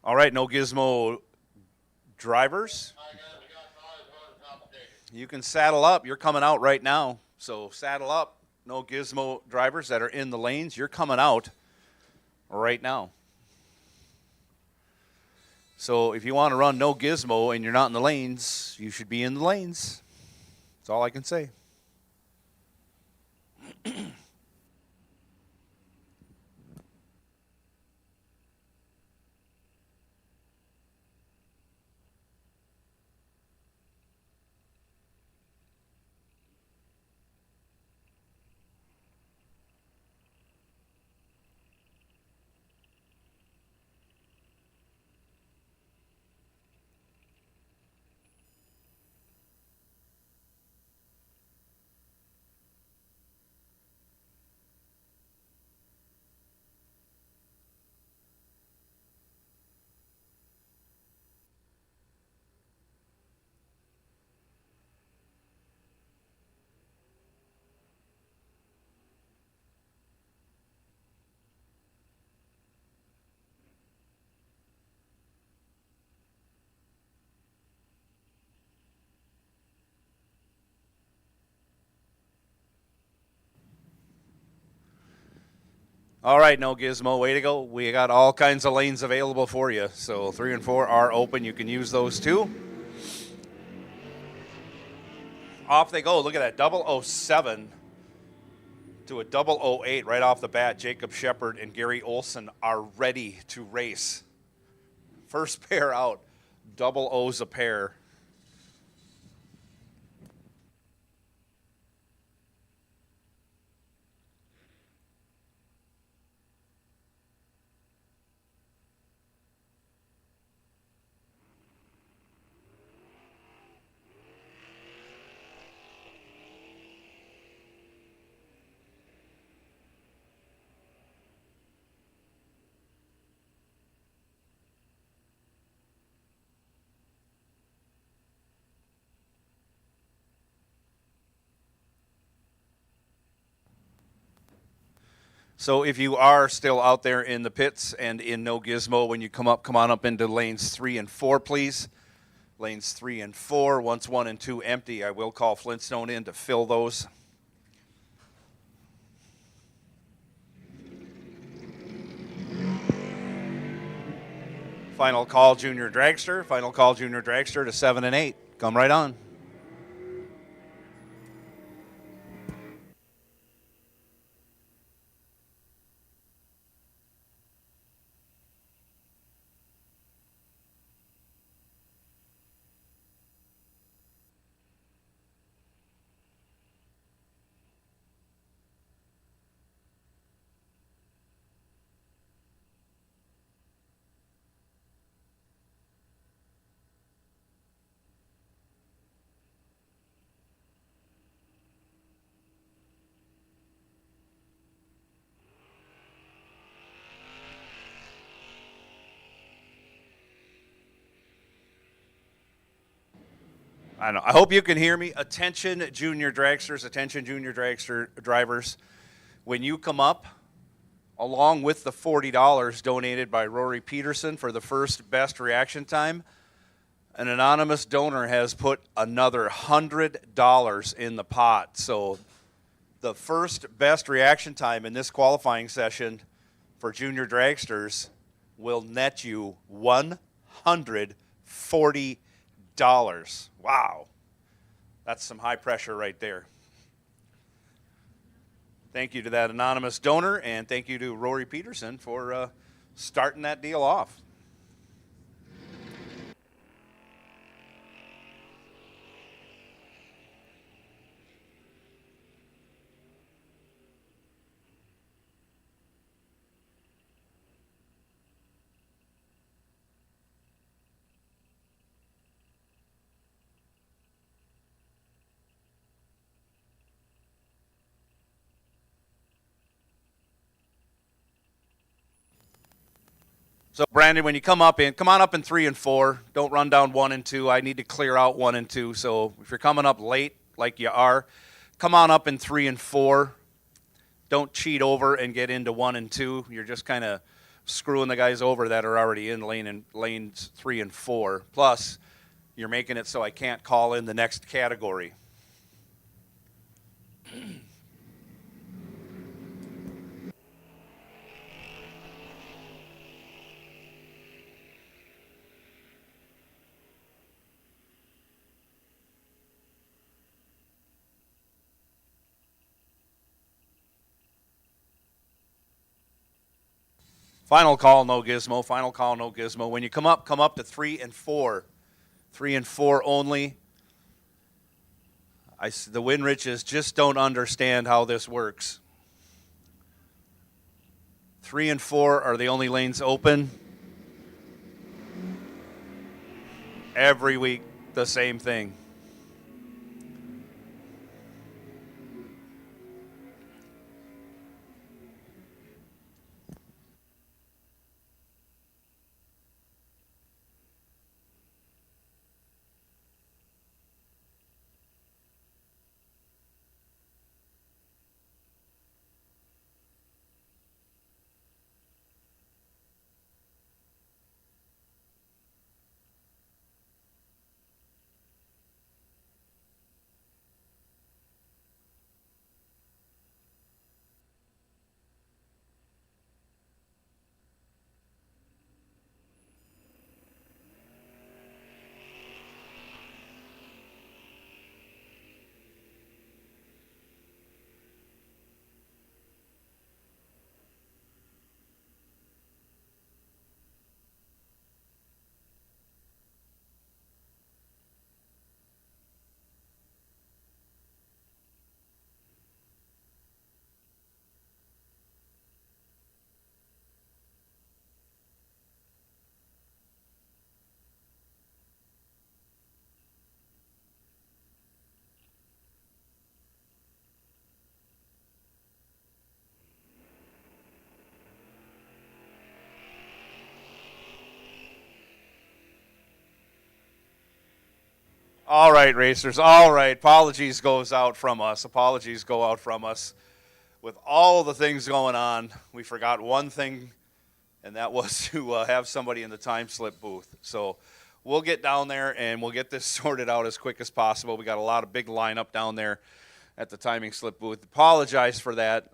All right, no gizmo drivers. You can saddle up. You're coming out right now. So saddle up. No gizmo drivers that are in the lanes. You're coming out right now. So if you want to run no gizmo and you're not in the lanes, you should be in the lanes. That's all I can say. All right, no gizmo, way to go. We got all kinds of lanes available for you. So 3 and 4 are open. You can use those too. Off they go. Look at that, 007 to a 008 right off the bat. Jacob Shepard and Gary Olson are ready to race. First pair out, double O's a pair. So if you are still out there in the pits and in no gizmo, when you come on up into lanes 3 and 4, please. Lanes 3 and 4, once 1 and 2 empty, I will call Flintstone in to fill those. Final call, Junior Dragster. Final call, Junior Dragster to 7 and 8. Come right on. I know. I hope you can hear me. Attention, Junior Dragsters. Attention, Junior Dragster drivers. When you come up, along with the $40 donated by Rory Peterson for the first best reaction time, an anonymous donor has put another $100 in the pot. So the first best reaction time in this qualifying session for Junior Dragsters will net you $140. Wow. That's some high pressure right there. Thank you to that anonymous donor, and thank you to Rory Peterson for starting that deal off. So, Brandon, when you come on up in 3 and 4. Don't run down 1 and 2. I need to clear out 1 and 2. So, if you're coming up late, like you are, come on up in 3 and 4. Don't cheat over and get into 1 and 2. You're just kind of screwing the guys over that are already in lanes 3 and 4. Plus, you're making it so I can't call in the next category. Final call, no gizmo. Final call, no gizmo. When you come up to 3 and 4. 3 and 4 only. The Winriches just don't understand how this works. 3 and 4 are the only lanes open. Every week, the same thing. All right, racers. All right. Apologies goes out from us. Apologies go out from us. With all the things going on, we forgot one thing, and that was to have somebody in the time slip booth. So we'll get down there and we'll get this sorted out as quick as possible. We got a lot of big lineup down there at the timing slip booth. Apologize for that.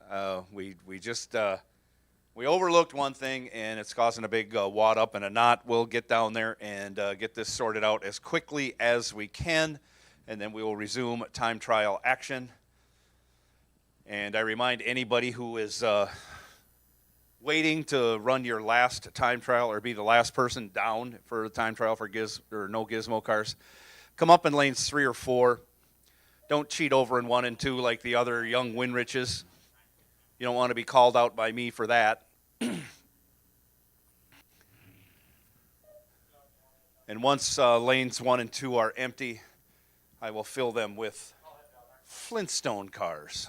We overlooked one thing, and it's causing a big wad up and a knot. We'll get down there and get this sorted out as quickly as we can, and then we will resume time trial action. And I remind anybody who is waiting to run your last time trial or be the last person down for the time trial for no gizmo cars, come up in lanes 3 or 4. Don't cheat over in 1 and 2 like the other young Winriches. You don't want to be called out by me for that. And once lanes 1 and 2 are empty, I will fill them with Flintstone cars.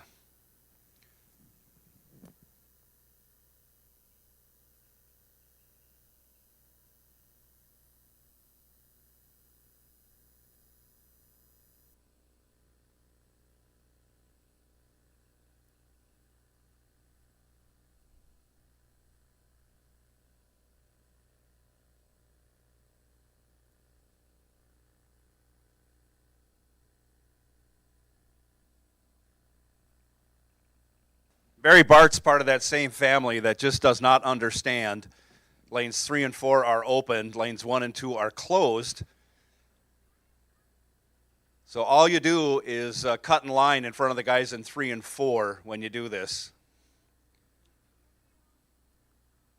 Barry Bart's part of that same family that just does not understand. Lanes 3 and 4 are open. Lanes 1 and 2 are closed. So all you do is cut in line in front of the guys in 3 and 4 when you do this.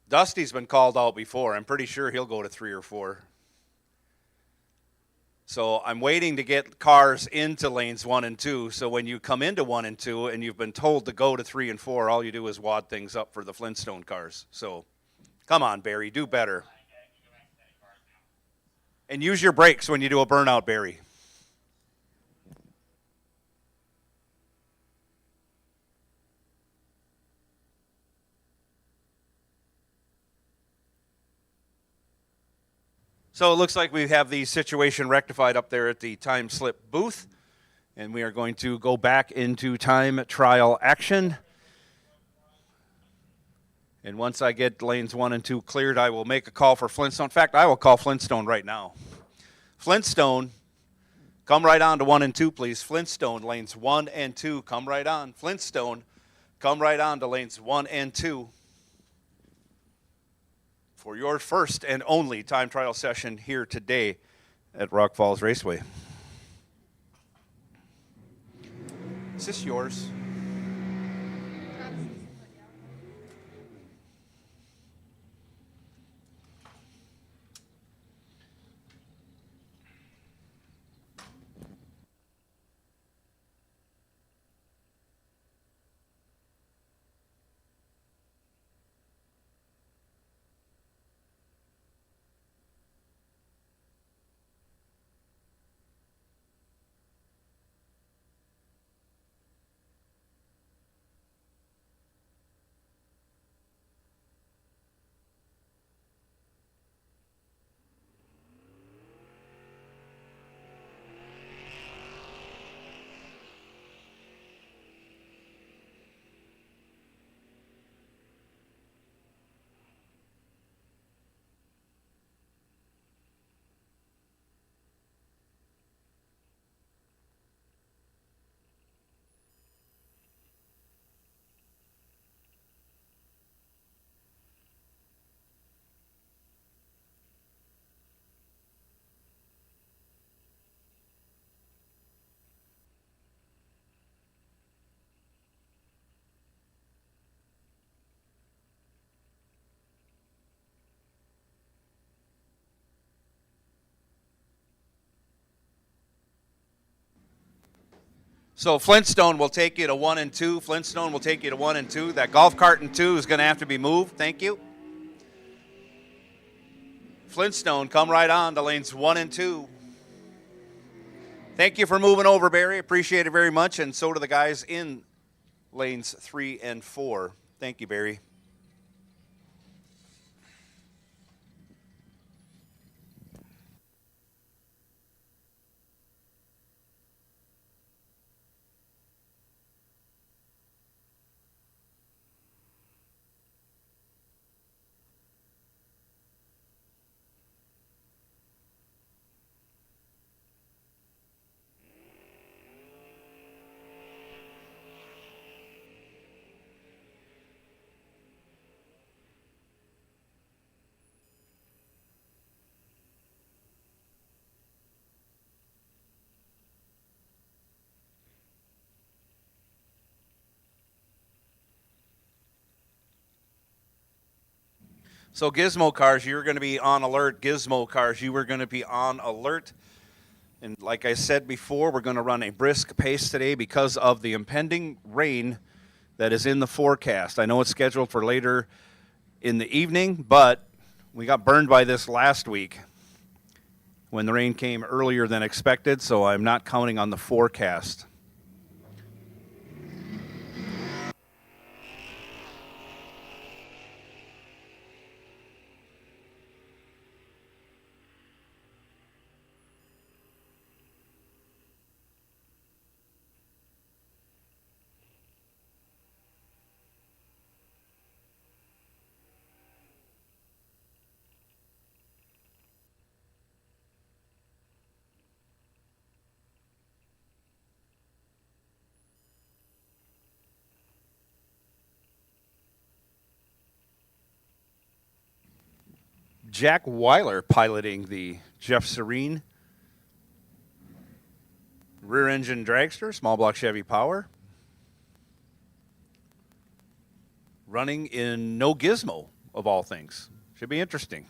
Dusty's been called out before. I'm pretty sure he'll go to 3 or 4. So I'm waiting to get cars into lanes 1 and 2, so when you come into 1 and 2 and you've been told to go to 3 and 4, all you do is wad things up for the Flintstone cars. So come on, Barry, do better. And use your brakes when you do a burnout, Barry. So it looks like we have the situation rectified up there at the time slip booth, and we are going to go back into time trial action. And once I get lanes 1 and 2 cleared, I will make a call for Flintstone. In fact, I will call Flintstone right now. Flintstone, come right on to 1 and 2, please. Flintstone, lanes 1 and 2, come right on. Flintstone, come right on to lanes 1 and 2 for your first and only time trial session here today at Rock Falls Raceway. Is this yours? So Flintstone will take you to 1 and 2. Flintstone will take you to 1 and 2. That golf cart in 2 is going to have to be moved. Thank you. Flintstone, come right on to lanes 1 and 2. Thank you for moving over, Barry. Appreciate it very much, and so do the guys in lanes 3 and 4. Thank you, Barry. So Gizmo cars, you're going to be on alert. Gizmo cars, you are going to be on alert. And like I said before, we're going to run a brisk pace today because of the impending rain that is in the forecast. I know it's scheduled for later in the evening, but we got burned by this last week when the rain came earlier than expected, so I'm not counting on the forecast. Jack Weiler piloting the Jeff Serene rear engine dragster, small block Chevy Power. Running in no gizmo, of all things. Should be interesting.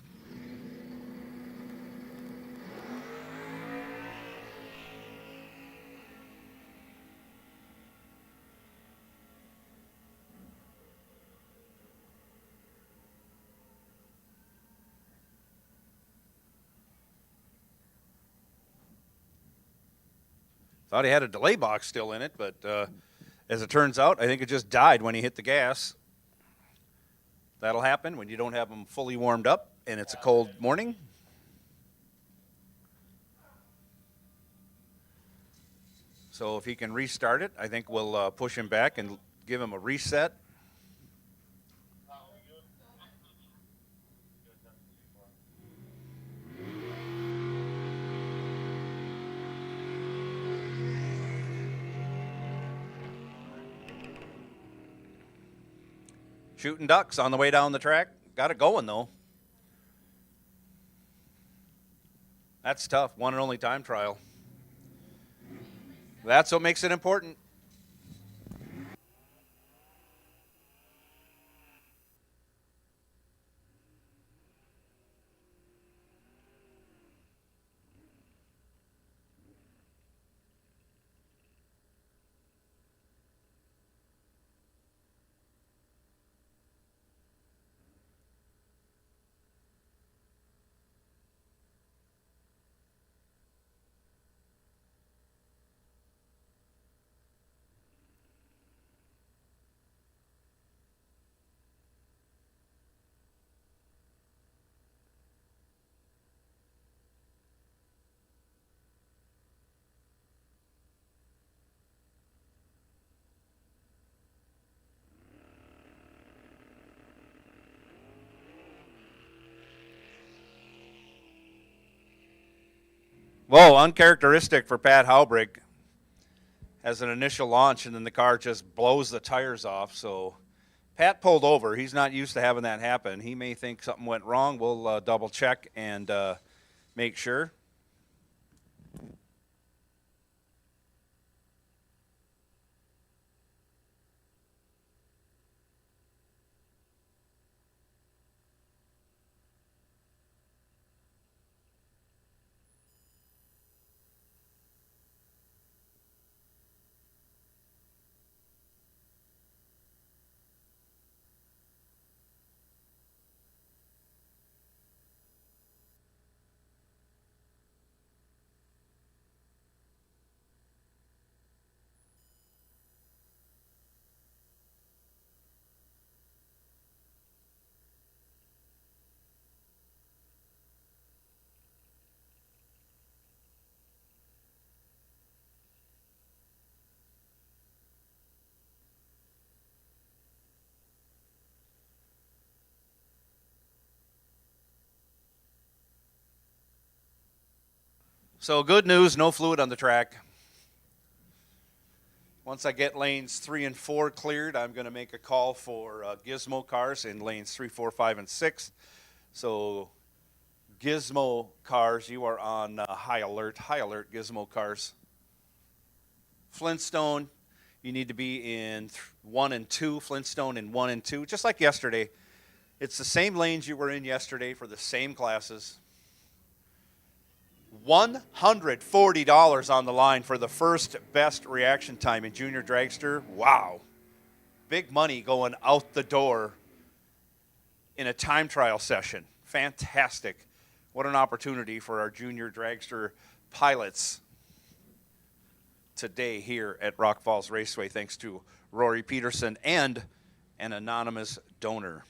Thought he had a delay box still in it, but as it turns out, I think it just died when he hit the gas. That'll happen when you don't have them fully warmed up and it's a cold morning. So if he can restart it, I think we'll push him back and give him a reset. Shooting ducks on the way down the track. Got it going, though. That's tough. One and only time trial. That's what makes it important. Whoa, uncharacteristic for Pat Haubrich. Has an initial launch, and then the car just blows the tires off. So Pat pulled over. He's not used to having that happen. He may think something went wrong. We'll double check and make sure. So good news, no fluid on the track. Once I get lanes 3 and 4 cleared, I'm going to make a call for Gizmo cars in lanes 3, 4, 5, and 6. So Gizmo cars, you are on high alert, Gizmo cars. Flintstone, you need to be in 1 and 2, Flintstone in 1 and 2, just like yesterday. It's the same lanes you were in yesterday for the same classes. $140 on the line for the first best reaction time in junior dragster. Wow. Big money going out the door in a time trial session. Fantastic. What an opportunity for our junior dragster pilots today here at Rock Falls Raceway, thanks to Rory Peterson and an anonymous donor.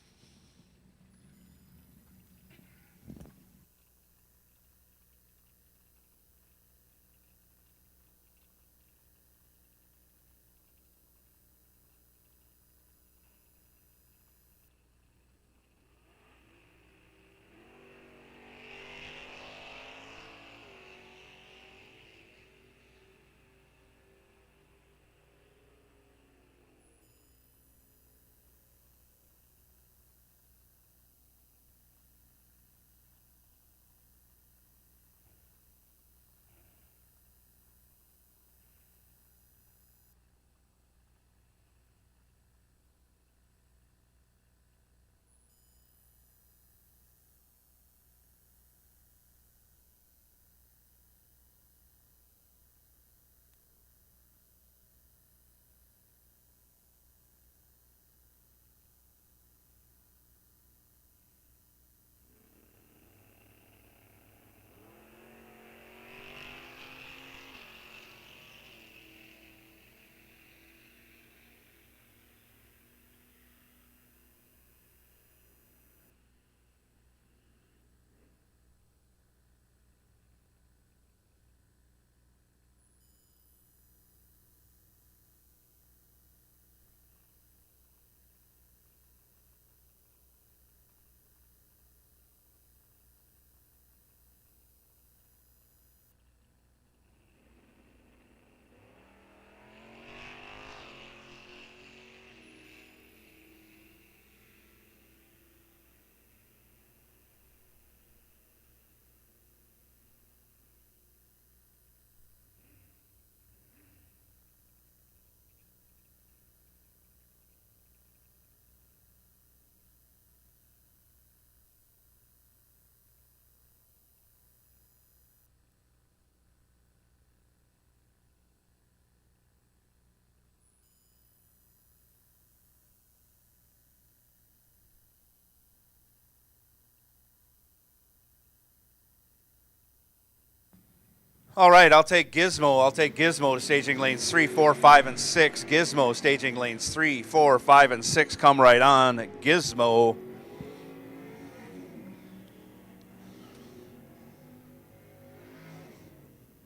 All right, I'll take Gizmo. I'll take Gizmo to staging lanes 3, 4, 5, and 6. Gizmo staging lanes 3, 4, 5, and 6. Come right on. Gizmo.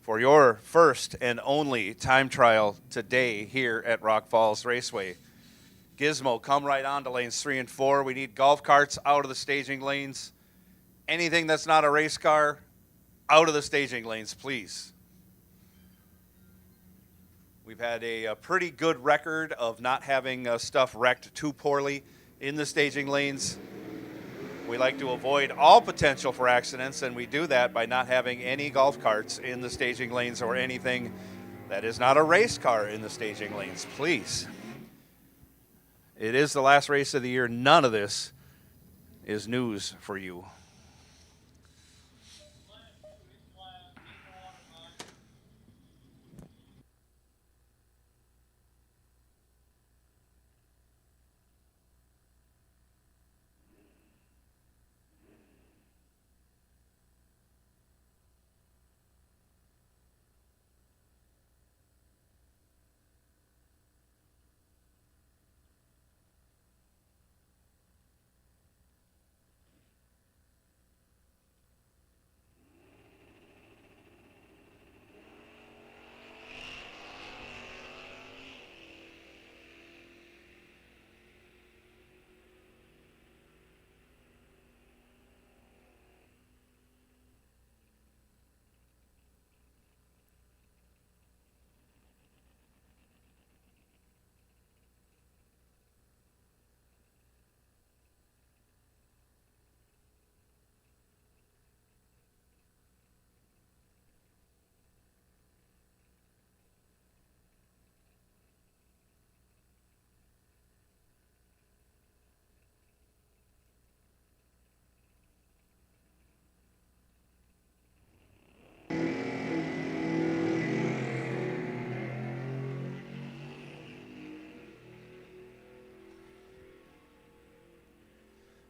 For your first and only time trial today here at Rock Falls Raceway. Gizmo, come right on to lanes 3 and 4. We need golf carts out of the staging lanes. Anything that's not a race car, out of the staging lanes, please. We've had a pretty good record of not having stuff wrecked too poorly in the staging lanes. We like to avoid all potential for accidents, and we do that by not having any golf carts in the staging lanes or anything that is not a race car in the staging lanes, please. It is the last race of the year. None of this is news for you.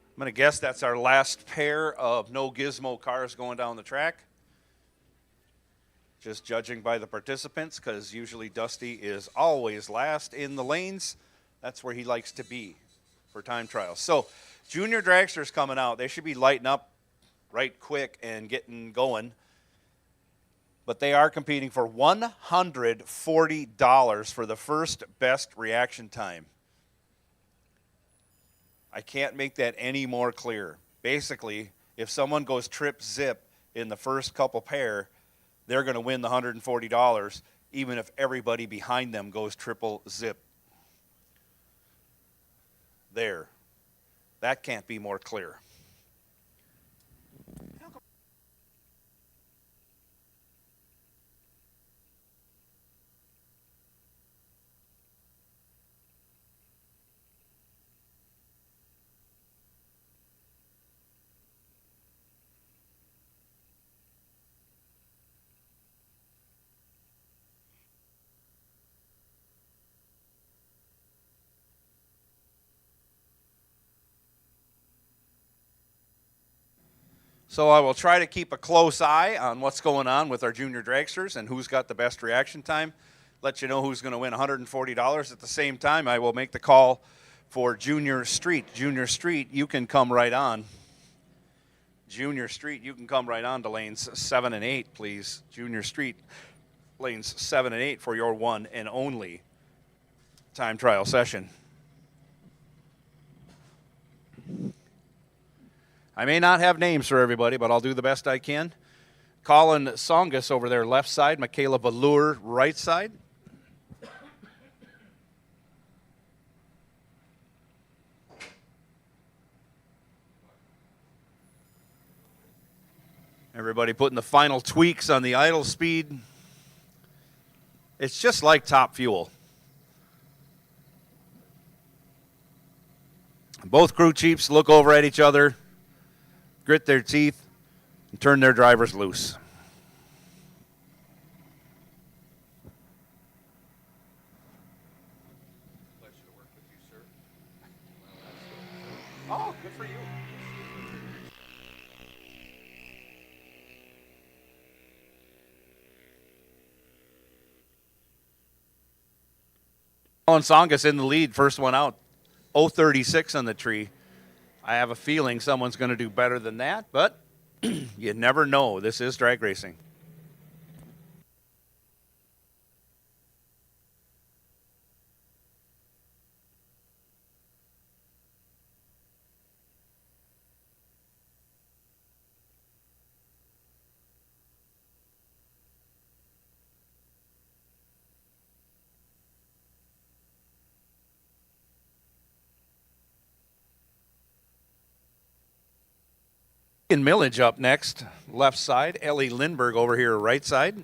I'm going to guess that's our last pair of no Gizmo cars going down the track. Just judging by the participants, because usually Dusty is always last in the lanes. That's where he likes to be for time trials. So junior dragsters coming out. They should be lighting up right quick and getting going. But they are competing for $140 for the first best reaction time. I can't make that any more clear. Basically, if someone goes trip zip in the first couple pair, they're going to win the $140, even if everybody behind them goes triple zip. There. That can't be more clear. So I will try to keep a close eye on what's going on with our junior dragsters and who's got the best reaction time. Let you know who's going to win $140. At the same time, I will make the call for Junior Street. Junior Street, you can come right on. Junior Street, you can come right on to lanes 7 and 8, please. Junior Street, lanes 7 and 8 for your one and only time trial session. I may not have names for everybody, but I'll do the best I can. Colin Songus over there, left side. Michaela Valur, right side. Everybody putting the final tweaks on the idle speed. It's just like Top Fuel. Both crew chiefs look over at each other, grit their teeth, and turn their drivers loose. Pleasure to work with you, sir. Oh, good for you. Alan Songus in the lead, first one out. 036 on the tree. I have a feeling someone's going to do better than that, but you never know. This is drag racing. In Millage up next, left side. Ellie Lindbergh over here, right side.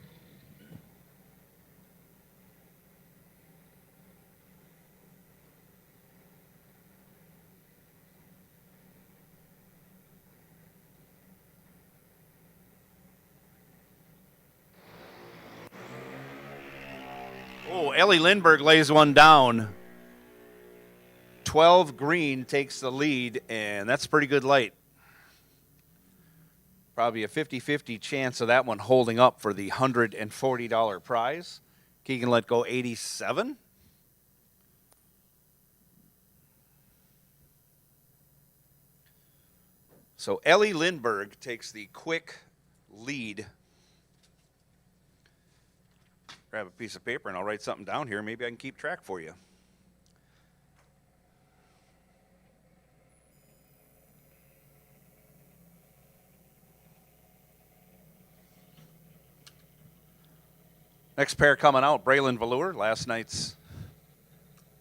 Oh, Ellie Lindbergh lays one down. 12 green takes the lead, and that's pretty good light. Probably a 50-50 chance of that one holding up for the $140 prize. Keegan let go 87. So Ellie Lindbergh takes the quick lead. Grab a piece of paper and I'll write something down here. Maybe I can keep track for you. Next pair coming out, Braylon Velour, last night's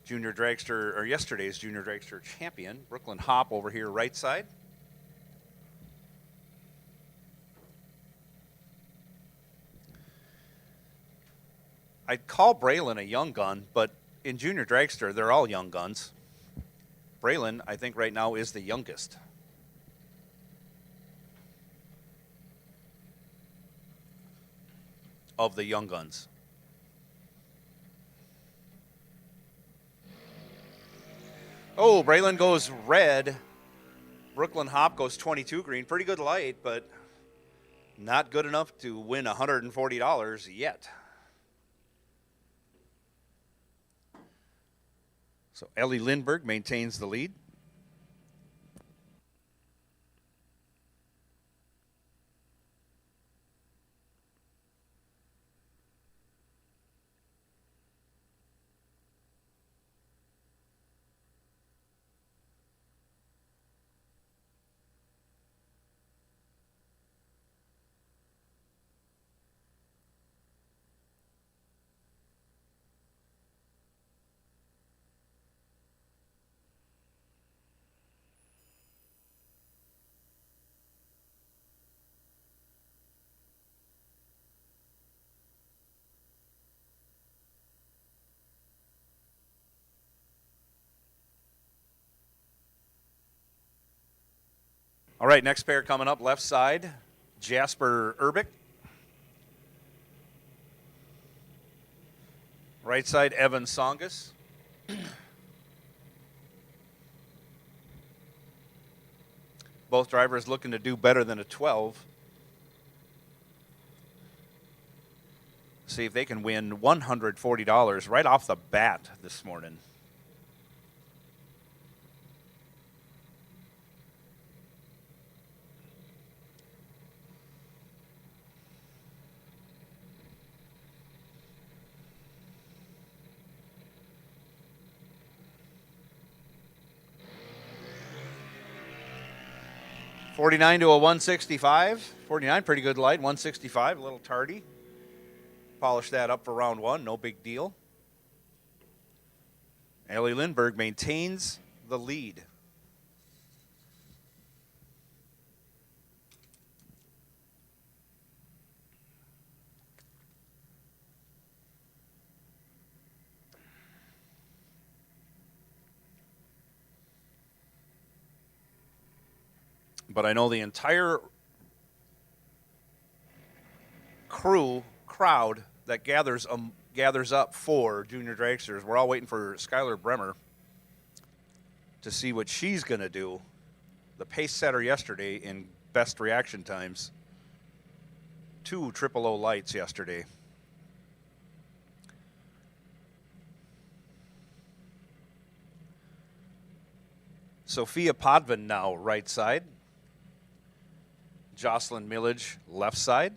junior dragster, or yesterday's junior dragster champion. Brooklyn Hop over here, right side. I'd call Braylon a young gun, but in junior dragster, they're all young guns. Braylon, I think right now, is the youngest. Of the young guns. Oh, Braylon goes red. Brooklyn Hop goes 22 green. Pretty good light, but not good enough to win $140 yet. So Ellie Lindbergh maintains the lead. All right, next pair coming up, left side, Jasper Urbick. Right side, Evan Songus. Both drivers looking to do better than a 12. See if they can win $140 right off the bat this morning. $49 to a 165. 49, pretty good light. 165, a little tardy. Polish that up for round one, no big deal. Ellie Lindbergh maintains the lead. But I know the entire crowd that gathers up for junior dragsters. We're all waiting for Skylar Bremer to see what she's going to do. The pace setter yesterday in best reaction times. 2 000 lights yesterday. Sophia Podvin now right side. Jocelyn Millage left side.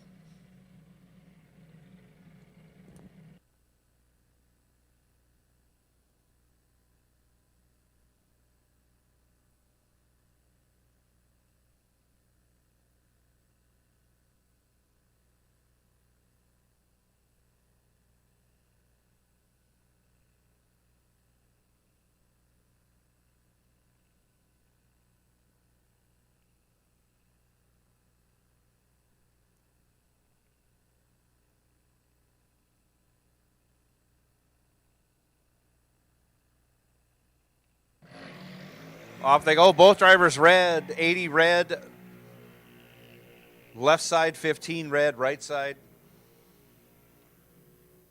Off they go. Both drivers red. 80 red. Left side 15 red. Right side.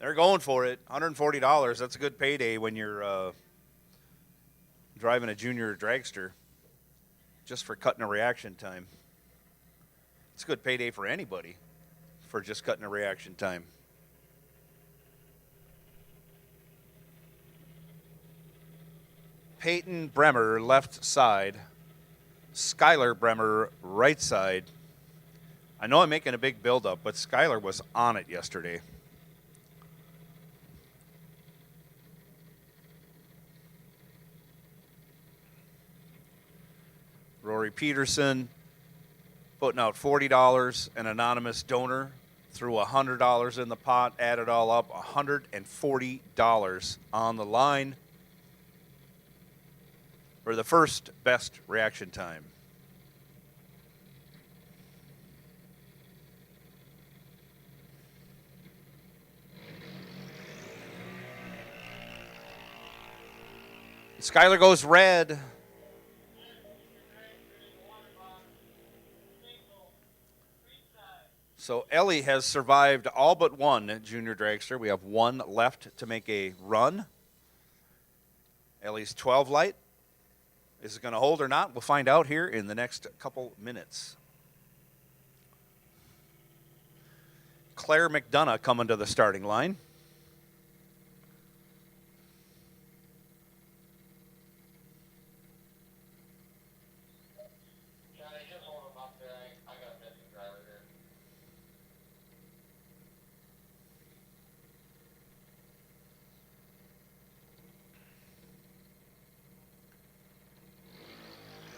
They're going for it. $140. That's a good payday when you're driving a junior dragster just for cutting a reaction time. It's a good payday for anybody for just cutting a reaction time. Peyton Bremer, left side. Skylar Bremer, right side. I know I'm making a big build-up, but Skylar was on it yesterday. Rory Peterson putting out $40. An anonymous donor threw $100 in the pot, added all up, $140 on the line for the first best reaction time. Skylar goes red. So Ellie has survived all but one junior dragster. We have one left to make a run. Ellie's 12 light. Is it going to hold or not? We'll find out here in the next couple minutes. Claire McDonough coming to the starting line.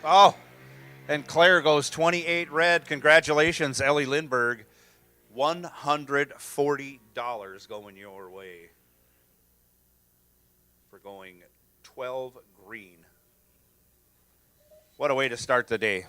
Oh, and Claire goes 28 red. Congratulations, Ellie Lindberg. $140 going your way for going 12 green. What a way to start the day.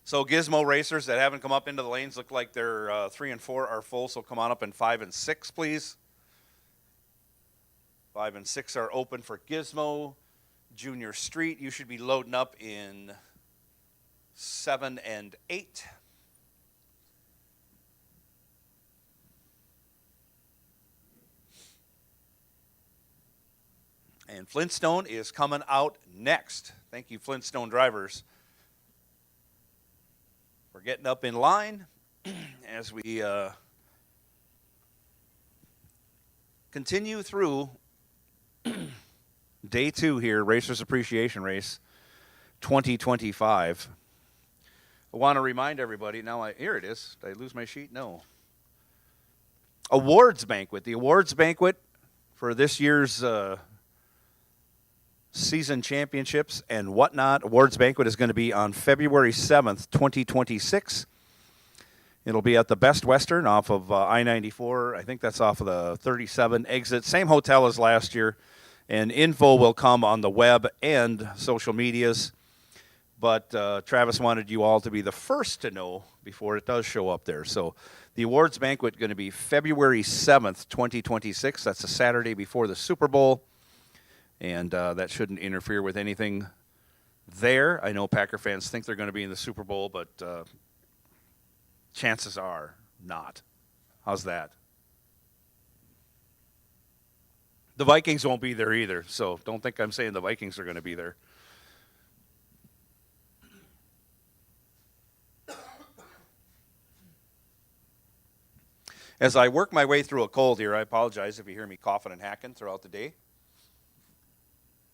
So Gizmo racers that haven't come up into the lanes look like their 3 and 4 are full, so come on up in 5 and 6, please. 5 and 6 are open for Gizmo. Junior Street, you should be loading up in 7 and 8. And Flintstone is coming out next. Thank you, Flintstone drivers. We're getting up in line as we continue through day 2 here, Racers Appreciation Race 2025. I want to remind everybody, here it is. Did I lose my sheet? No. Awards Banquet. The awards banquet for this year's season championships and whatnot. Awards banquet is going to be on February 7th, 2026. It'll be at the Best Western off of I-94. I think that's off of the 37 exit. Same hotel as last year. And info will come on the web and social medias. But Travis wanted you all to be the first to know before it does show up there. So the awards banquet going to be February 7th, 2026. That's a Saturday before the Super Bowl. And that shouldn't interfere with anything there. I know Packer fans think they're going to be in the Super Bowl, but chances are not. How's that? The Vikings won't be there either, so don't think I'm saying the Vikings are going to be there. As I work my way through a cold here, I apologize if you hear me coughing and hacking throughout the day.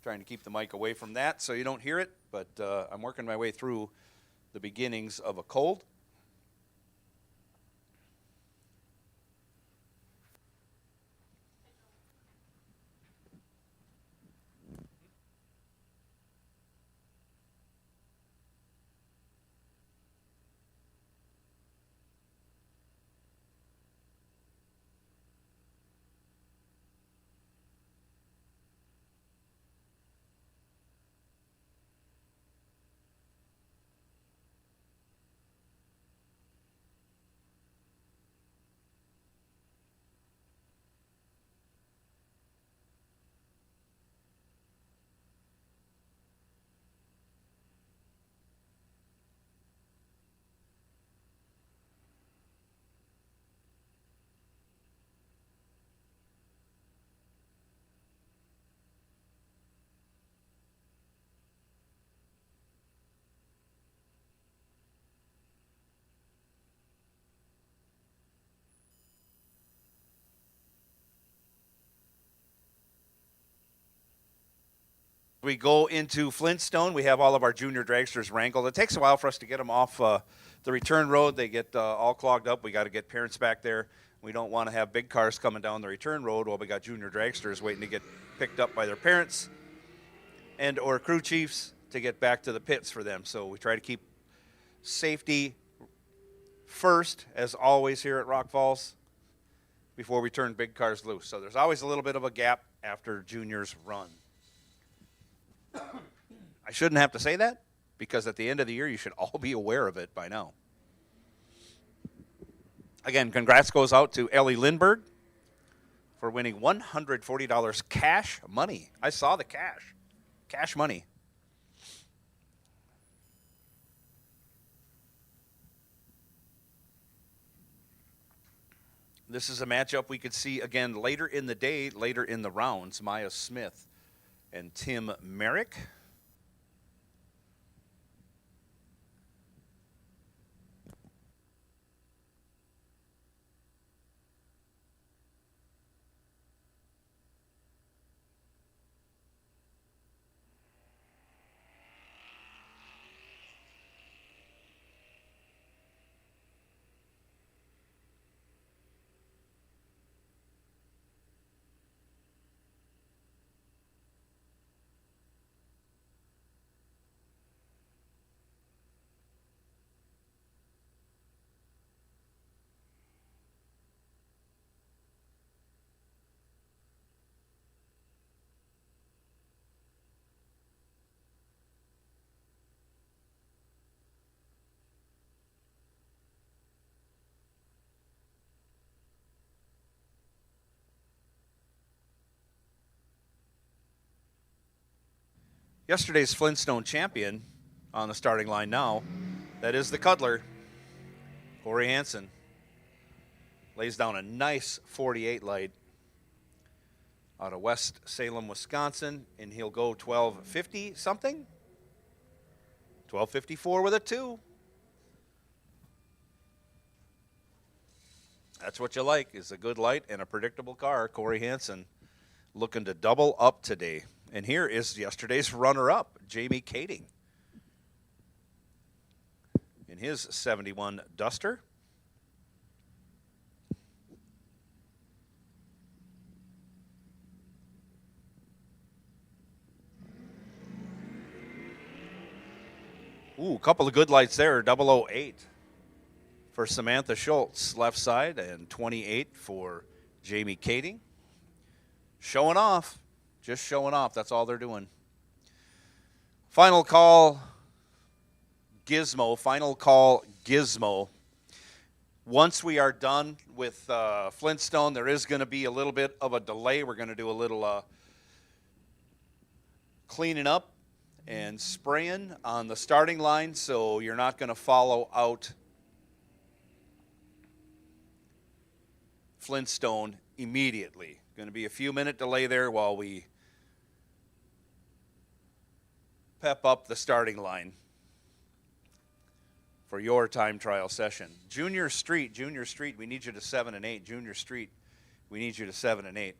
Trying to keep the mic away from that so you don't hear it, but I'm working my way through the beginnings of a cold. We go into Flintstone. We have all of our junior dragsters wrangled. It takes a while for us to get them off the return road. They get all clogged up. We got to get parents back there. We don't want to have big cars coming down the return road while we got junior dragsters waiting to get picked up by their parents and or crew chiefs to get back to the pits for them. So we try to keep safety first, as always, here at Rock Falls before we turn big cars loose. So there's always a little bit of a gap after juniors run. I shouldn't have to say that because at the end of the year, you should all be aware of it by now. Again, congrats goes out to Ellie Lindberg for winning $140 cash money. I saw the cash money. This is a matchup we could see again later in the day, later in the rounds. Maya Smith and Tim Merrick. Yesterday's Flintstone champion on the starting line now. That is the Cuddler, Corey Hansen. Lays down a nice 48 light out of West Salem, Wisconsin, and he'll go 1250 something. 1254 with a 2. That's what you like, is a good light and a predictable car. Corey Hansen looking to double up today. And here is yesterday's runner-up, Jamie Kading, in his 71 Duster. Ooh, a couple of good lights there, 008 for Samantha Schultz, left side, and 28 for Jamie Kading. Showing off. Just showing off. That's all they're doing. Final call, Gizmo. Final call, Gizmo. Once we are done with Flintstone, there is going to be a little bit of a delay. We're going to do a little cleaning up and spraying on the starting line, so you're not going to follow out Flintstone immediately. Going to be a few minute delay there while we pep up the starting line for your time trial session. Junior Street, we need you to 7 and 8. Junior Street, we need you to 7 and 8.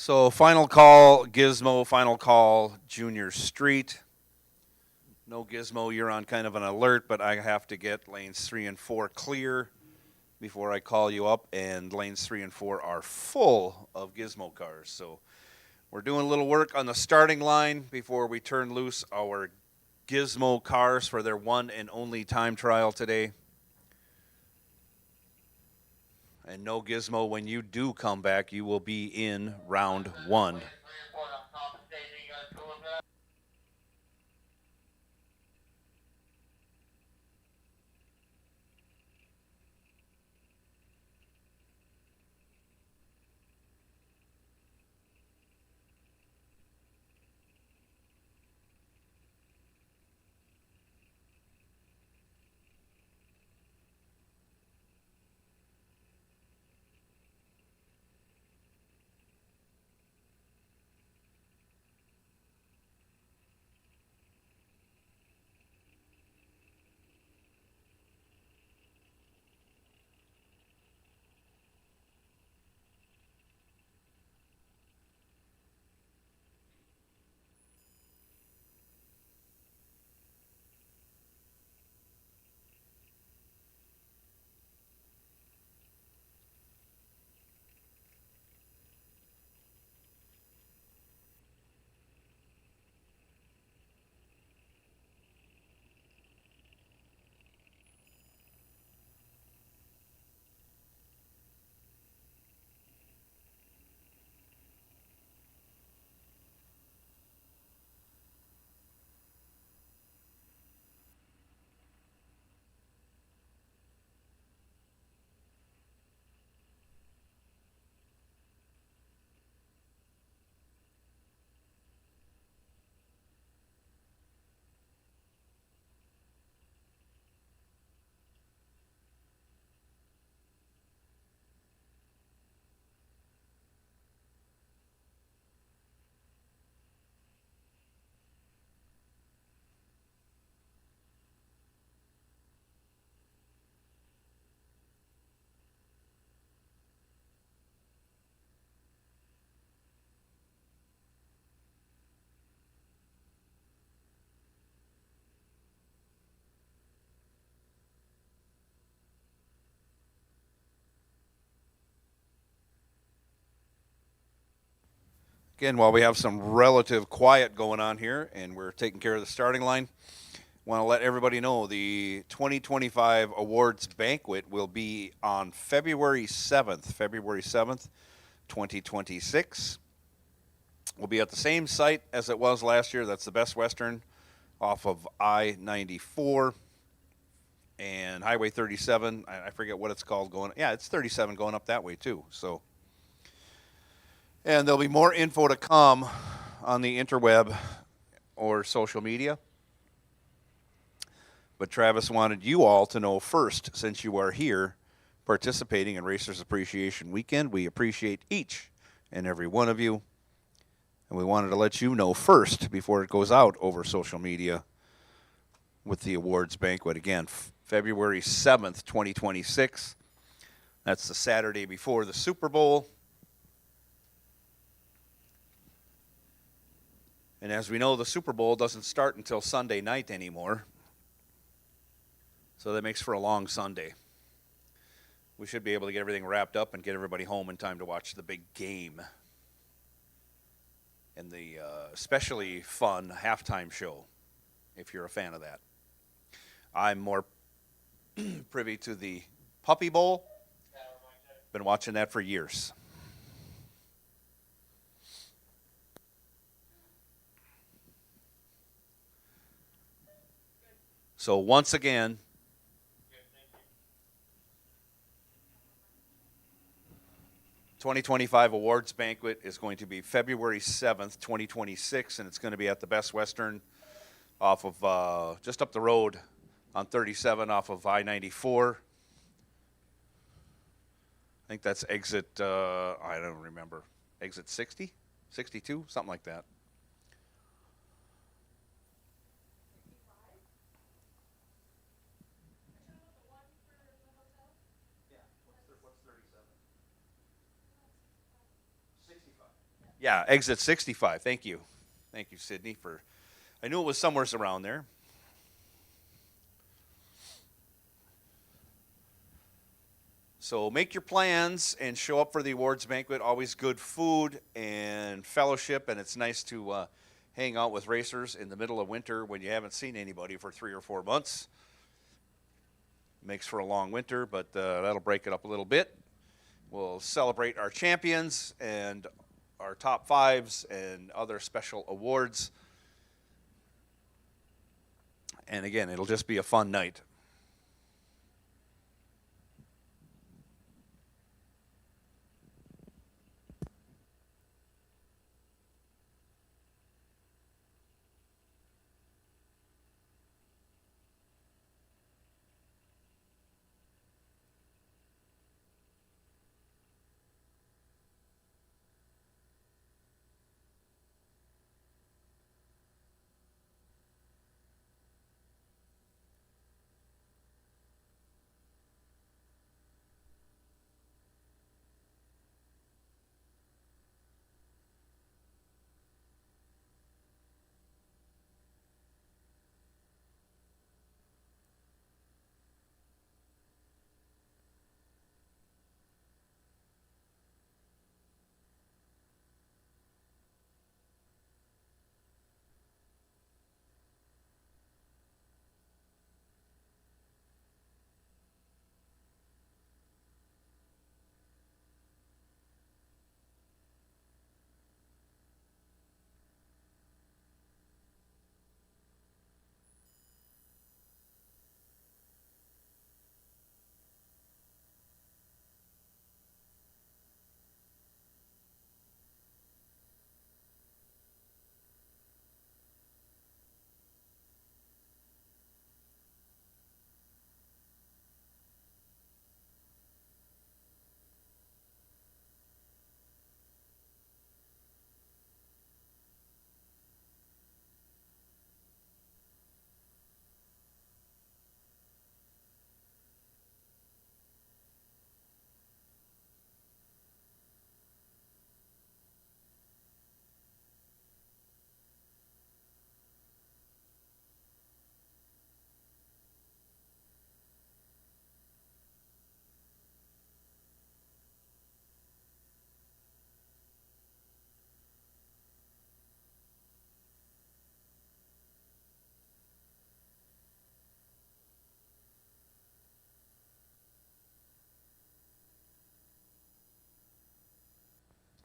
So final call, Gizmo, final call, Junior Street. No Gizmo, you're on kind of an alert, but I have to get lanes 3 and 4 clear before I call you up, and lanes 3 and 4 are full of Gizmo cars. So we're doing a little work on the starting line before we turn loose our Gizmo cars for their one and only time trial today. And no Gizmo, when you do come back, you will be in round 1. Again, while we have some relative quiet going on here and we're taking care of the starting line, want to let everybody know the 2025 awards banquet will be on February 7th, 2026. We'll be at the same site as it was last year. That's the Best Western off of I-94 and Highway 37. I forget what it's called going. Yeah, it's 37 going up that way too. So, and there'll be more info to come on the interweb or social media. But Travis wanted you all to know first, since you are here participating in Racers Appreciation Weekend. We appreciate each and every one of you. And we wanted to let you know first before it goes out over social media with the awards banquet. Again, February 7th, 2026. That's the Saturday before the Super Bowl. And as we know, the Super Bowl doesn't start until Sunday night anymore. So that makes for a long Sunday. We should be able to get everything wrapped up and get everybody home in time to watch the big game and the especially fun halftime show, if you're a fan of that. I'm more privy to the Puppy Bowl. Been watching that for years. So once again, '25 awards banquet is going to be February 7th, 2026, and it's going to be at the Best Western off of just up the road on 37 off of I-94. I think that's exit, I don't remember, exit 60, 62, something like that. Yeah, exit 65. Thank you. Thank you, Sydney, for I knew it was somewhere around there. So make your plans and show up for the awards banquet. Always good food and fellowship, and it's nice to hang out with racers in the middle of winter when you haven't seen anybody for 3 or 4 months. Makes for a long winter, but that'll break it up a little bit. We'll celebrate our champions and our top fives and other special awards. And again, it'll just be a fun night.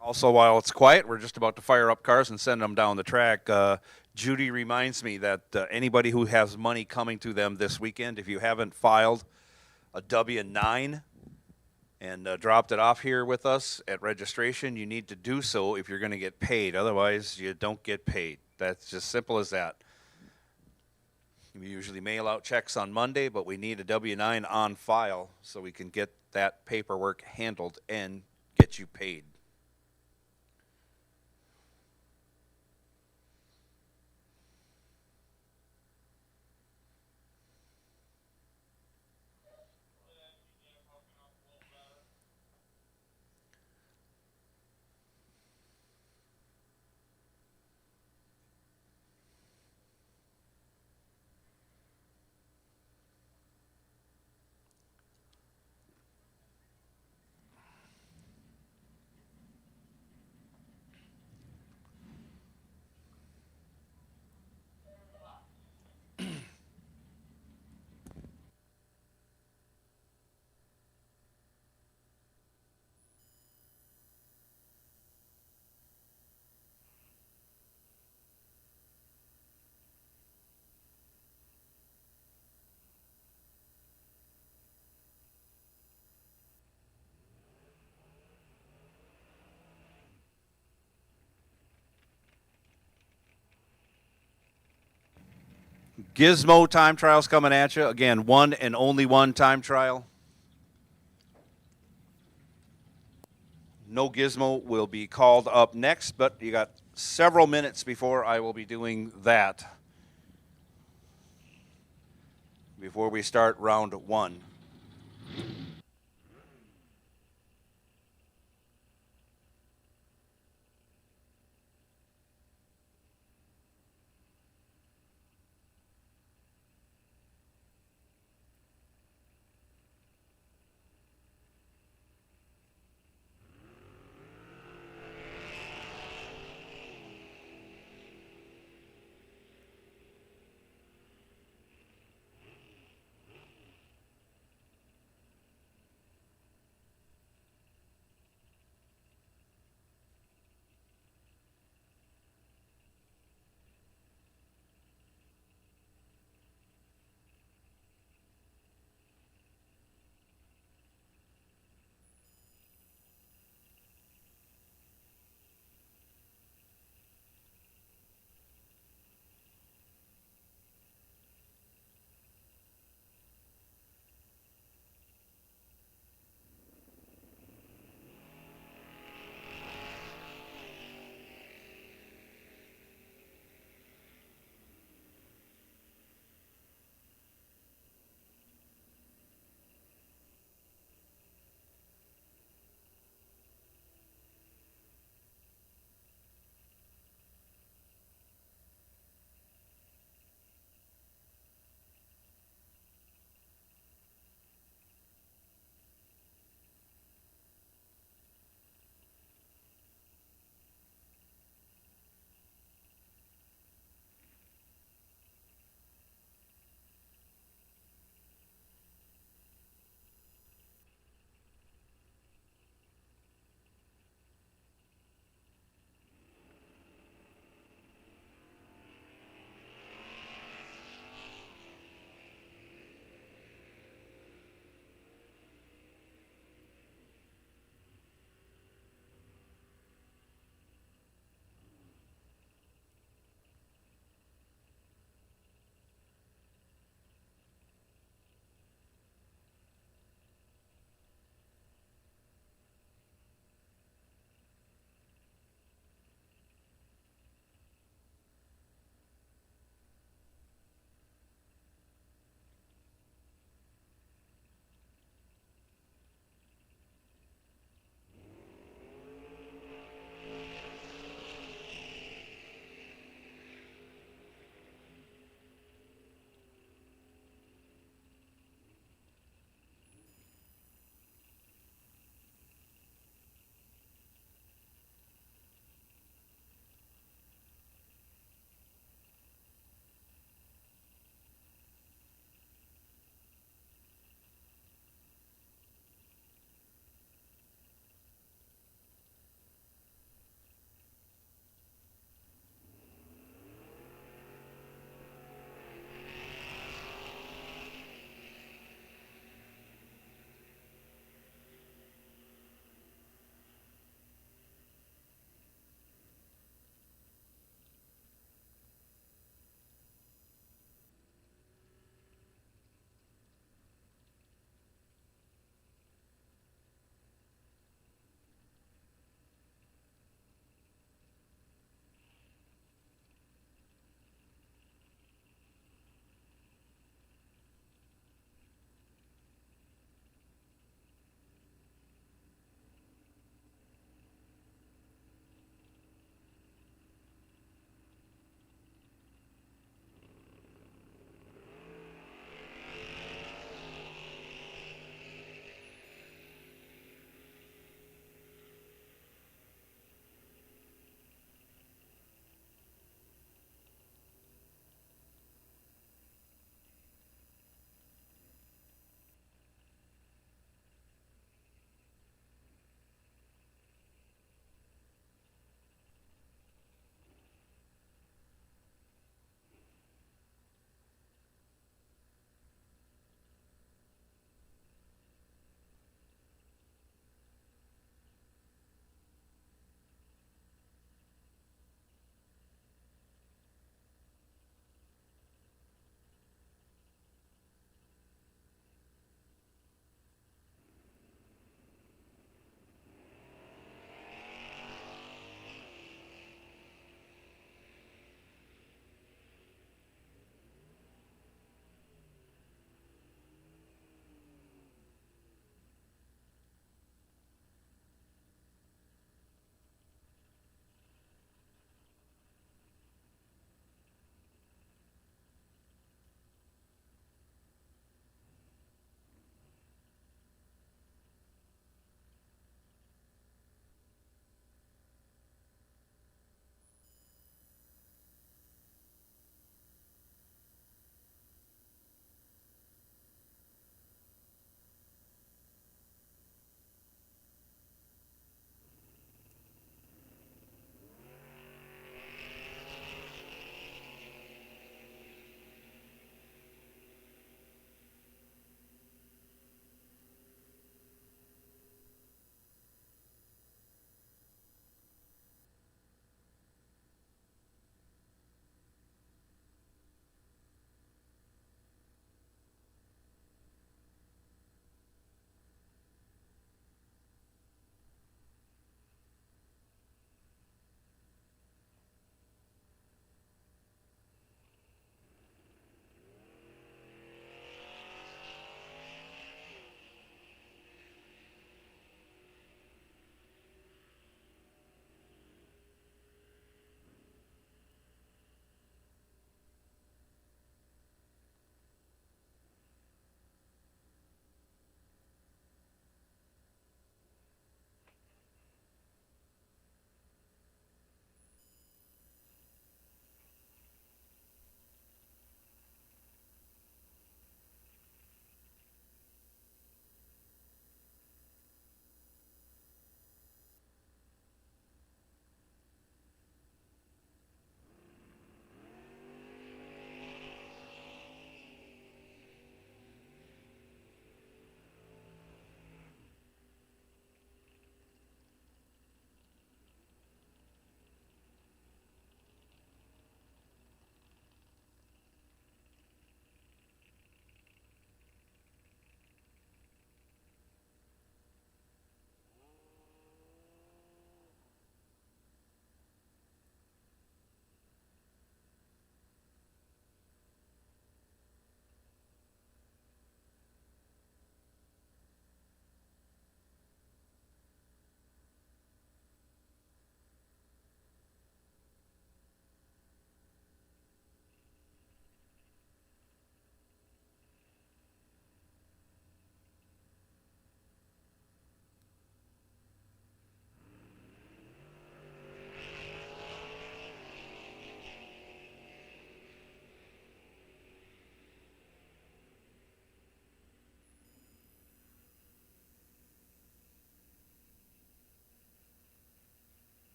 Also, while it's quiet, we're just about to fire up cars and send them down the track. Judy reminds me that anybody who has money coming to them this weekend, if you haven't filed a W-9 and dropped it off here with us at registration, you need to do so if you're going to get paid. Otherwise, you don't get paid. That's just simple as that. We usually mail out checks on Monday, but we need a W-9 on file so we can get that paperwork handled and get you paid. Gizmo time trials coming at you. Again, one and only one time trial. No Gizmo will be called up next, but you got several minutes before I will be doing that. Before we start round one.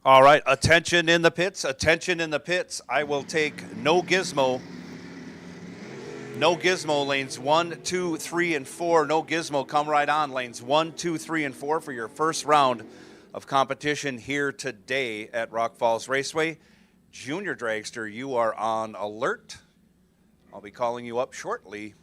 All right, attention in the pits, attention in the pits. I will take no gizmo. No gizmo, lanes 1, 2, 3, and 4. No gizmo, come right on, lanes 1, 2, 3, and 4 for your first round of competition here today at Rock Falls Raceway. Junior Dragster, you are on alert. I'll be calling you up shortly.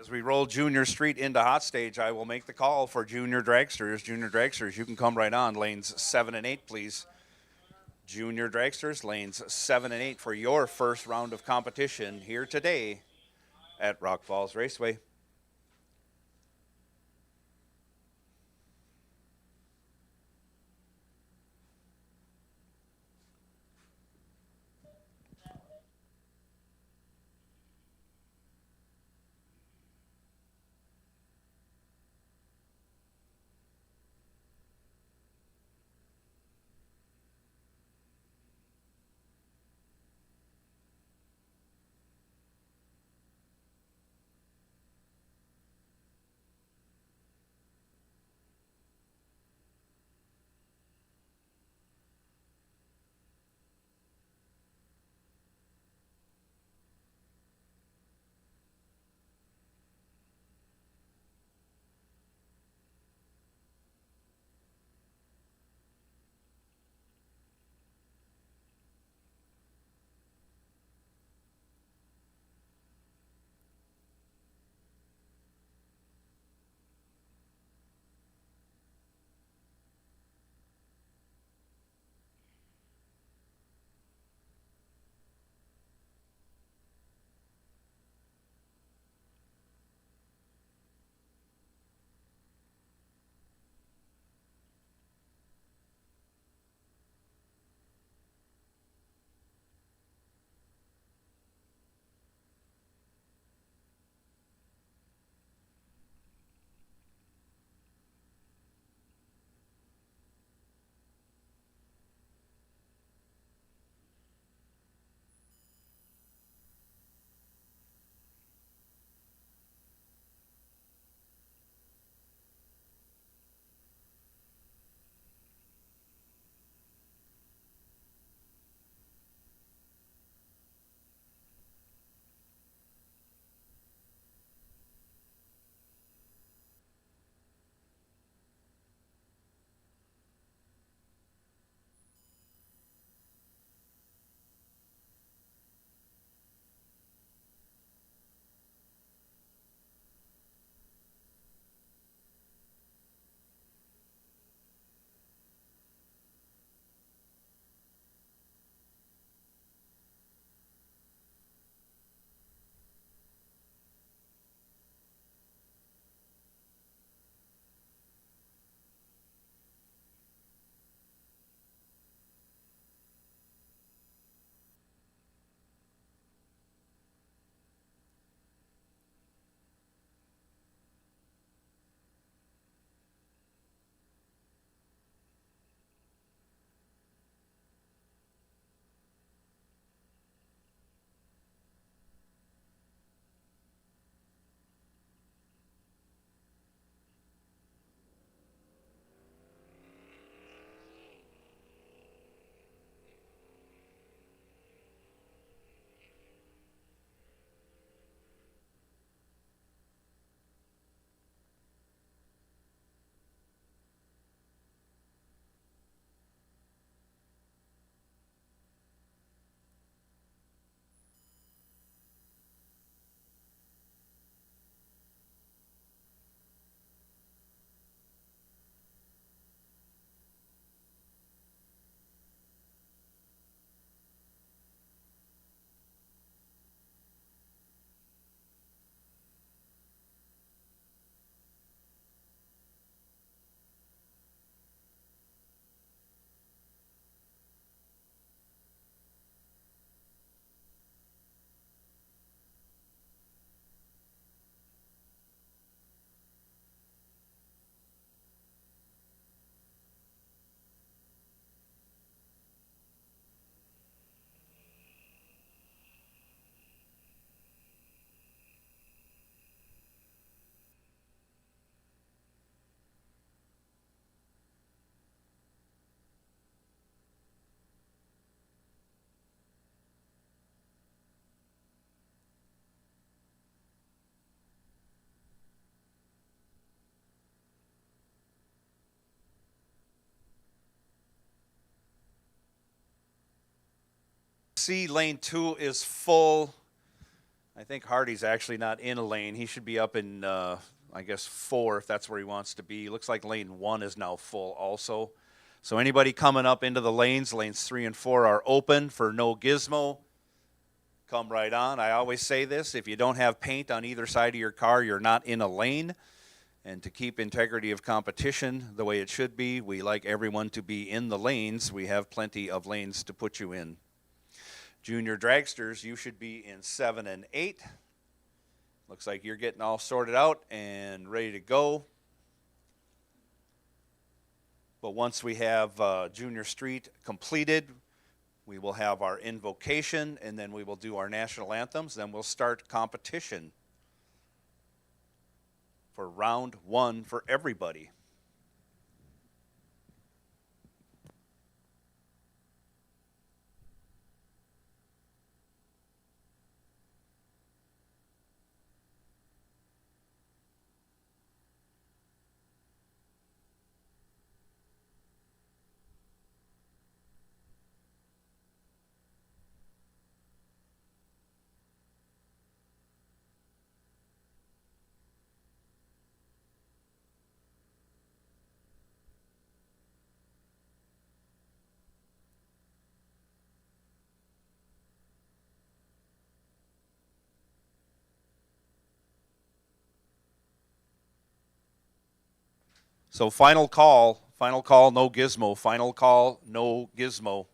As we roll Junior Street into hot stage, I will make the call for Junior Dragsters. Junior Dragsters, you can come right on. Lanes 7 and 8, please. Junior Dragsters, lanes 7 and 8 for your first round of competition here today at Rock Falls Raceway. See, lane 2 is full. I think Hardy's actually not in a lane. He should be up in, I guess, 4 if that's where he wants to be. Looks like lane 1 is now full also. So anybody coming up into the lanes 3 and 4 are open for no gizmo. Come right on. I always say this, if you don't have paint on either side of your car, you're not in a lane. And to keep integrity of competition the way it should be, we like everyone to be in the lanes. We have plenty of lanes to put you in. Junior dragsters, you should be in 7 and 8. Looks like you're getting all sorted out and ready to go. But once we have Junior Street completed, we will have our invocation, and then we will do our national anthems. Then we'll start competition for round 1 for everybody. So final call, no gizmo. Final call, no gizmo.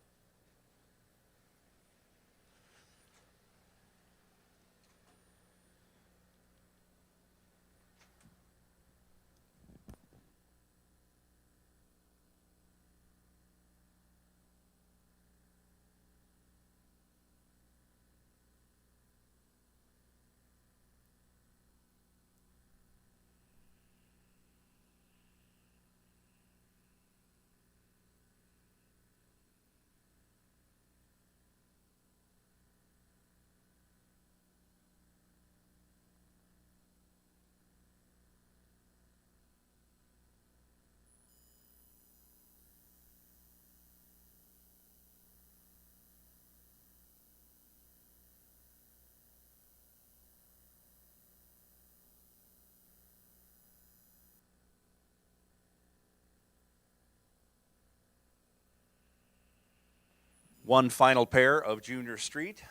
One final pair of Junior Street.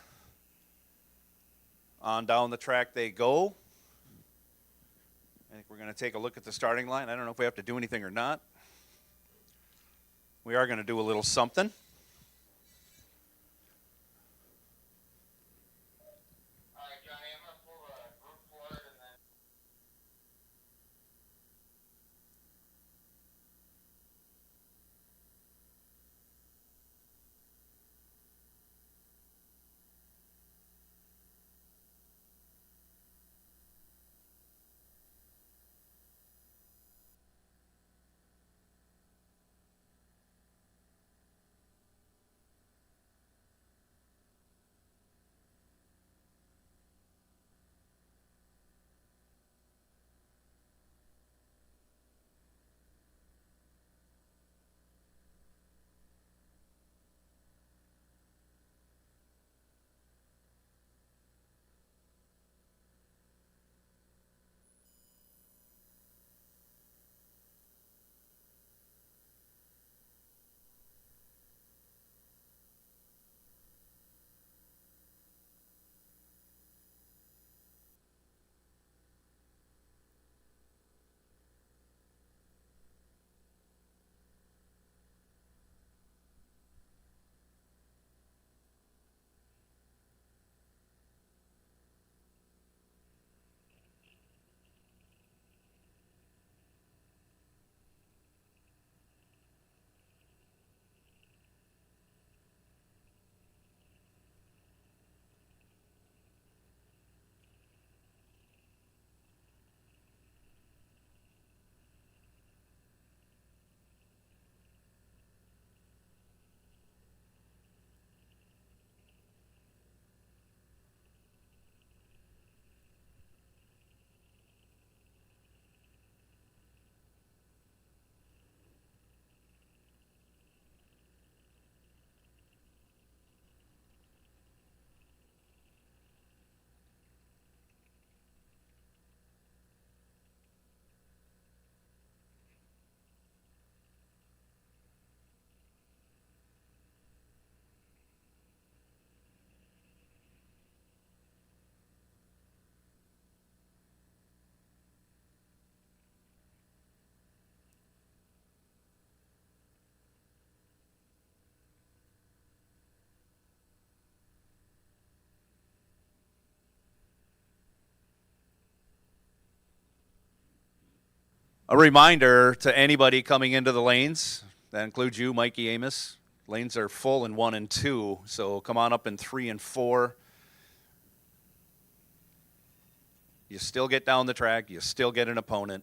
On down the track they go. I think we're going to take a look at the starting line. I don't know if we have to do anything or not. We are going to do a little something. All right, Johnny, I'm going to pull a group for it and then. A reminder to anybody coming into the lanes, that includes you, Mikey Amos. Lanes are full in 1 and 2, so come on up in 3 and 4. You still get down the track, you still get an opponent.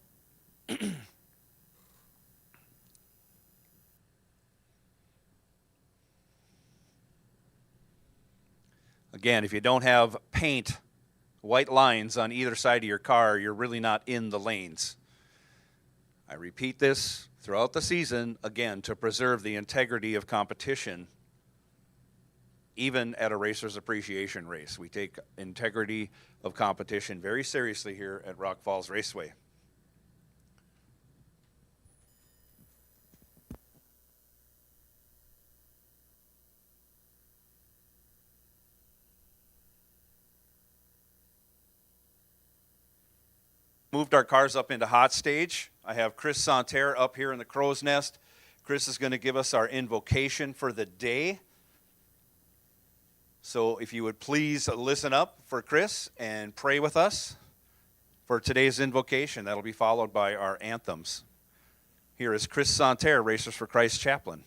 Again, if you don't have paint, white lines on either side of your car, you're really not in the lanes. I repeat this throughout the season, again, to preserve the integrity of competition. Even at a racer's appreciation race, we take integrity of competition very seriously here at Rock Falls Raceway. Moved our cars up into hot stage. I have Chris Santerre up here in the crow's nest. Chris is going to give us our invocation for the day. So if you would please listen up for Chris and pray with us for today's invocation. That'll be followed by our anthems. Here is Chris Santerre, Racers for Christ chaplain.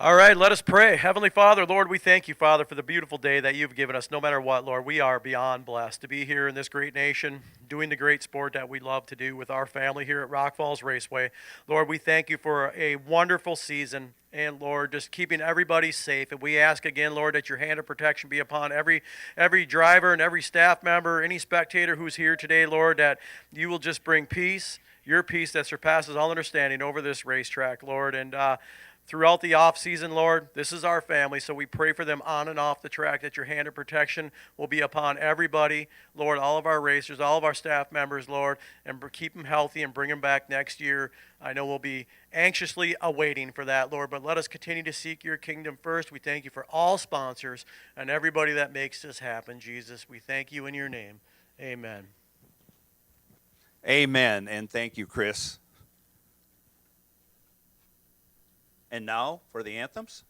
All right, let us pray. Heavenly Father, Lord, we thank you, Father, for the beautiful day that you've given us. No matter what, Lord, we are beyond blessed to be here in this great nation, doing the great sport that we love to do with our family here at Rock Falls Raceway. Lord, we thank you for a wonderful season. And, Lord, just keeping everybody safe. And we ask again, Lord, that your hand of protection be upon every driver and every staff member, any spectator who's here today, Lord, that you will just bring peace, your peace that surpasses all understanding over this racetrack, Lord. And throughout the off season, Lord, this is our family, so we pray for them on and off the track, that your hand of protection will be upon everybody, Lord, all of our racers, all of our staff members, Lord, and keep them healthy and bring them back next year. I know we'll be anxiously awaiting for that, Lord, but let us continue to seek your kingdom first. We thank you for all sponsors and everybody that makes this happen, Jesus. We thank you in your name. Amen. Amen, and thank you, Chris. And now for the anthems.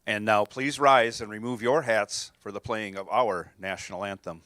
And now please rise and remove your hats for the playing of our national anthem.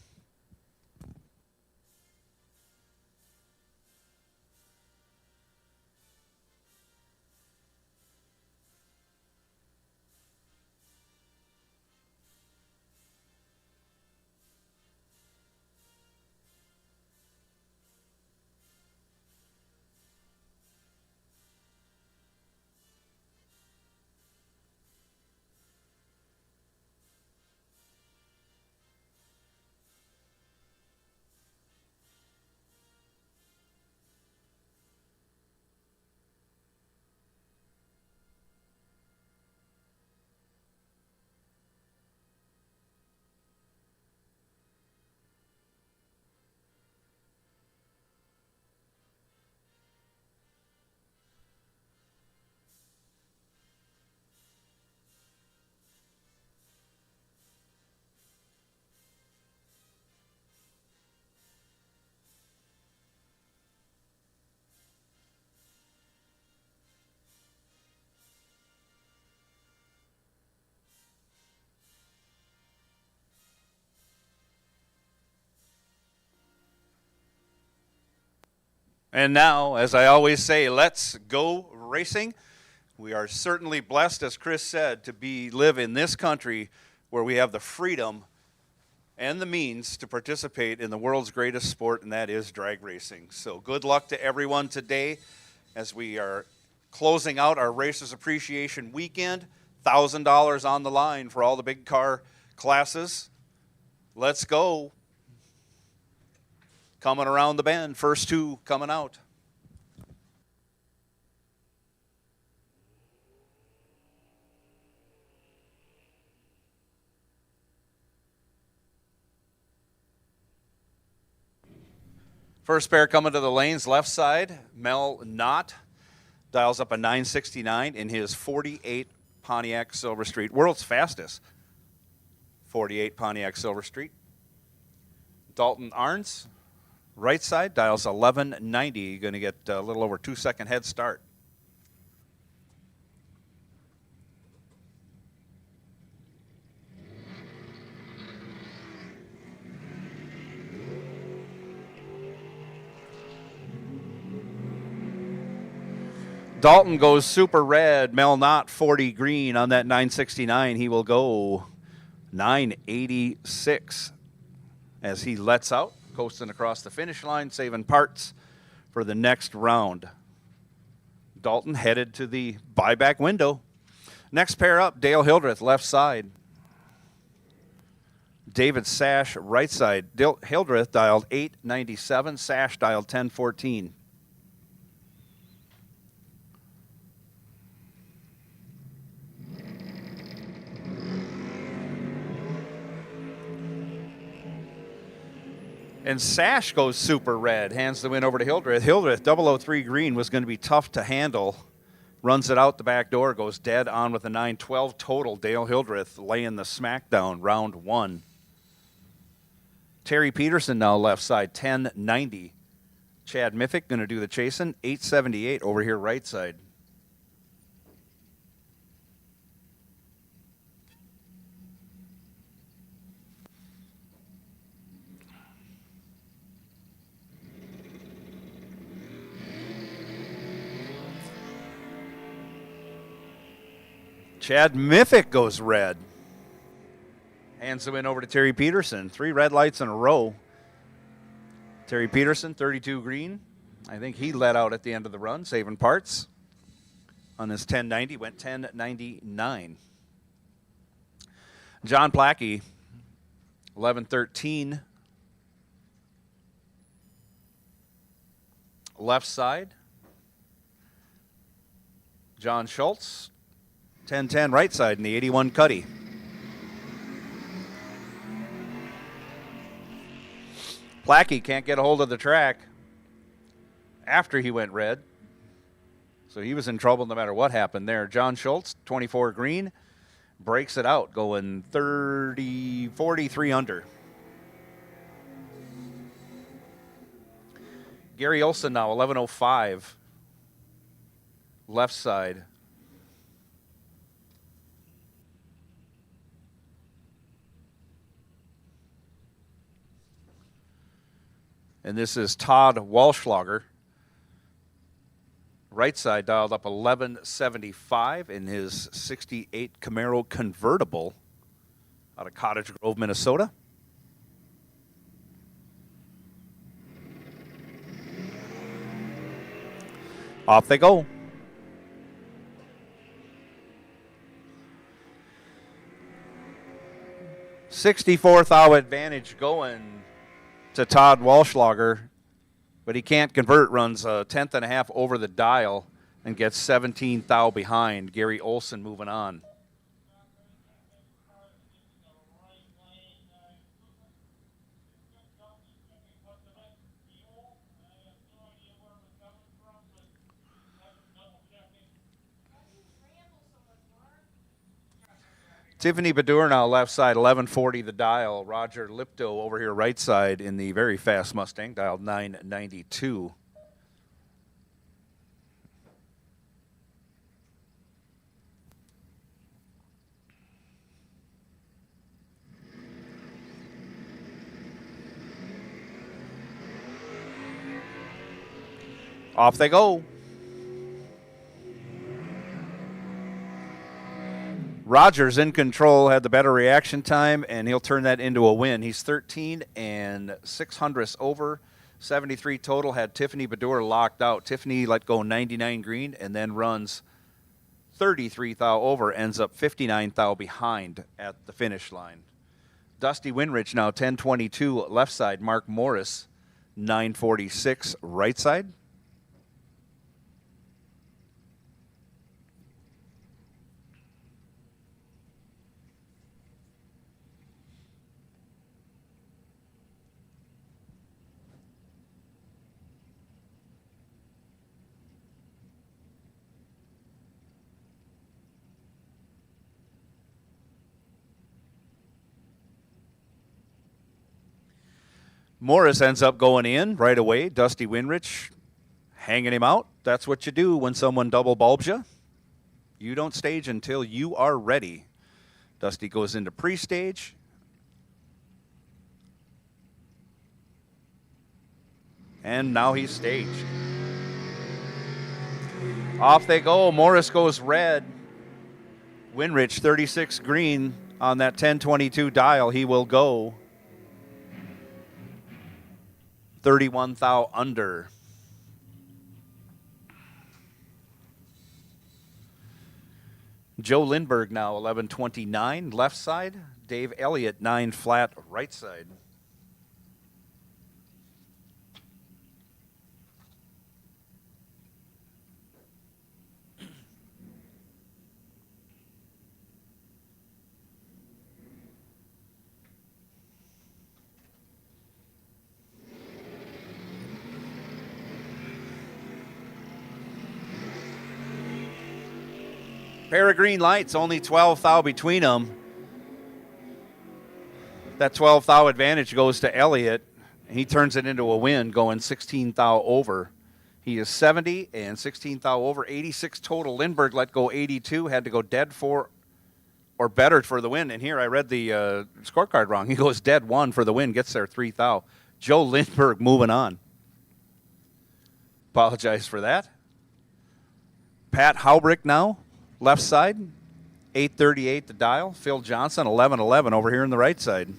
And now, as I always say, let's go racing. We are certainly blessed, as Chris said, to live in this country where we have the freedom and the means to participate in the world's greatest sport, and that is drag racing. So good luck to everyone today as we are closing out our Racers Appreciation Weekend. $1,000 on the line for all the big car classes. Let's go. Coming around the bend, first two coming out. First pair coming to the lanes, left side, Mel Knott dials up a 969 in his 48 Pontiac Silver Street, world's fastest 48 Pontiac Silver Street. Dalton Arns, right side, dials 1190, going to get a little over 2-second head start. Dalton goes super red. Mel Knott 40 green on that 969. He will go 986 as he lets out, coasting across the finish line, saving parts for the next round. Dalton headed to the buyback window. Next pair up, Dale Hildreth, left side. David Sash, right side. Hildreth dialed 897. Sash dialed 1014. And Sash goes super red, hands the win over to Hildreth. Hildreth, 003 green, was going to be tough to handle. Runs it out the back door, goes dead on with a 912 total. Dale Hildreth laying the smackdown, round one. Terry Peterson now left side, 1090. Chad Miffick going to do the chasing, 878 over here right side. Chad Miffick goes red. Hands the win over to Terry Peterson. 3 red lights in a row. Terry Peterson, 32 green. I think he let out at the end of the run, saving parts. On his 1090, went 1099. John Plackey, 1113. Left side. John Schultz, 1010 right side in the 81 Cuddy. Plackey can't get a hold of the track after he went red. So he was in trouble no matter what happened there. John Schultz, 24 green, breaks it out, going 43 under. Gary Olson now, 1105, left side. And this is Todd Walschlager. Right side dialed up 1175 in his 68 Camaro convertible out of Cottage Grove, Minnesota. Off they go. '64th hour advantage going to Todd Walschlager, but he can't convert. Runs a 10th and a half over the dial and gets 17 thou behind. Gary Olson moving on. Tiffany Bedour now left side, 1140 the dial. Roger Lipto over here right side in the very fast Mustang, dialed 992. Off they go. Rogers in control, had the better reaction time, and he'll turn that into a win. He's 13 and 600ths over, 73 total. Had Tiffany Bedour locked out. Tiffany let go 99 green and then runs 33 thou over, ends up 59 thou behind at the finish line. Dusty Winrich now 1022 left side. Mark Morris 946 right side. Morris ends up going in right away. Dusty Winrich hanging him out. That's what you do when someone double bulbs you. You don't stage until you are ready. Dusty goes into pre-stage. And now he's staged. Off they go. Morris goes red. Winrich 36 green on that 1022 dial. He will go 31 thou under. Joe Lindbergh now 1129 left side. Dave Elliott 9 flat right side. Pair of green lights, only 12 thou between them. That 12 thou advantage goes to Elliott. He turns it into a win, going 16 thou over. He is 70 and 16 thou over, 86 total. Lindbergh let go 82, had to go dead for or better for the win. And here I read the scorecard wrong. He goes dead 1 for the win, gets there 3 thou. Joe Lindbergh moving on. Apologize for that. Pat Haubrick now. Left side, 838 the dial. Phil Johnson, 1111 over here on the right side.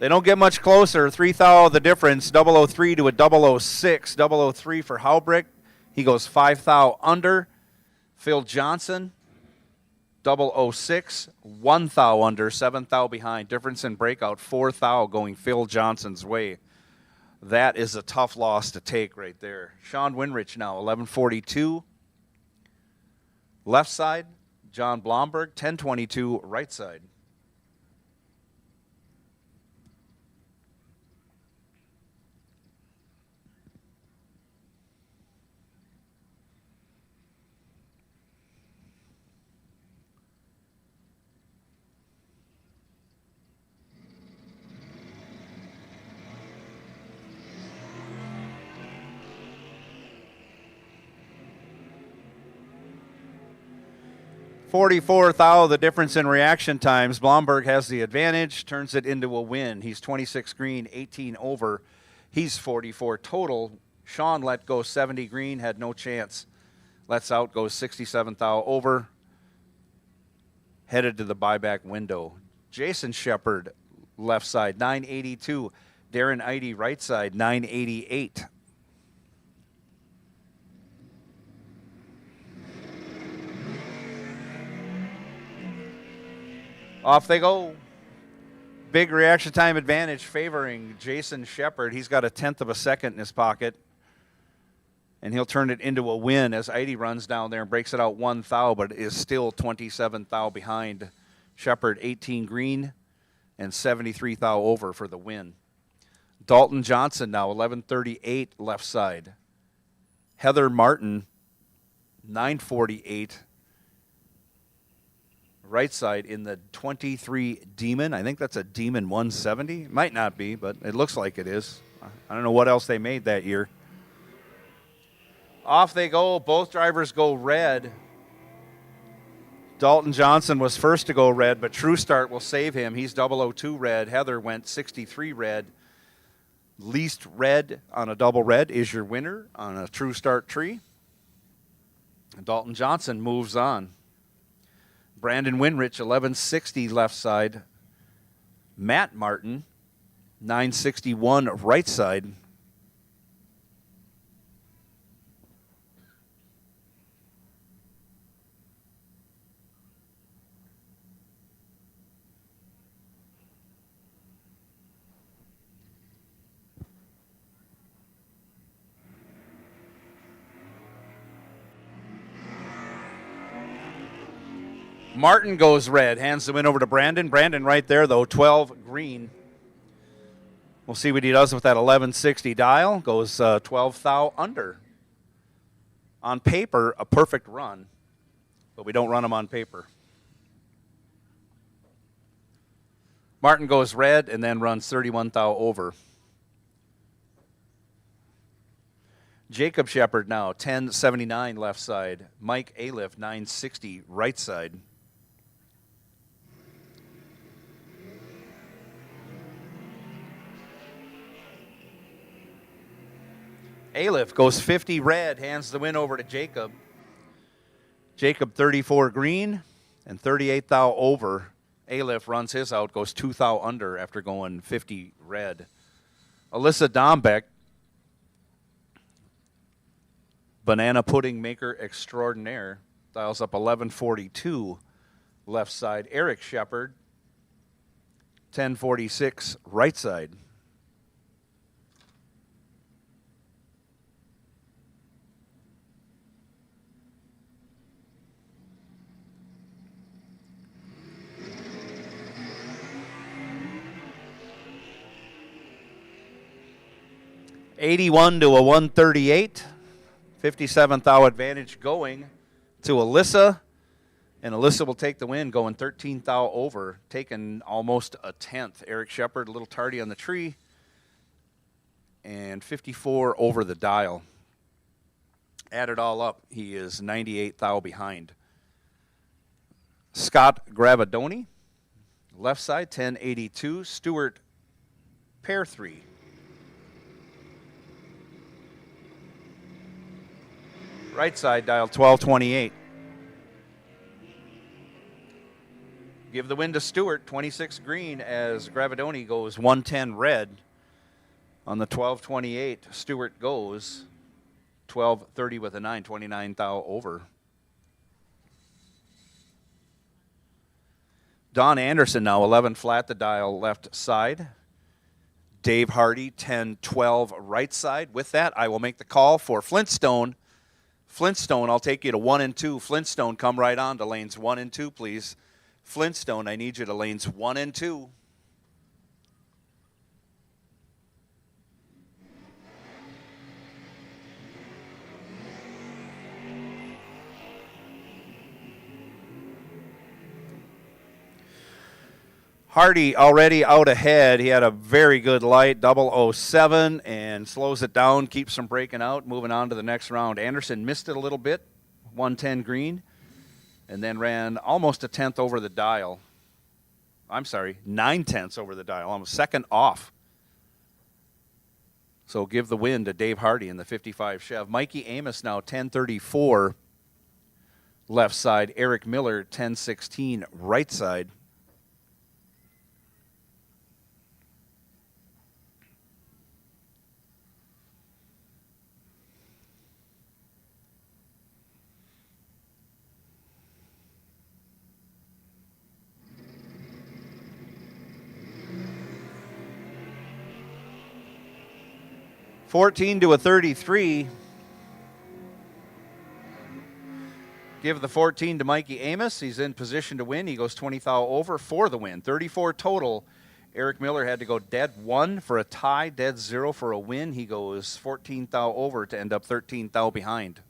They don't get much closer. 3 thou the difference. 003 to a 006. 003 for Haubrick. He goes 5 thou under. Phil Johnson. 006, 1 thou under, 7 thou behind. Difference in breakout, 4 thou going Phil Johnson's way. That is a tough loss to take right there. Sean Winrich now, 1142. Left side, John Blomberg, 1022 right side. .44 thou, the difference in reaction times. Blomberg has the advantage, turns it into a win. He's 26 green, 18 over. He's 44 total. Sean let go 70 green, had no chance. Lets out, goes 67 thou over. Headed to the buyback window. Jason Shepard, left side, 982. Darren Eide, right side, 988. Off they go. Big reaction time advantage favoring Jason Shepard. He's got a 1/10 of a second in his pocket. And he'll turn it into a win as Eide runs down there and breaks it out 1 thou, but is still 27 thou behind. Shepard 18 green and 73 thou over for the win. Dalton Johnson now 1138 left side. Heather Martin 948 right side in the 23 Demon. I think that's a Demon 170. Might not be, but it looks like it is. I don't know what else they made that year. Off they go. Both drivers go red. Dalton Johnson was first to go red, but True Start will save him. He's 002 red. Heather went 63 red. Least red on a double red is your winner on a True Start tree. Dalton Johnson moves on. Brandon Winrich, 1160 left side. Matt Martin, 961 right side. Martin goes red, hands the win over to Brandon. Brandon right there, though, 12 green. We'll see what he does with that 1160 dial. Goes 12 thou under. On paper, a perfect run, but we don't run them on paper. Martin goes red and then runs 31 thou over. Jacob Shepard now, 1079 left side. Mike Aliff, 960 right side. Aliff goes 50 red, hands the win over to Jacob. Jacob 34 green and 38 thou over. Aliff runs his out, goes 2 thou under after going 50 red. Alyssa Dombeck, banana pudding maker extraordinaire, dials up 1142 left side. Eric Shepard, 1046 right side. $81 to a 138. 57th thou advantage going to Alyssa. And Alyssa will take the win, going 13 thou over, taking almost a tenth. Eric Shepard, a little tardy on the tree. And 54 over the dial. Add it all up, he is 98 thou behind. Scott Gravadoni, left side, 1082. Stuart, pair 3. Right side dial 1228. Give the win to Stewart, 26 green, as Gravadoni goes 110 red. On the 1228, Stewart goes 1230 with a 9, 29 thou over. Don Anderson now 11 flat, the dial left side. Dave Hardy 10-12 right side. With that, I will make the call for Flintstone. Flintstone, I'll take you to 1 and 2. Flintstone, come right on to lanes 1 and 2, please. Flintstone, I need you to lanes 1 and 2. Hardy already out ahead. He had a very good light, 007, and slows it down, keeps from breaking out, moving on to the next round. Anderson missed it a little bit, 110 green, and then ran almost a tenth over the dial. I'm sorry, 9/10 over the dial, almost second off. So give the win to Dave Hardy in the 55 Chev. Mikey Amos now 1034 left side. Eric Miller 1016 right side. $14 to a 33. Give the 14 to Mikey Amos. He's in position to win. He goes 20 thou over for the win. 34 total. Eric Miller had to go dead 1 for a tie, dead 0 for a win. He goes 14 thou over to end up 13 thou behind.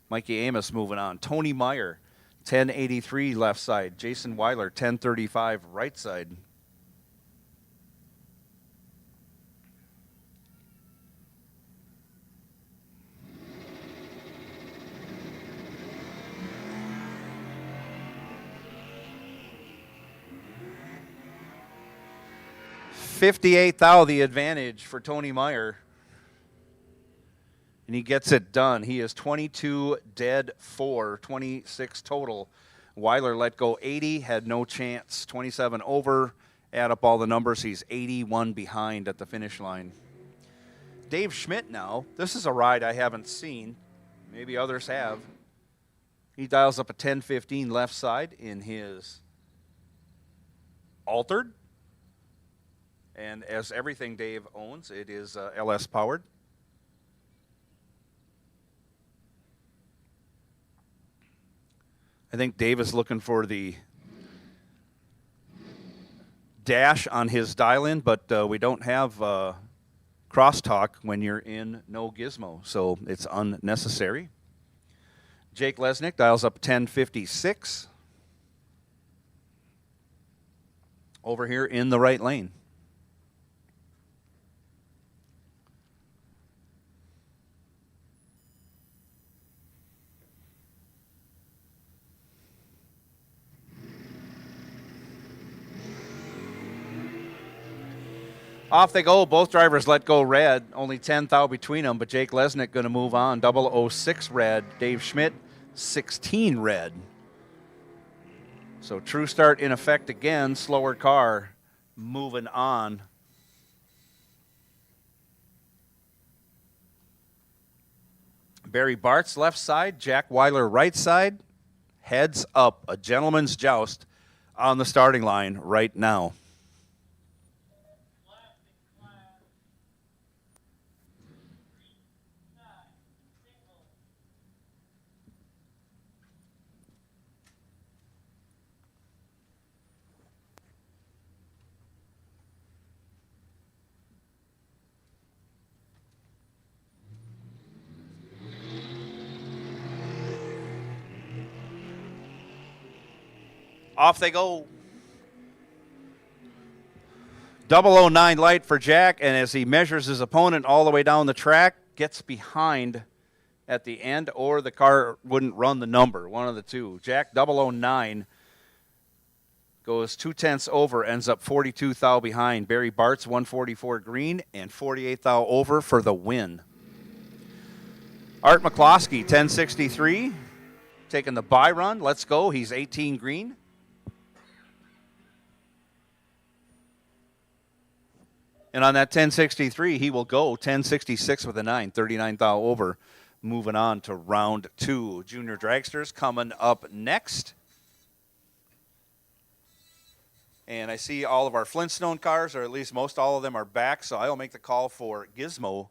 Mikey Amos moving on. Tony Meyer, 1083 left side. Jason Weiler, 1035 right side. 58 thou the advantage for Tony Meyer. And he gets it done. He is 22 dead 4, 26 total. Weiler let go 80, had no chance. 27 over. Add up all the numbers. He's 81 behind at the finish line. Dave Schmidt now. This is a ride I haven't seen. Maybe others have. He dials up a 10-15 left side in his altered. And as everything Dave owns, it is LS powered. I think Dave is looking for the dash on his dial-in, but we don't have crosstalk when you're in no gizmo, so it's unnecessary. Jake Lesnick dials up 1056. Over here in the right lane. Off they go. Both drivers let go red. Only 10 thou between them, but Jake Lesnick going to move on. 006 red. Dave Schmidt, 16 red. So true start in effect again. Slower car moving on. Barry Bartz left side. Jack Weiler right side. Heads up. A gentleman's joust on the starting line right now. Off they go. 009 light for Jack, and as he measures his opponent all the way down the track, gets behind at the end, or the car wouldn't run the number, one of the two. Jack 009 goes 0.2 over, ends up 42 thou behind. Barry Bartz 144 green and 48 thou over for the win. Art McCloskey 1063 taking the bye run. Let's go. He's 18 green. And on that 1063, he will go 1066 with a 9, 39 thou over. Moving on to round 2. Junior Dragsters coming up next. And I see all of our Flintstone cars, or at least most all of them, are back, so I will make the call for Gizmo.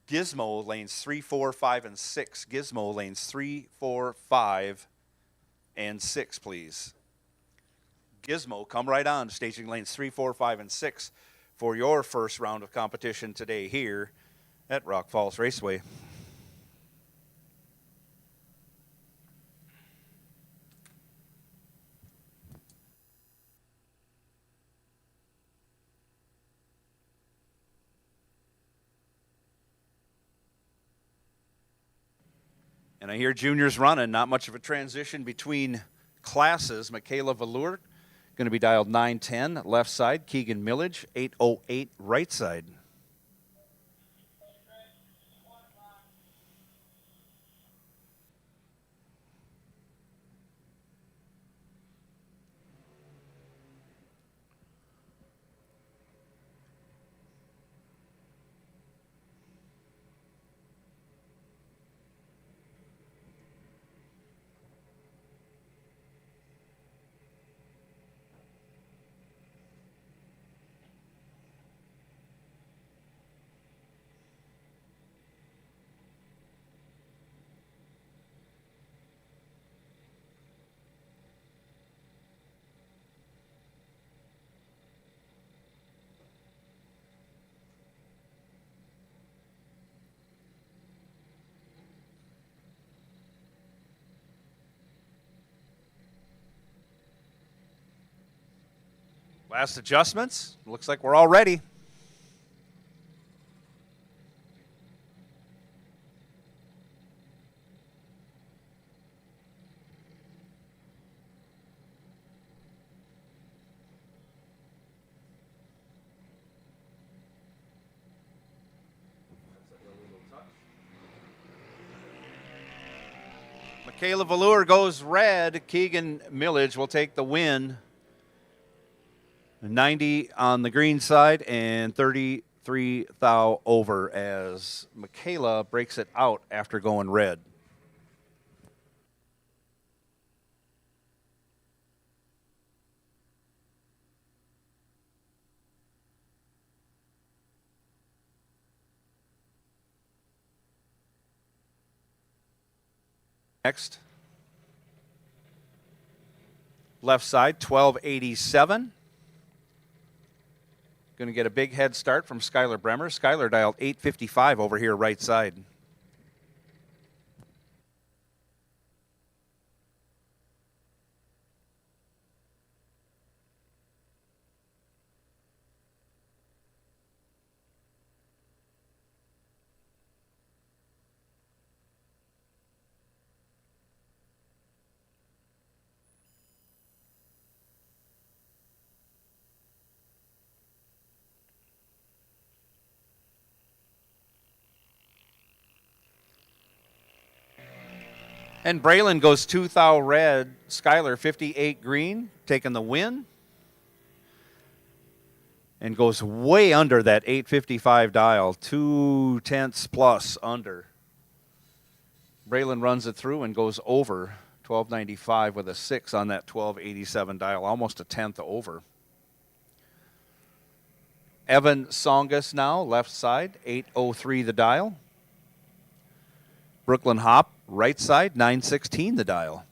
Gizmo lanes 3, 4, 5, and 6. Gizmo lanes 3, 4, 5, and 6, please. Gizmo, come right on to staging lanes 3, 4, 5, and 6. For your first round of competition today here at Rock Falls Raceway. And I hear juniors running, not much of a transition between classes. Michaela Velour going to be dialed 910 left side. Keegan Millage 808 right side. Last adjustments. Looks like we're all ready. Caleb Velour goes red. Keegan Millage will take the win. 90 on the green side and 33 thou over as Michaela breaks it out after going red. Next, left side, 1287. Going to get a big head start from Skylar Bremer. Skylar dialed 855 over here right side. And Braylon goes 2 thou red. Skylar 58 green, taking the win. And goes way under that 855 dial, 2/10 plus under. Braylon runs it through and goes over 1295 with a 6 on that 1287 dial, almost a tenth over. Evan Songus now, left side, 803 the dial. Brooklyn Hop, right side, 916 the dial.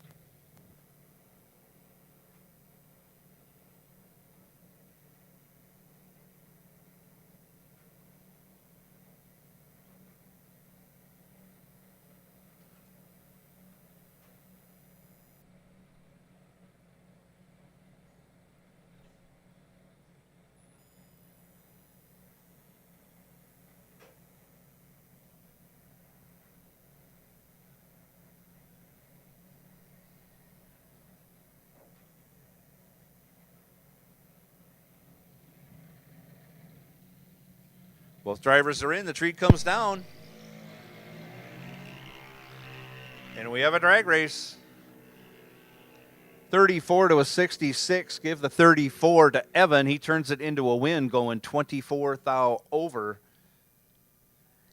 Both drivers are in. The tree comes down. And we have a drag race. 34 to a 66. Give the 34 to Evan. He turns it into a win, going 24 thou over.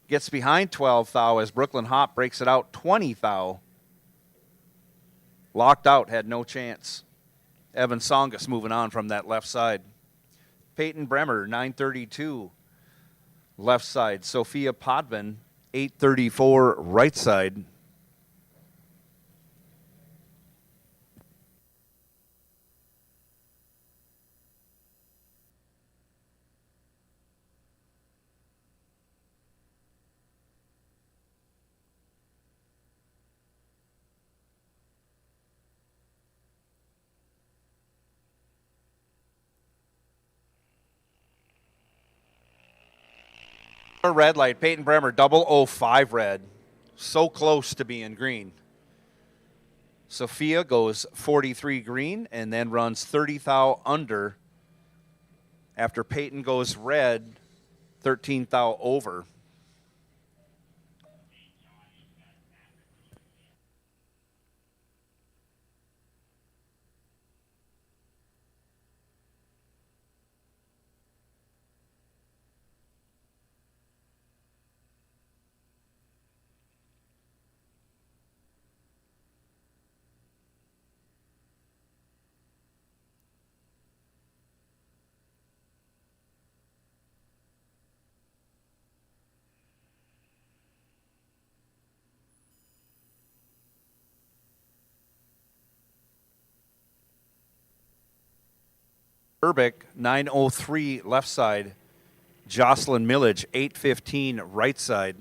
Gets behind 12 thou as Brooklyn Hop breaks it out 20 thou. Locked out, had no chance. Evan Songus moving on from that left side. Peyton Bremer, 932. Left side. Sophia Podvin, 834 right side. Red light, Peyton Bremer, 005 red. So close to being green. Sophia goes 43 green and then runs 30 thou under after Peyton goes red, 13 thou over. Urbic, 903 left side. Jocelyn Millage, 815 right side.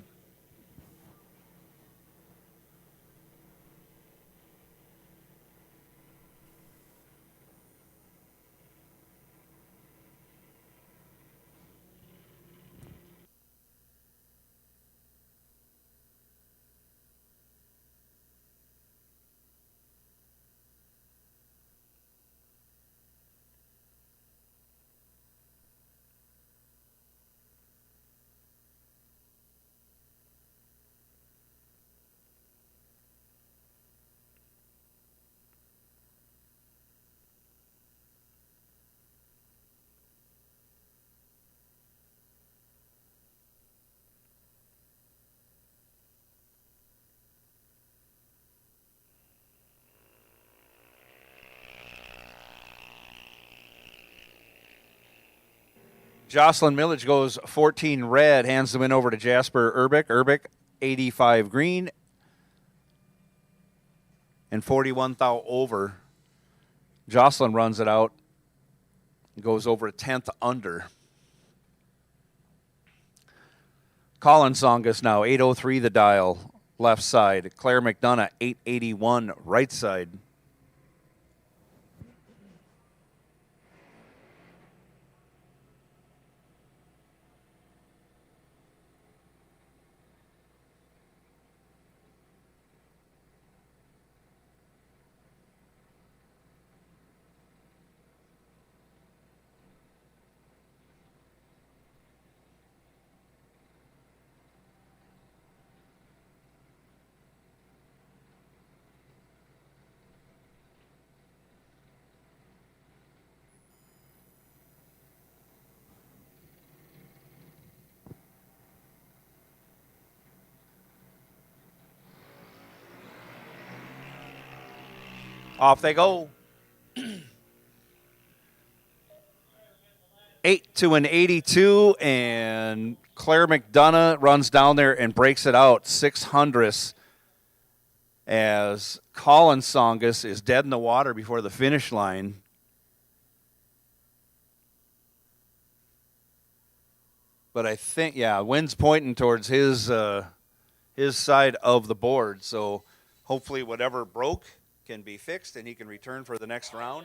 Jocelyn Millage goes 14 red, hands the win over to Jasper Urbic. Urbic, 85 green, and 41 thou over. Jocelyn runs it out, goes over a 10th under. Colin Songus now, 803 the dial, left side. Claire McDonough, 881 right side. Off they go. 8 to an 82, and Claire McDonough runs down there and breaks it out 600 as Colin Songus is dead in the water before the finish line. But I think, wind's pointing towards his side of the board. So hopefully whatever broke can be fixed and he can return for the next round.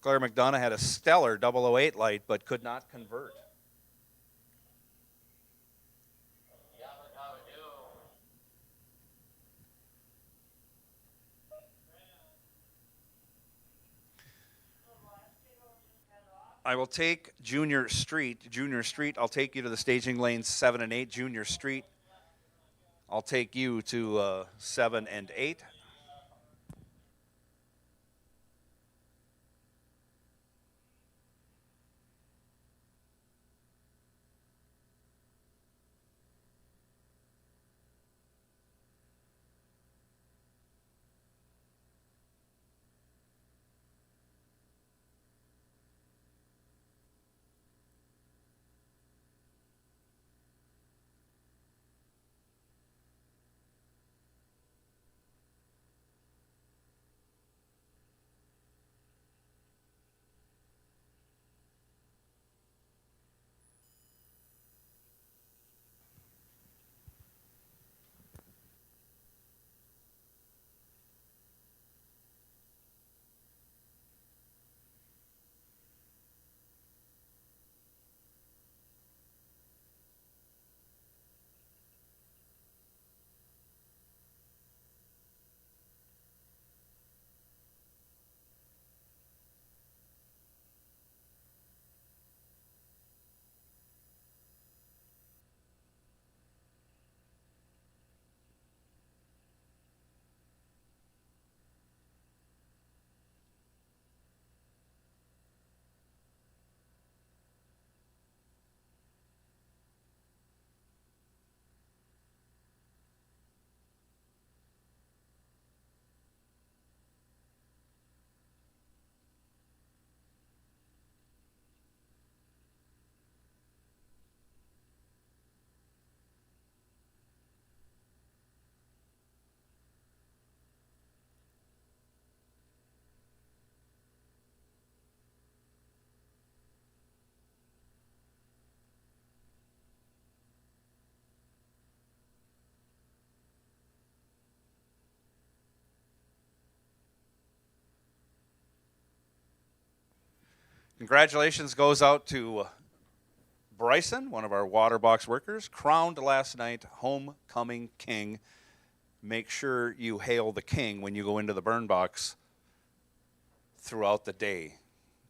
Claire McDonough had a stellar 008 light but could not convert. I will take Junior Street. Junior Street, I'll take you to the staging lanes 7 and 8. Junior Street, I'll take you to 7 and 8. Congratulations goes out to Bryson, one of our water box workers, crowned last night homecoming king. Make sure you hail the king when you go into the burn box throughout the day.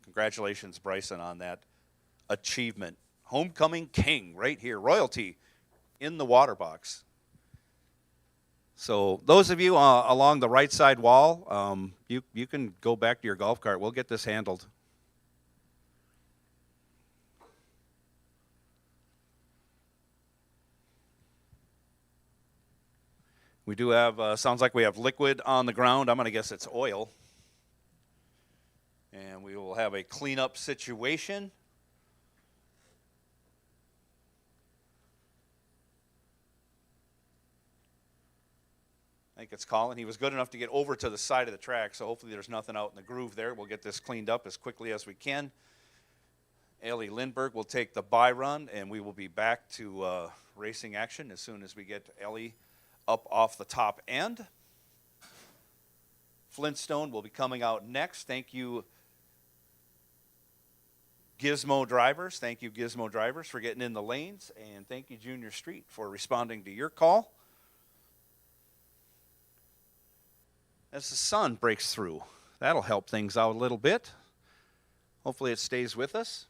Congratulations, Bryson, on that achievement. Homecoming king right here, royalty in the water box. So those of you along the right side wall, you can go back to your golf cart. We'll get this handled. We do have, sounds like we have liquid on the ground. I'm going to guess it's oil. And we will have a cleanup situation I think it's Colin. He was good enough to get over to the side of the track, so hopefully there's nothing out in the groove there. We'll get this cleaned up as quickly as we can. Ellie Lindbergh will take the bye run, and we will be back to racing action as soon as we get Ellie up off the top end. Flintstone will be coming out next. Thank you, Gizmo drivers. Thank you, Gizmo drivers, for getting in the lanes, and thank you, Junior Street, for responding to your call. As the sun breaks through, that'll help things out a little bit. Hopefully it stays with us.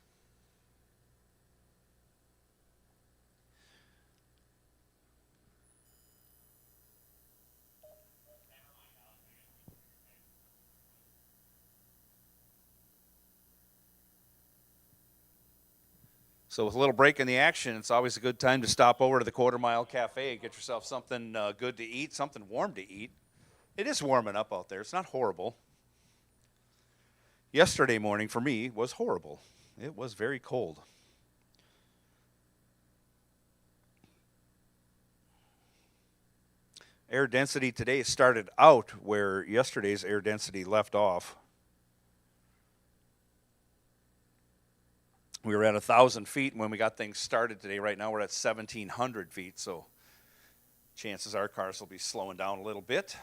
So with a little break in the action, it's always a good time to stop over to the Quarter Mile Cafe, get yourself something good to eat, something warm to eat. It is warming up out there. It's not horrible. Yesterday morning for me was horrible. It was very cold. Air density today started out where yesterday's air density left off. We were at 1,000 feet when we got things started today. Right now we're at 1,700 feet, so chances are cars will be slowing down a little bit.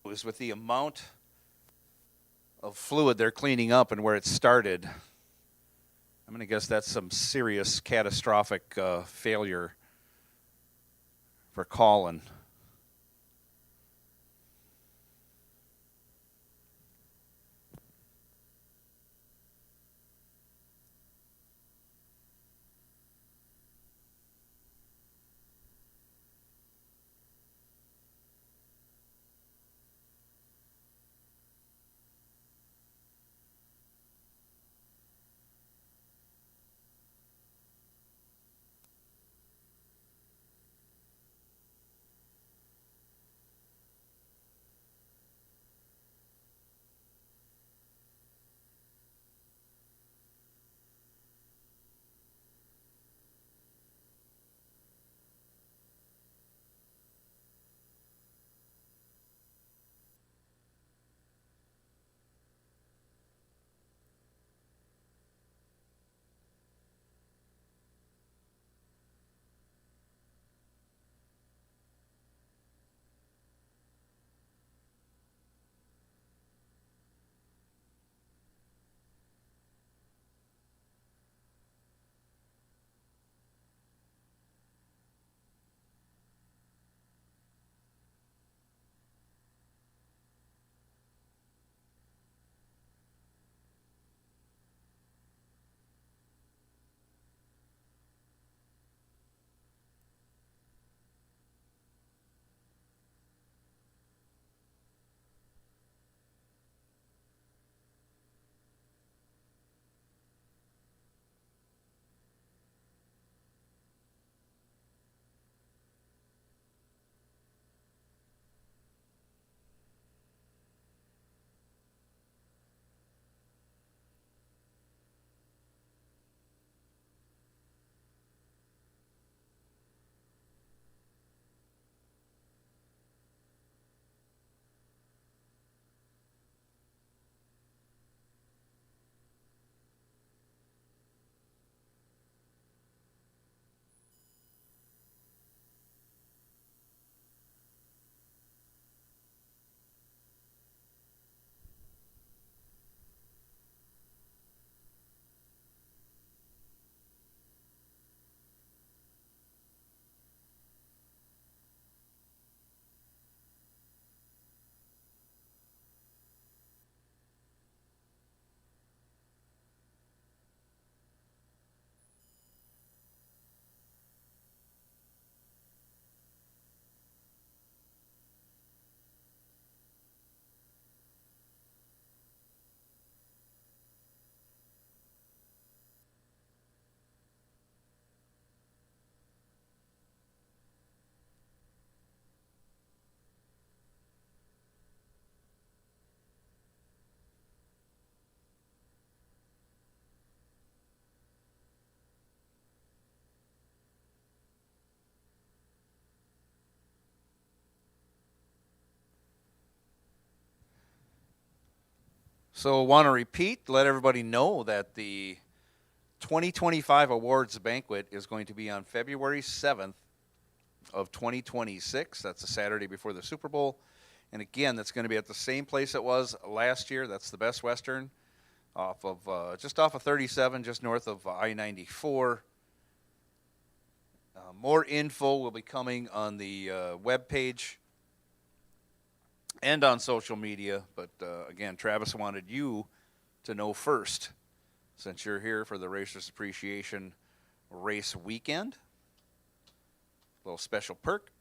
Is with the amount of fluid they're cleaning up and where it started, I'm going to guess that's some serious catastrophic failure for Colin. So want to repeat, let everybody know that the 2025 awards banquet is going to be on February 7th of 2026. That's a Saturday before the Super Bowl. And again, that's going to be at the same place it was last year. That's the Best Western, off of just off of 37, just north of I-94. More info will be coming on the webpage and on social media. But again, Travis wanted you to know first, since you're here for the Racers Appreciation Race Weekend. Little special perk.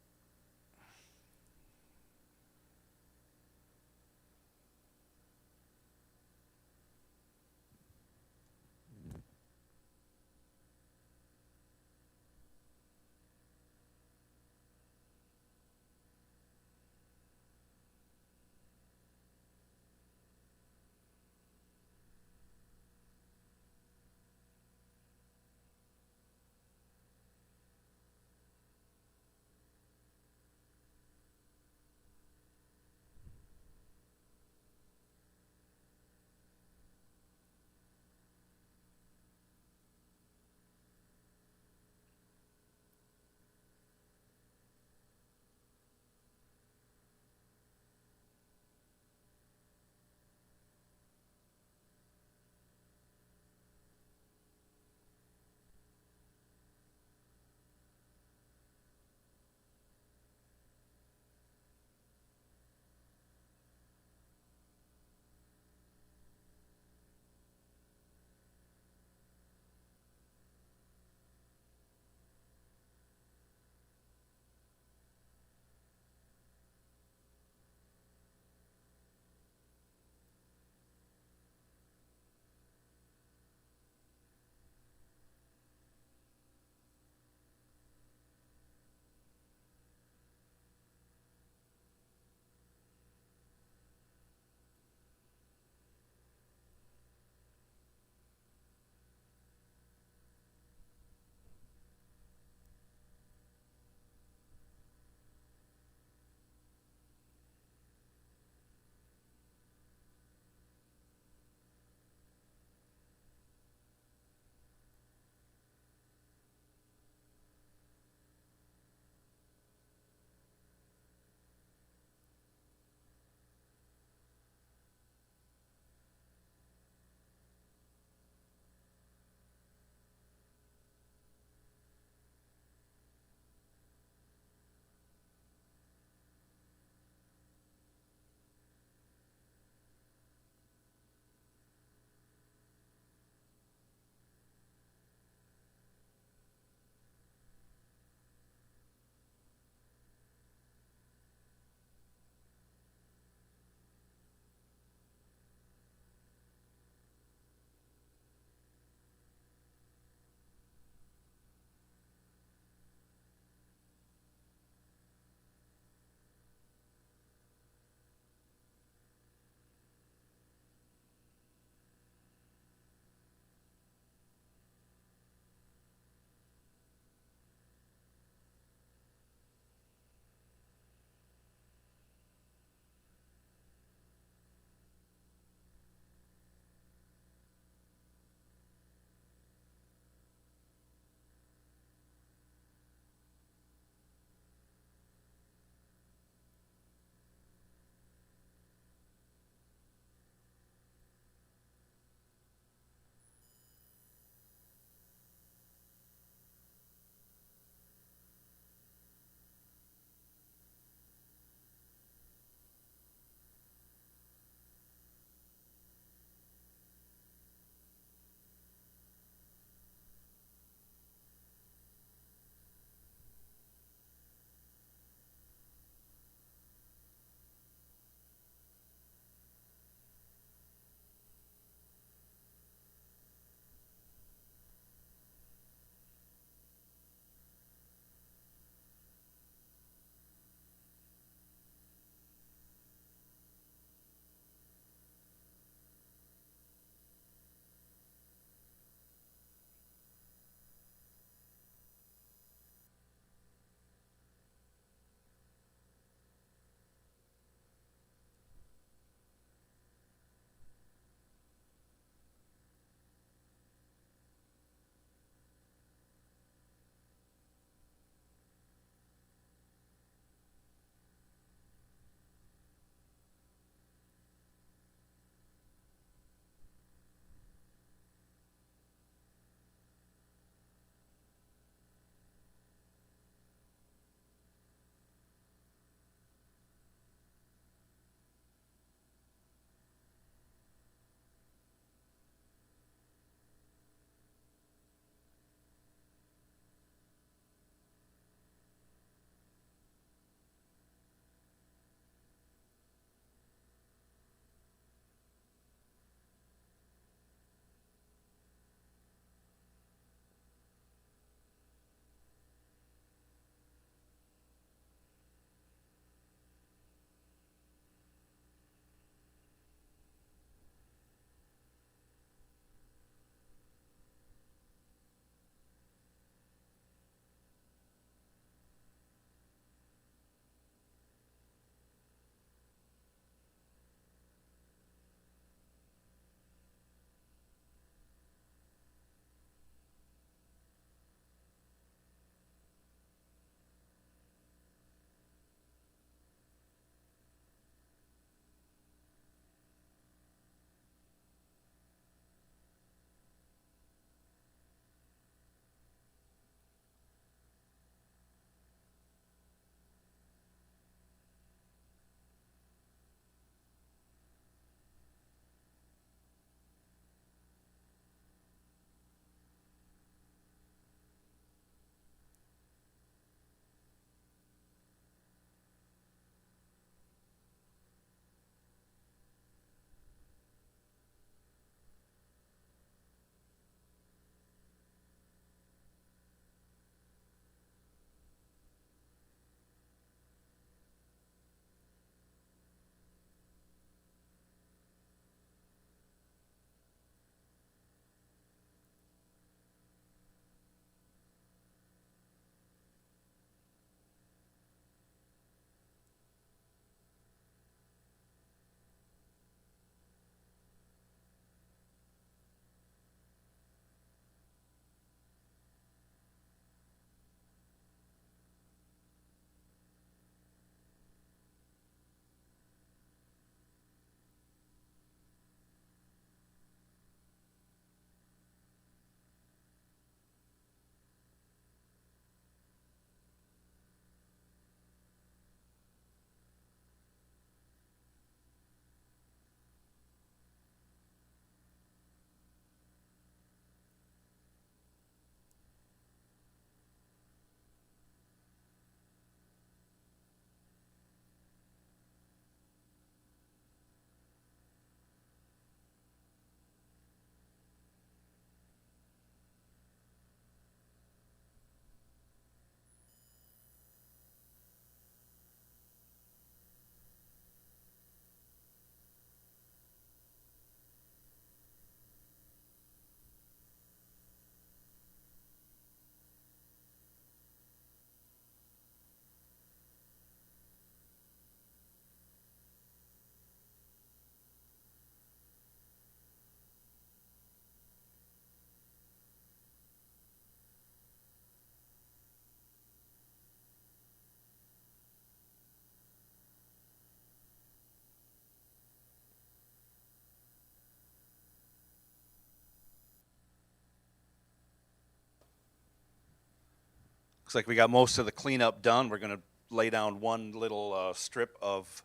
Looks like we got most of the cleanup done. We're going to lay down one little strip of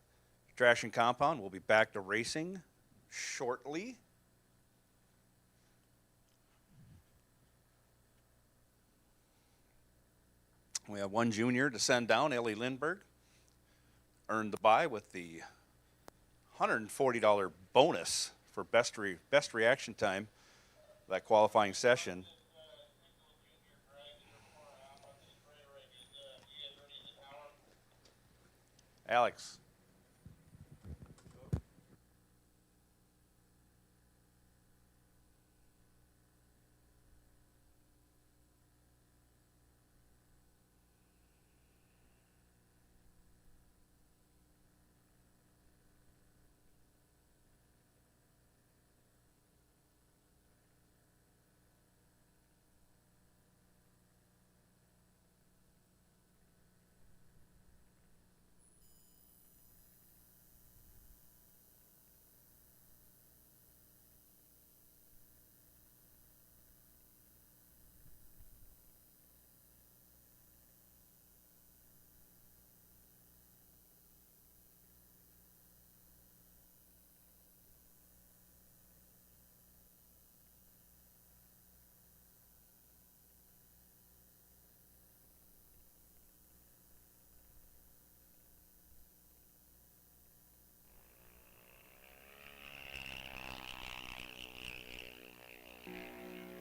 trash and compound. We'll be back to racing shortly. We have one junior to send down, Ellie Lindberg. Earned the bye with the $140 bonus for best reaction time that qualifying session. Alex.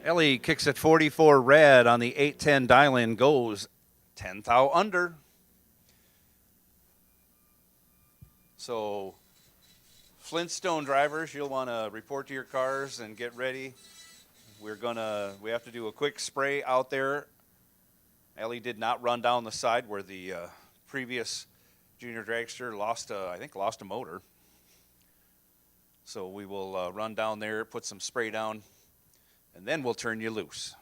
Ellie kicks at 44 red on the 810 dial-in, goes 10 thou under. So Flintstone drivers, you'll want to report to your cars and get ready. We have to do a quick spray out there. Ellie did not run down the side where the previous junior dragster lost a motor. So we will run down there, put some spray down, and then we'll turn you loose.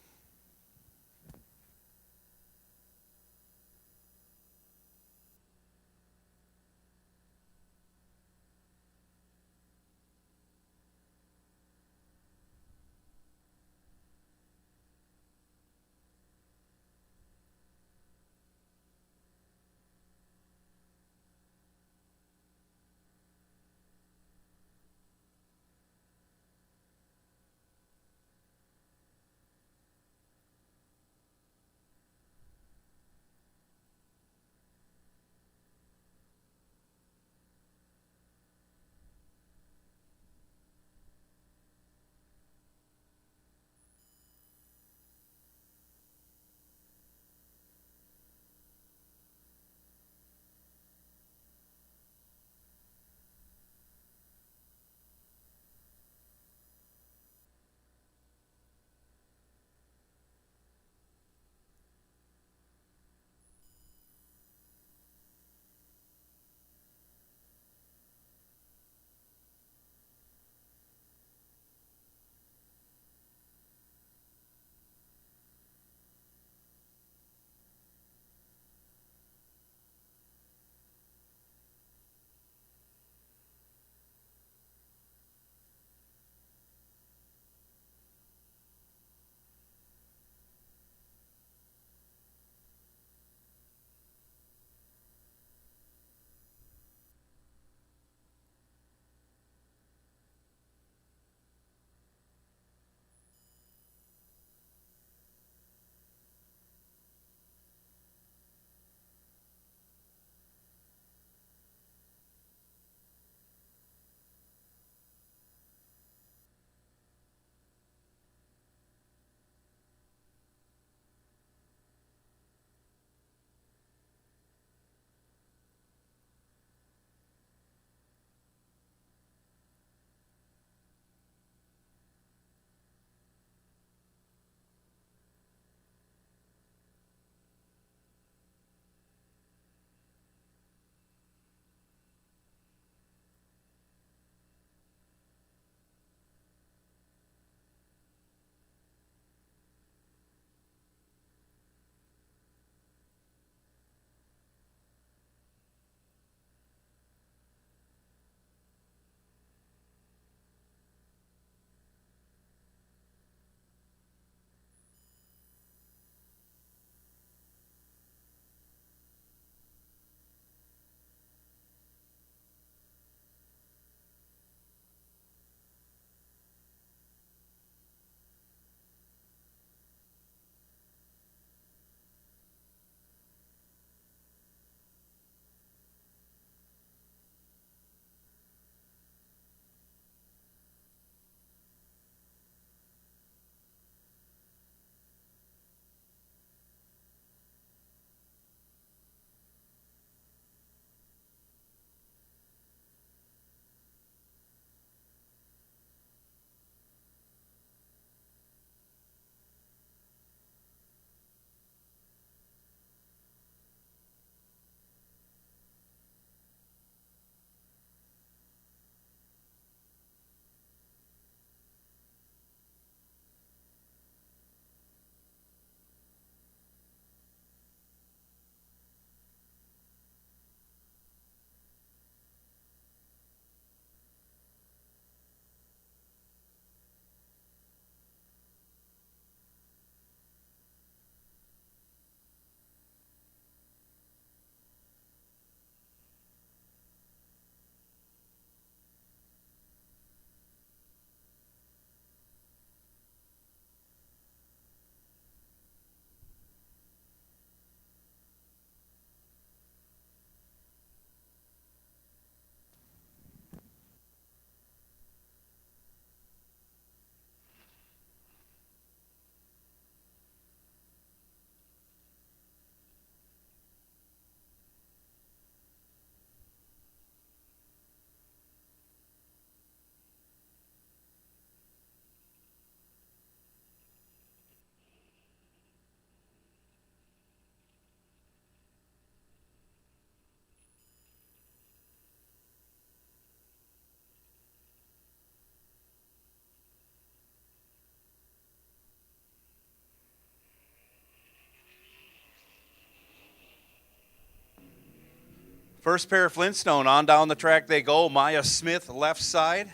First pair of Flintstone, on down the track they go. Maya Smith, left side.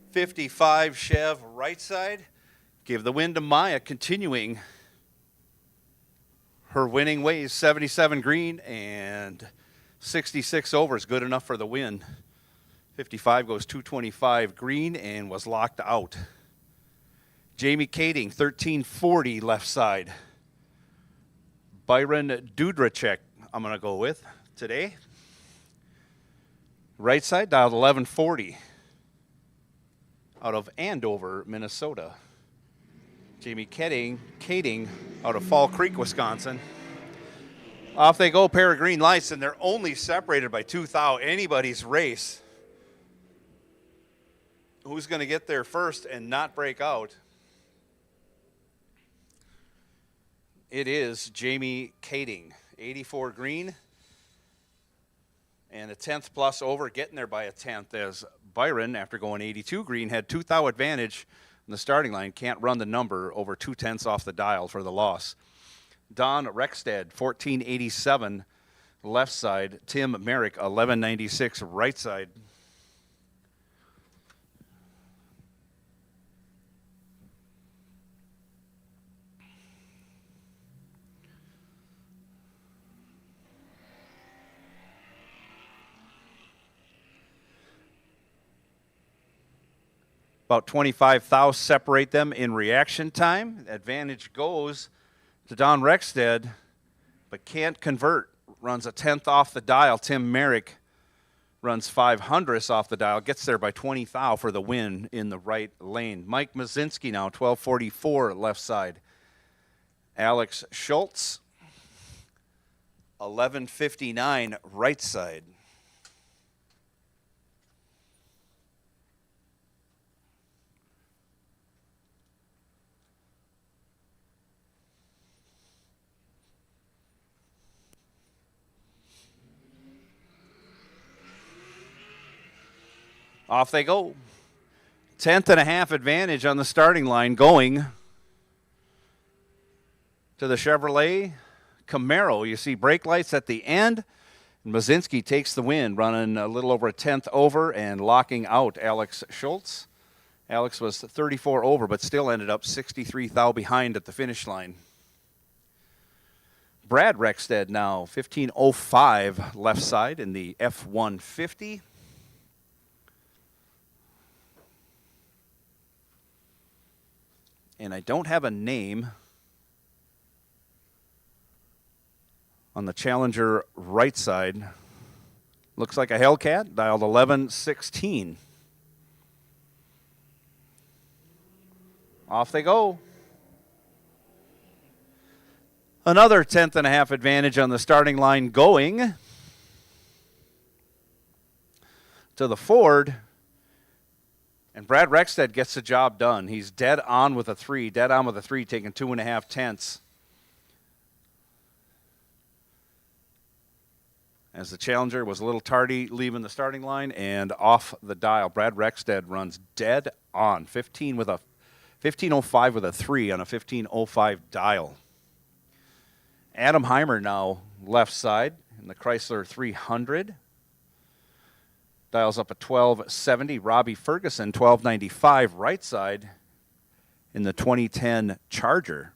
55 Chev, right side. Give the win to Maya, continuing her winning ways. 77 green and 66 over is good enough for the win. 55 goes 225 green and was locked out. Jamie Kading, 1340, left side. Byron Dudrachek, I'm going to go with today. Right side, dialed 1140. Out of Andover, Minnesota. Jamie Kading out of Fall Creek, Wisconsin. Off they go, pair of green lights, and they're only separated by 2 thou. Anybody's race. Who's going to get there first and not break out? It is Jamie Kading, 84 green, and a 10th plus over, getting there by a 10th, as Byron, after going 82 green, had 2 thou advantage in the starting line. Can't run the number over 2/10 off the dial for the loss. Don Rexted, 1487, left side. Tim Merrick, 1196, right side. About 25 thou separate them in reaction time. Advantage goes to Don Rexted, but can't convert. Runs a 10th off the dial. Tim Merrick runs 500ths off the dial. Gets there by 20 thou for the win in the right lane. Mike Mazinski now, 1244, left side. Alex Schultz, 1159, right side. Off they go. 10th and a half advantage on the starting line, going to the Chevrolet Camaro. You see brake lights at the end. Mazinski takes the win, running a little over a 10th over and locking out Alex Schultz. Alex was 34 over, but still ended up 63 thou behind at the finish line. Brad Rexted now, 1505, left side in the F-150. And I don't have a name on the Challenger right side. Looks like a Hellcat, dialed 1116. Off they go. Another 10th and a half advantage on the starting line, going to the Ford. And Brad Rexted gets the job done. He's dead on with a 3, taking 2.5 tenths. As the Challenger was a little tardy leaving the starting line and off the dial. Brad Rexted runs dead on, 1505 with a 3 on a 1505 dial. Adam Heimer now left side in the Chrysler 300. Dials up at 1270. Robbie Ferguson, 1295, right side in the 2010 Charger.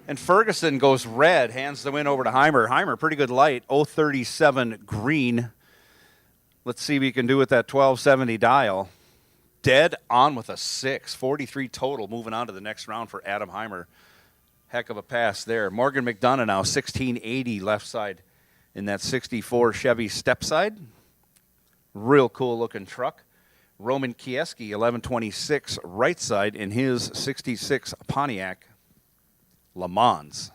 And Ferguson goes red, hands the win over to Heimer. Heimer, pretty good light, 037 green. Let's see what he can do with that 1270 dial. Dead on with a 6, 43 total, moving on to the next round for Adam Heimer. Heck of a pass there. Morgan McDonough now, 1680 left side in that 64 Chevy step side. Real cool looking truck. Roman Kieski, 1126 right side in his 66 Pontiac Le Mans.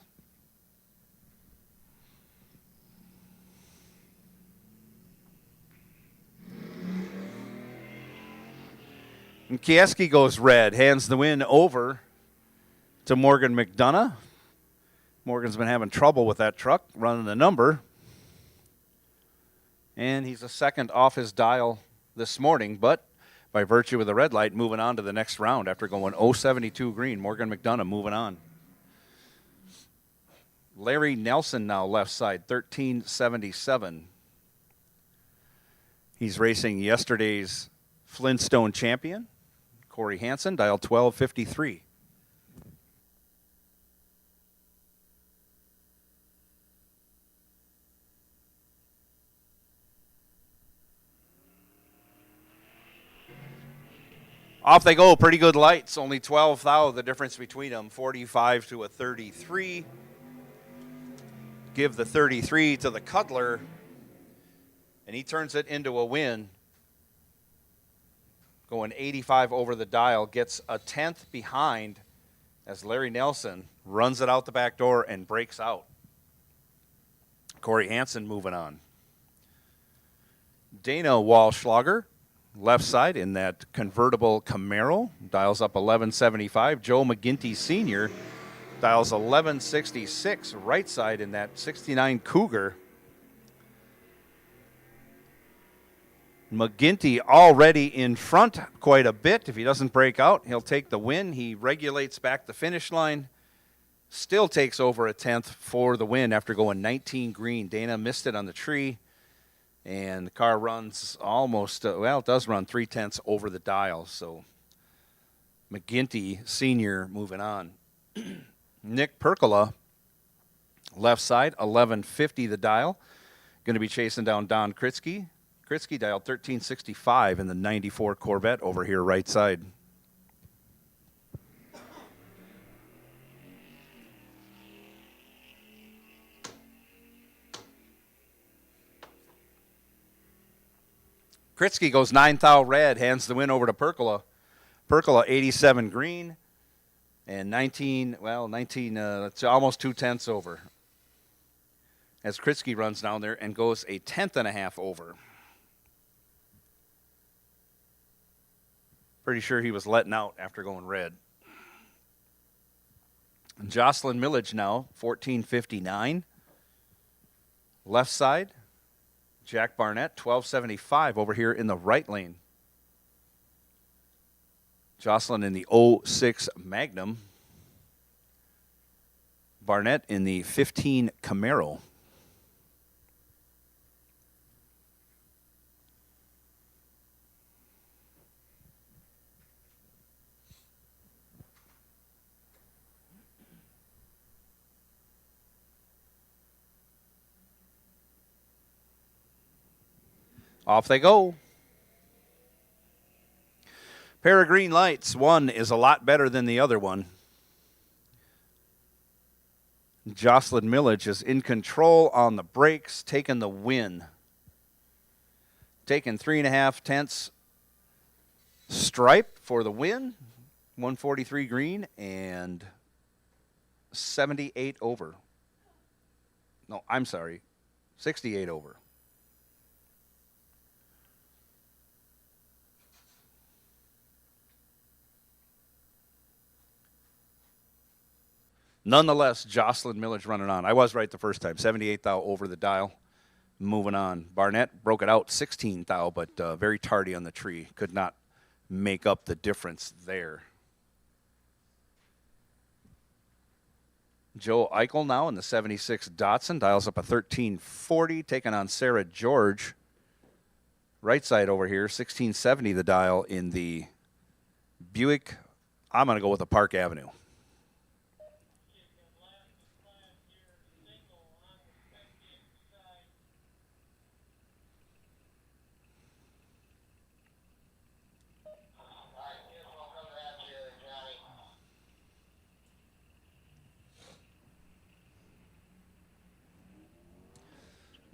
And Kieski goes red, hands the win over to Morgan McDonough. Morgan's been having trouble with that truck, running the number. And he's a second off his dial this morning, but by virtue of the red light, moving on to the next round after going 072 green. Morgan McDonough moving on. Larry Nelson now left side, 1377. He's racing yesterday's Flintstone champion, Corey Hansen, dial 1253. Off they go. Pretty good lights. Only 12 thou, the difference between them. 45 to a 33. Give the 33 to the Cuddler, and he turns it into a win. Going 85 over the dial, gets a 10th behind as Larry Nelson runs it out the back door and breaks out. Corey Hansen moving on. Dana Walschlager, left side in that convertible Camaro, dials up 1175. Joe McGinty Sr. dials 1166, right side in that 69 Cougar. McGinty already in front quite a bit. If he doesn't break out, he'll take the win. He regulates back the finish line. Still takes over a 10th for the win after going 19 green. Dana missed it on the tree. And the car runs almost, it does run 3/10 over the dial. So McGinty Sr. moving on. Nick Percola, left side, 1150 the dial. Going to be chasing down Don Kritzky. Kritzky dialed 1365 in the 94 Corvette over here right side. Kritzky goes 9 thou red, hands the win over to Percola. Percola 87 green and 19, it's almost 2/10 over. As Kritzky runs down there and goes a 10th and a half over. Pretty sure he was letting out after going red. And Jocelyn Millage now, 1459. Left side. Jack Barnett, 1275 over here in the right lane. Jocelyn in the 06 Magnum. Barnett in the 15 Camaro. Off they go. Pair of green lights. One is a lot better than the other one. Jocelyn Millage is in control on the brakes, taking the win. Taking 3.5 stripe for the win. 143 green and 78 over. No, I'm sorry. 68 over. Nonetheless, Jocelyn Millage running on. I was right the first time. 78 thou over the dial. Moving on. Barnett broke it out 16 thou, but very tardy on the tree. Could not make up the difference there. Joe Eichel now in the 76 Datsun. Dials up a 1340. Taking on Sarah George. Right side over here. 1670 the dial in the Buick. I'm going to go with the Park Avenue.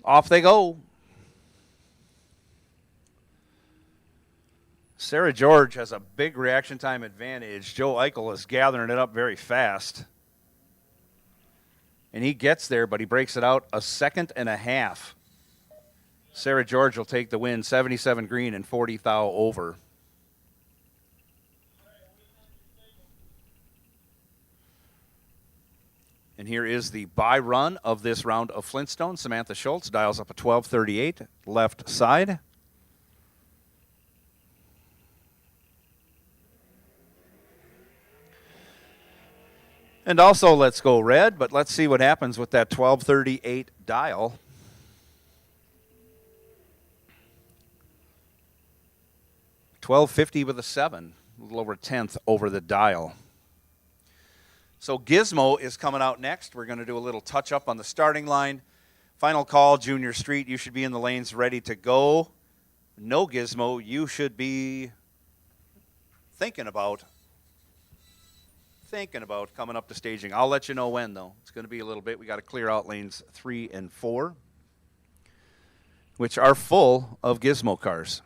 Off they go. Sarah George has a big reaction time advantage. Joe Eichel is gathering it up very fast. And he gets there, but he breaks it out a 1.5 seconds. Sarah George will take the win, 77 green and 40 thou over. And here is the bye run of this round of Flintstone. Samantha Schultz dials up a 1238 left side. And also let's go red, but let's see what happens with that 1238 dial. $12.50 with a 7, a little over 10th over the dial. So Gizmo is coming out next. We're going to do a little touch-up on the starting line. Final call, Junior Street. You should be in the lanes ready to go. No Gizmo, you should be thinking about coming up to staging. I'll let you know when, though. It's going to be a little bit. We got to clear out lanes 3 and 4, which are full of Gizmo cars.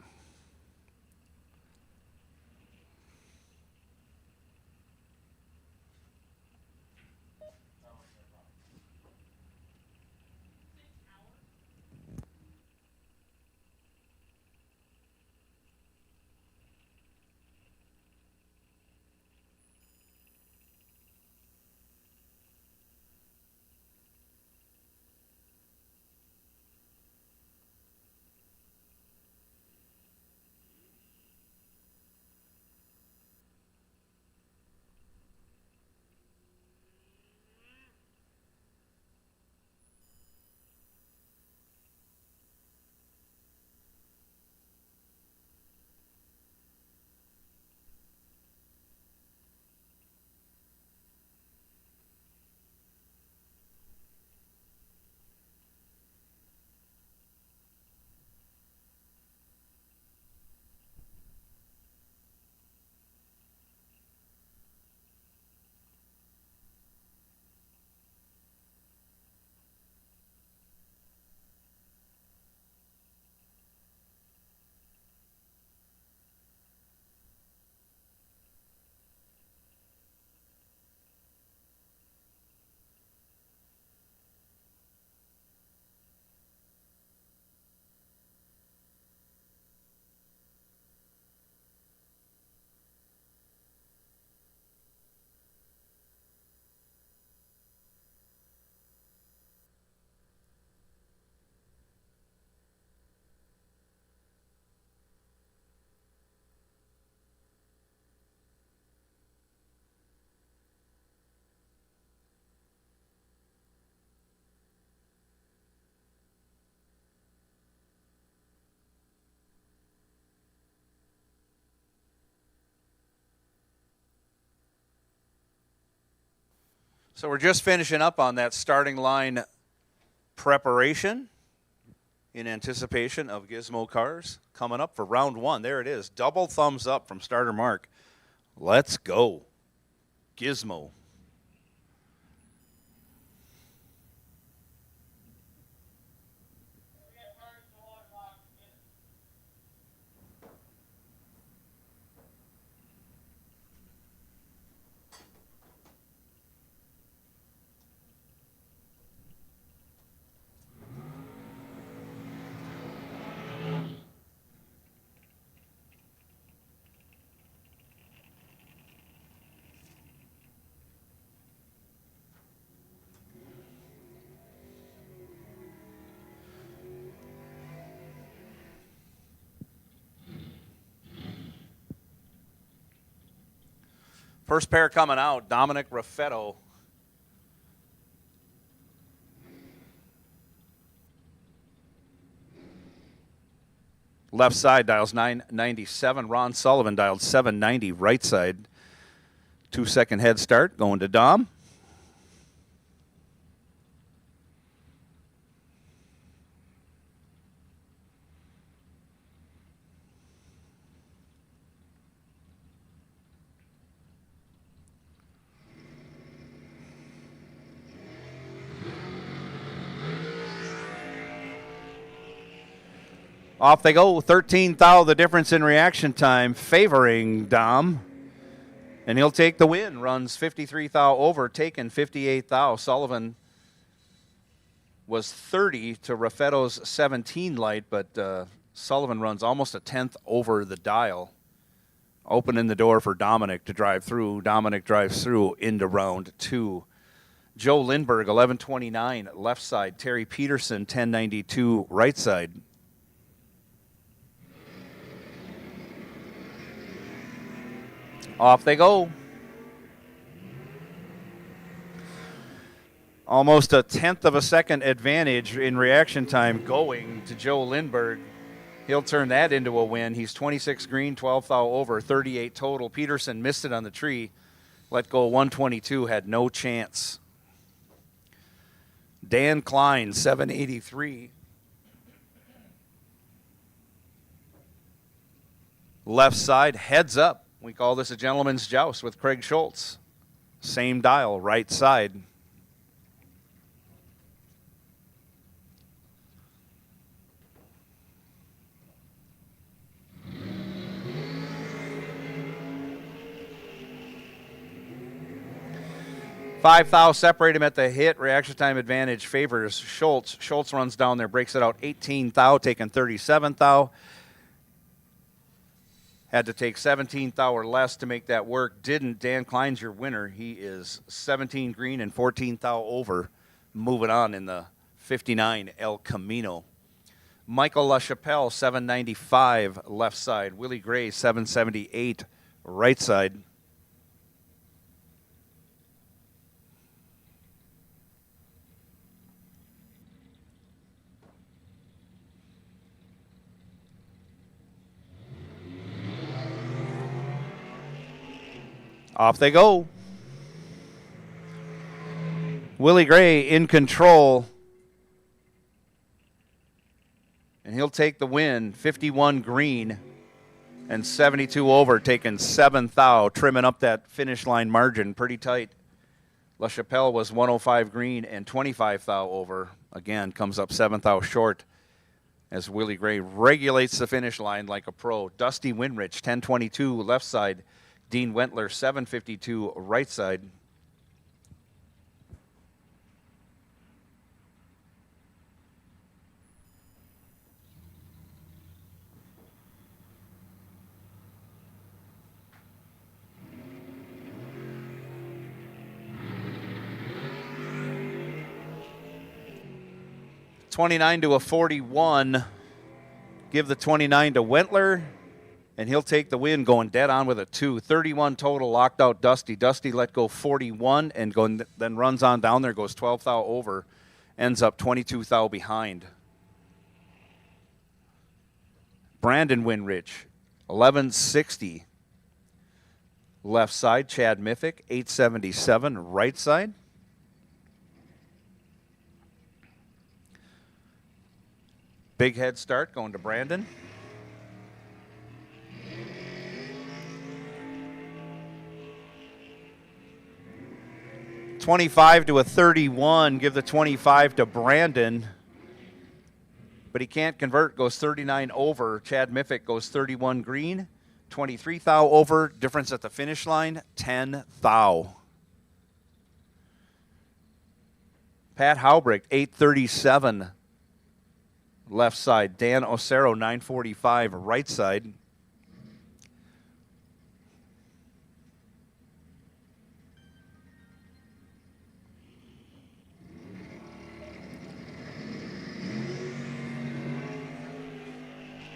So we're just finishing up on that starting line preparation in anticipation of Gizmo cars coming up for round 1. There it is. Double thumbs up from starter Mark. Let's go. Gizmo. First pair coming out, Dominic Raffetto. Left side dials 997. Ron Sullivan dialed 790 right side. 2-second head start going to Dom. Off they go, 13 thou, the difference in reaction time favoring Dom. And he'll take the win, runs 53 thou over, taken 58 thou. Sullivan was 30 to Raffetto's 17 light, but Sullivan runs almost a tenth over the dial. Opening the door for Dominic to drive through. Dominic drives through into round 2. Joe Lindbergh, 1129, left side. Terry Peterson, 1092, right side. Off they go. Almost a tenth of a second advantage in reaction time going to Joe Lindbergh. He'll turn that into a win. He's 26 green, 12 thou over, 38 total. Peterson missed it on the tree. Let go 122, had no chance. Dan Klein, 783. Left side, heads up. We call this a gentleman's joust with Craig Schultz. Same dial, right side. Five thou separate him at the hit. Reaction time advantage favors Schultz. Schultz runs down there, breaks it out 18 thou, taking 37 thou. Had to take 17 thou or less to make that work. Didn't. Dan Klein's your winner. He is 17 green and 14 thou over. Moving on in the 59 El Camino. Michael LaChapelle, 795 left side. Willie Gray, 778 right side. Off they go. Willie Gray in control. And he'll take the win. 51 green and 72 over, taking 7 thou, trimming up that finish line margin pretty tight. LaChapelle was 105 green and 25 thou over. Again, comes up 7 thou short as Willie Gray regulates the finish line like a pro. Dusty Winrich, 1022 left side. Dean Wentler, 752 right side. $29 to a 41. Give the 29 to Wentler. And he'll take the win going dead on with a 2. 31 total, locked out Dusty. Dusty let go 41 and then runs on down there, goes 12 thou over, ends up 22 thou behind. Brandon Winrich, 1160. Left side, Chad Miffick, 877 right side. Big head start going to Brandon. $25 to a 31. Give the 25 to Brandon. But he can't convert. Goes 39 over. Chad Miffick goes 31 green. 23 thou over. Difference at the finish line, 10 thou. Pat Haubricht, 837. Left side. Dan Osero, 945. Right side.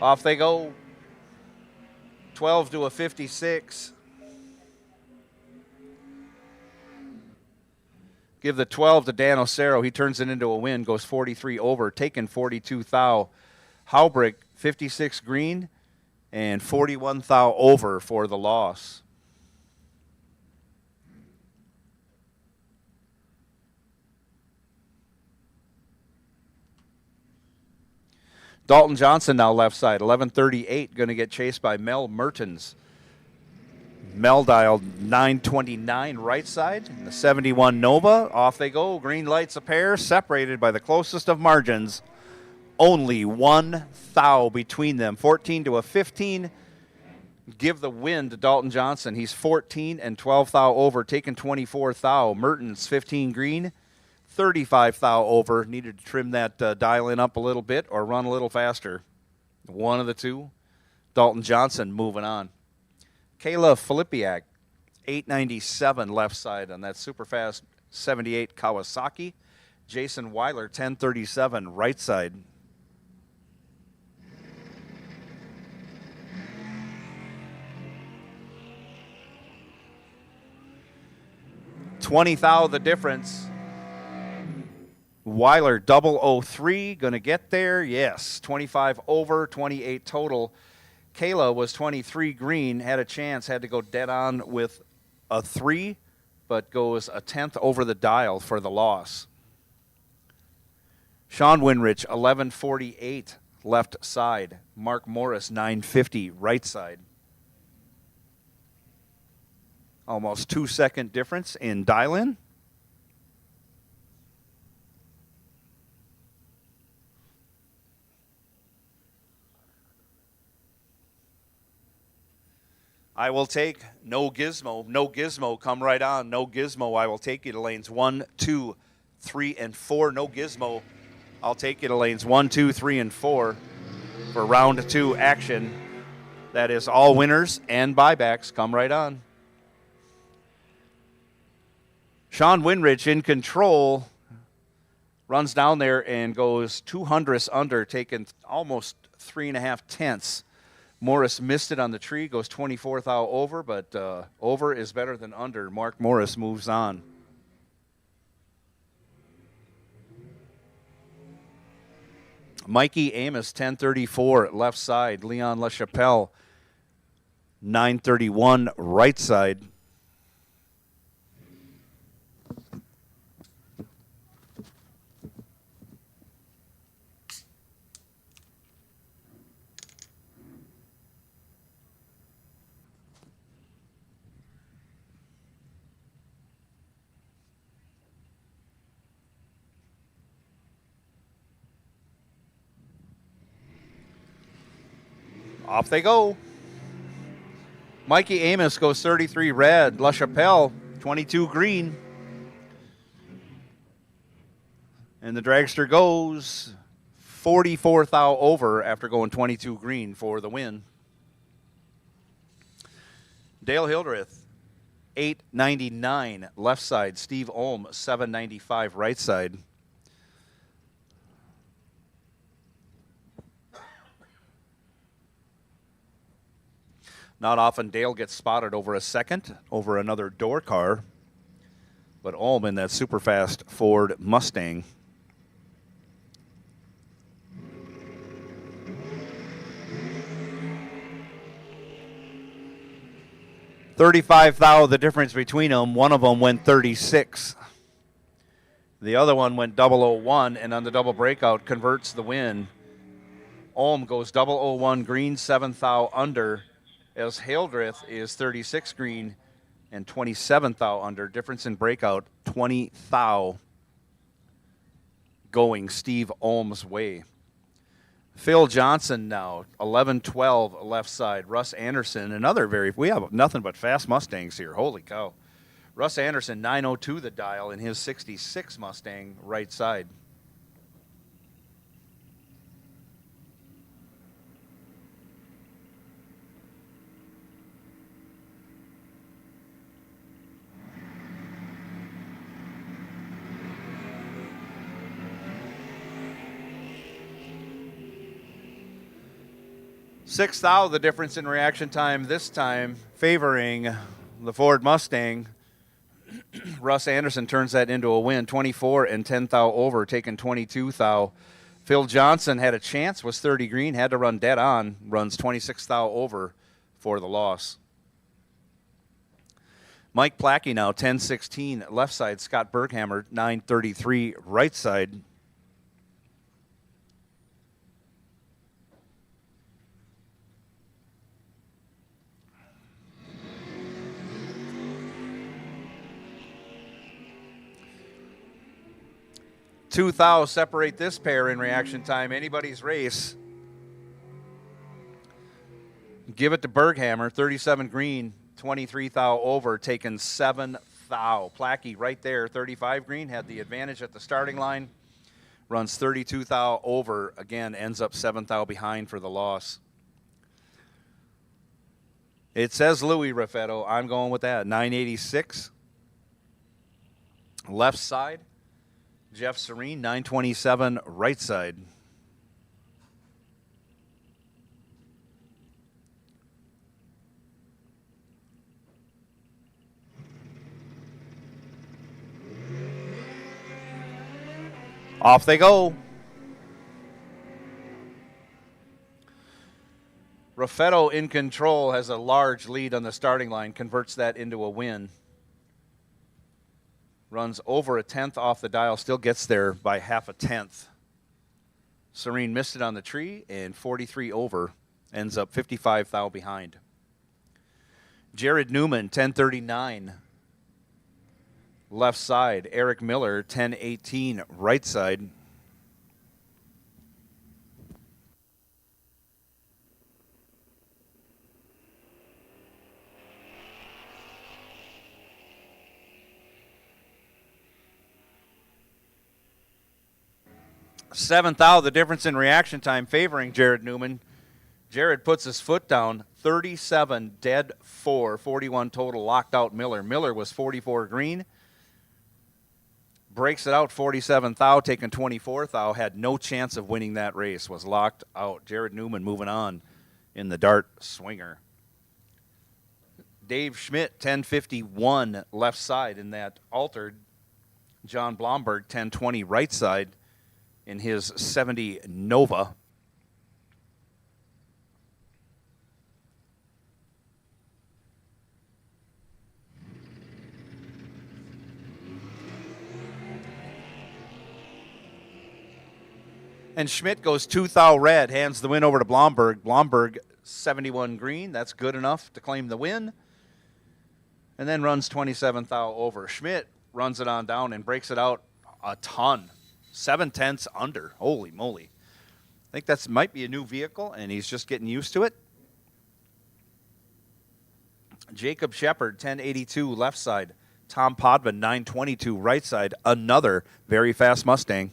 Off they go. 12 to a 56. Give the 12 to Dan Osero. He turns it into a win, goes 43 over, taking 42 thou. Haubricht, 56 green and 41 thou over for the loss. Dalton Johnson now left side, 1138, going to get chased by Mel Mertens. Mel dialed 929 right side, the 71 Nova. Off they go, green lights a pair, separated by the closest of margins. Only 1 thou between them, 14 to a 15. Give the win to Dalton Johnson. He's 14 and 12 thou over, taking 24 thou. Mertens, 15 green. 35 thou over. Needed to trim that dial in up a little bit or run a little faster. One of the two. Dalton Johnson moving on. Kayla Filipiak, 897 left side on that super fast 78 Kawasaki. Jason Weiler, 1037, right side. $20,000 the difference. Weiler 003, going to get there. Yes, 25 over, 28 total. Kayla was 23 green, had a chance, had to go dead on with a 3, but goes a tenth over the dial for the loss. Sean Winrich, 1148, left side. Mark Morris, 950, right side. Almost 2-second difference in dial-in. I will take no gizmo. No gizmo, come right on. No gizmo, I will take you to lanes 1, 2, 3, and 4. No gizmo, I'll take you to lanes 1, 2, 3, and 4 for round 2 action. That is all winners and buybacks. Come right on. Sean Winrich in control. Runs down there and goes 200ths under, taking almost 3.5 tenths. Morris missed it on the tree, goes 24th out over, but over is better than under. Mark Morris moves on. Mikey Amos, 1034, left side. Leon LaChapelle, 931, right side. Off they go. Mikey Amos goes 33 red. LaChapelle, 22 green. And the dragster goes 44th out over after going 22 green for the win. Dale Hildreth, 899 left side. Steve Ohm, 795 right side. Not often Dale gets spotted over a second, over another door car. But Ohm in that super fast Ford Mustang. $35,000 the difference between them. One of them went 36. The other one went 001, and on the double breakout converts the win. Ohm goes 001 green, 7th under. As Hildreth is 36 green and 27th under. Difference in breakout, 20 thou going Steve Ohm's way. Phil Johnson now, 11-12 left side. Russ Anderson, we have nothing but fast Mustangs here. Holy cow. Russ Anderson, 902 the dial in his 66 Mustang right side. $6,000 the difference in reaction time this time, favoring the Ford Mustang. Russ Anderson turns that into a win, 24 and 10 thou over, taking 22 thou. Phil Johnson had a chance, was 30 green, had to run dead on, runs 26 thou over for the loss. Mike Plackey now, 10-16 left side. Scott Berghammer, 933 right side. Two thou separate this pair in reaction time. Anybody's race. Give it to Berghammer, 37 green, 23 thou over, taking 7 thou. Plackey right there, 35 green, had the advantage at the starting line. Runs 32 thou over, again, ends up 7 thou behind for the loss. It says Louis Raffetto. I'm going with that, 986. left side. Jeff Serene, 927, right side. Off they go. Raffetto in control has a large lead on the starting line, converts that into a win. Runs over a tenth off the dial, still gets there by half a tenth. Serene missed it on the tree, and 43 over, ends up 55 thou behind. Jared Newman, 1039, left side. Eric Miller, 1018, right side. Seventh out, the difference in reaction time favoring Jared Newman. Jared puts his foot down, 37 dead 4, 41 total, locked out Miller. Miller was 44 green. Breaks it out, 47 thou, taking 24 thou, had no chance of winning that race, was locked out. Jared Newman moving on in the dart swinger. Dave Schmidt, 1051 left side in that altered. John Blomberg, 1020 right side in his 70 Nova. And Schmidt goes 2 thou red, hands the win over to Blomberg. Blomberg, 71 green. That's good enough to claim the win. And then runs 27 thou over. Schmidt runs it on down and breaks it out a ton. 7/10 under. Holy moly. I think that might be a new vehicle, and he's just getting used to it. Jacob Shepard, 1082 left side. Tom Podvin, 922 right side. Another very fast Mustang.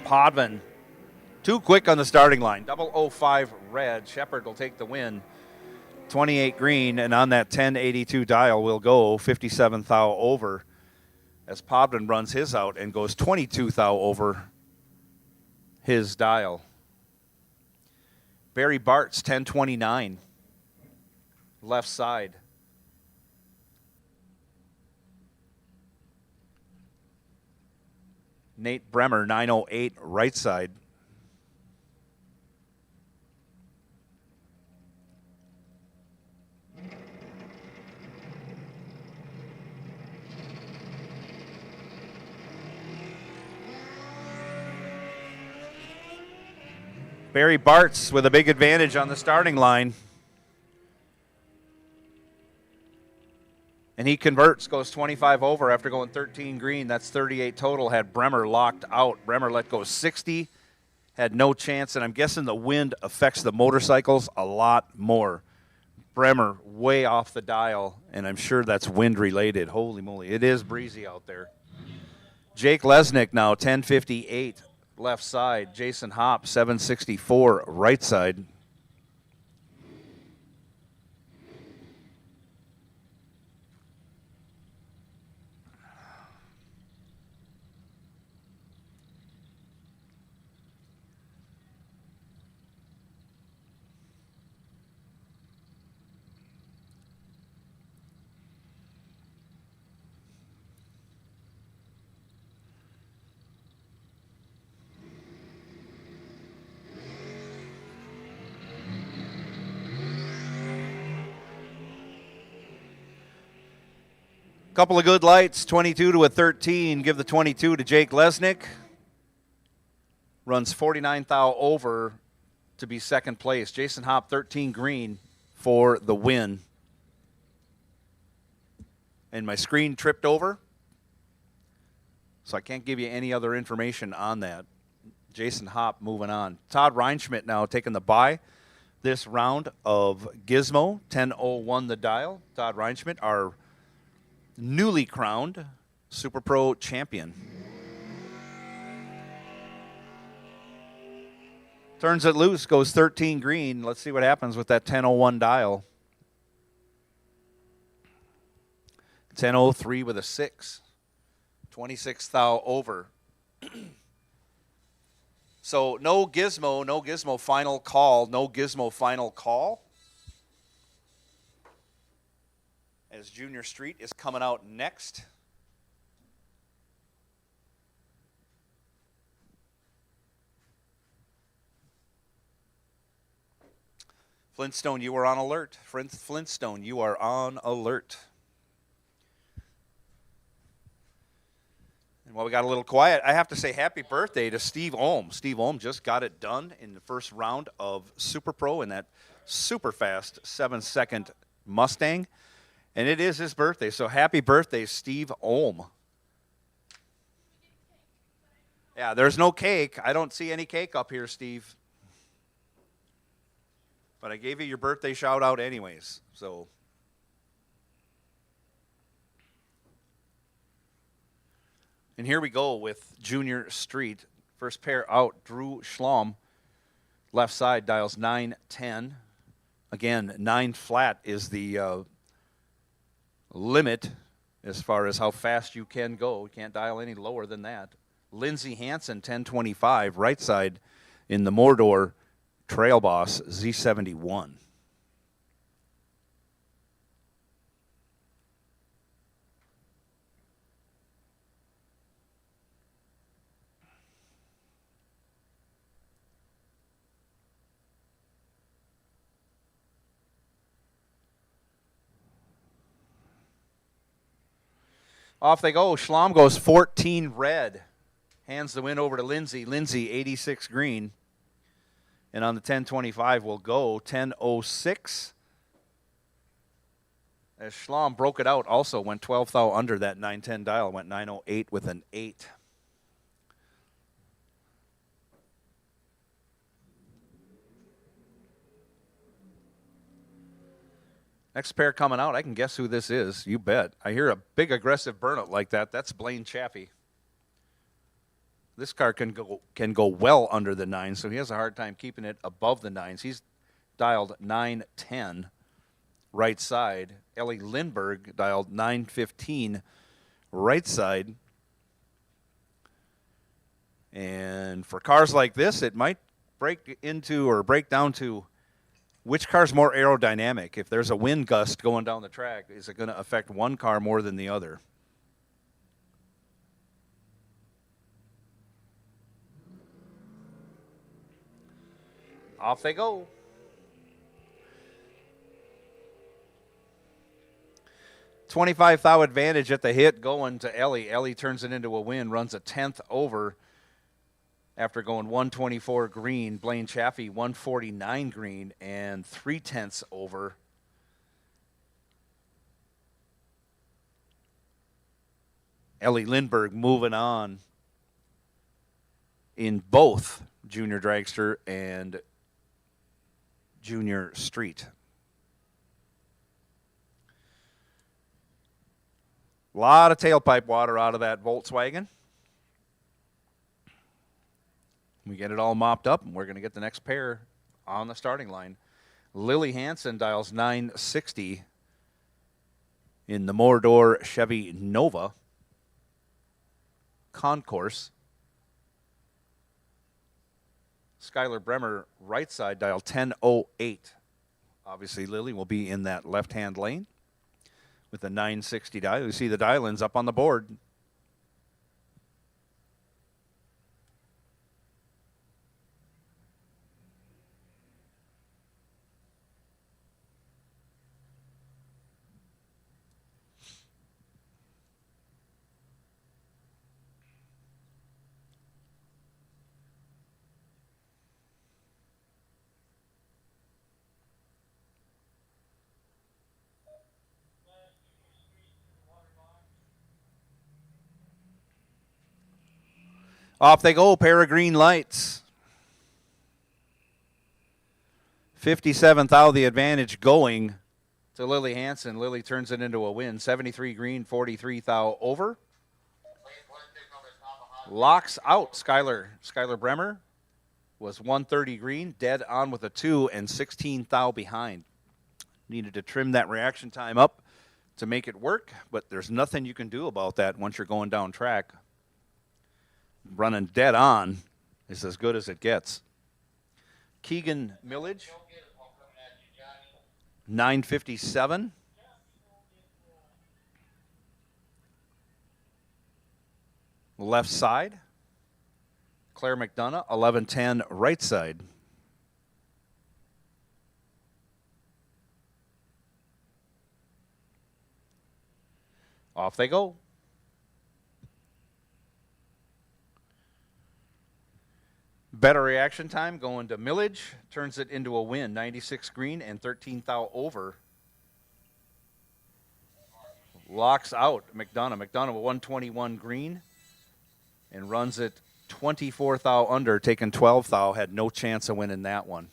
Podvin, too quick on the starting line. 005 red. Shepard will take the win. 28 green, and on that 1082 dial will go 57 thou over as Podvin runs his out and goes 22 thou over his dial. Barry Bartz, 1029 left side. Nate Bremer, 908 right side. Barry Bartz with a big advantage on the starting line. And he converts, goes 25 over after going 13 green. That's 38 total. Had Bremer locked out. Bremer let go 60. Had no chance, and I'm guessing the wind affects the motorcycles a lot more. Bremer way off the dial, and I'm sure that's wind related. Holy moly, it is breezy out there. Jake Lesnick now, 1058 left side. Jason Hopp, 764 right side. Couple of good lights, 22 to a 13. Give the 22 to Jake Lesnick. Runs 49 thou over to be second place. Jason Hopp, 13 green for the win. And my screen tripped over, so I can't give you any other information on that. Jason Hopp moving on. Todd Reinschmidt now taking the bye this round of Gizmo. 10:01 the dial. Todd Reinschmidt, our newly crowned Super Pro champion. Turns it loose, goes 13 green. Let's see what happens with that 10-01 dial. 10-03 with a 6. 26 thou over. So no gizmo final call, no gizmo final call. As Junior Street is coming out next. Flintstone, you are on alert. Flintstone, you are on alert. And while we got a little quiet, I have to say happy birthday to Steve Ohm. Steve Ohm just got it done in the first round of Super Pro in that super fast 7-second Mustang. And it is his birthday, so happy birthday, Steve Ohm. Yeah, there's no cake. I don't see any cake up here, Steve. But I gave you your birthday shout out anyways, so. And here we go with Junior Street. First pair out, Drew Schlom. Left side dials 9-10. Again, 9 flat is the limit as far as how fast you can go. You can't dial any lower than that. Lindsey Hansen, 1025. Right side in the Mordor Trail Boss Z71. Off they go. Schlom goes 14 red. Hands the win over to Lindsey. Lindsey, 86 green. And on the 1025 will go 1006. As Schlom broke it out, also went 12 thou under that 910 dial. Went 908 with an 8. Next pair coming out, I can guess who this is. You bet. I hear a big aggressive burnout like that. That's Blaine Chaffee. This car can go well under the 9, so he has a hard time keeping it above the 9s. He's dialed 910 right side. Ellie Lindbergh dialed 915 right side. And for cars like this, it might break down to which car's more aerodynamic. If there's a wind gust going down the track, is it going to affect one car more than the other? Off they go. $25 thou advantage at the hit going to Ellie. Ellie turns it into a win, runs a 10th over after going 124 green. Blaine Chaffee 149 green and 3/10 over. Ellie Lindbergh moving on in both Junior Dragster and Junior Street. A lot of tailpipe water out of that Volkswagen. We get it all mopped up, and we're going to get the next pair on the starting line. Lily Hansen dials 960 in the Mordor Chevy Nova Concourse. Skylar Bremer, right side, dial 1008. Obviously, Lily will be in that left-hand lane with the 960 dial. You see the dial-ins up on the board. Off they go, pair of green lights. 57th out the advantage going to Lily Hansen. Lily turns it into a win. 73 green, 43 thou over. Locks out Skylar Bremer was 130 green, dead on with a 2 and 16 thou behind. Needed to trim that reaction time up to make it work, but there's nothing you can do about that once you're going down track. Running dead on is as good as it gets. Keegan Millage, Joe Gizmo coming at you, Johnny. 957. Left side. Claire McDonough, 1110 right side. Off they go. Better reaction time going to Millage. Turns it into a win. 96 green and 13 thou over. Locks out McDonough. McDonough with 121 green and runs it 24 thou under, taking 12 thou. Had no chance of winning that one.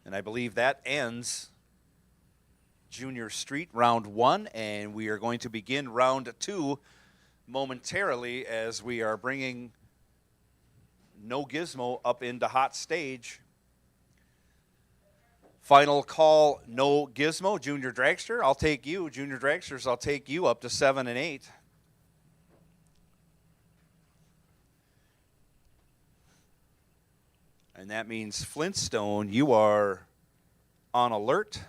And I believe that ends Junior Street round 1, and we are going to begin round 2 momentarily as we are bringing No Gizmo up into hot stage. Final call, No Gizmo. Junior Dragster, I'll take you. Junior Dragsters, I'll take you up to 7 and 8. And that means Flintstone, you are on alert.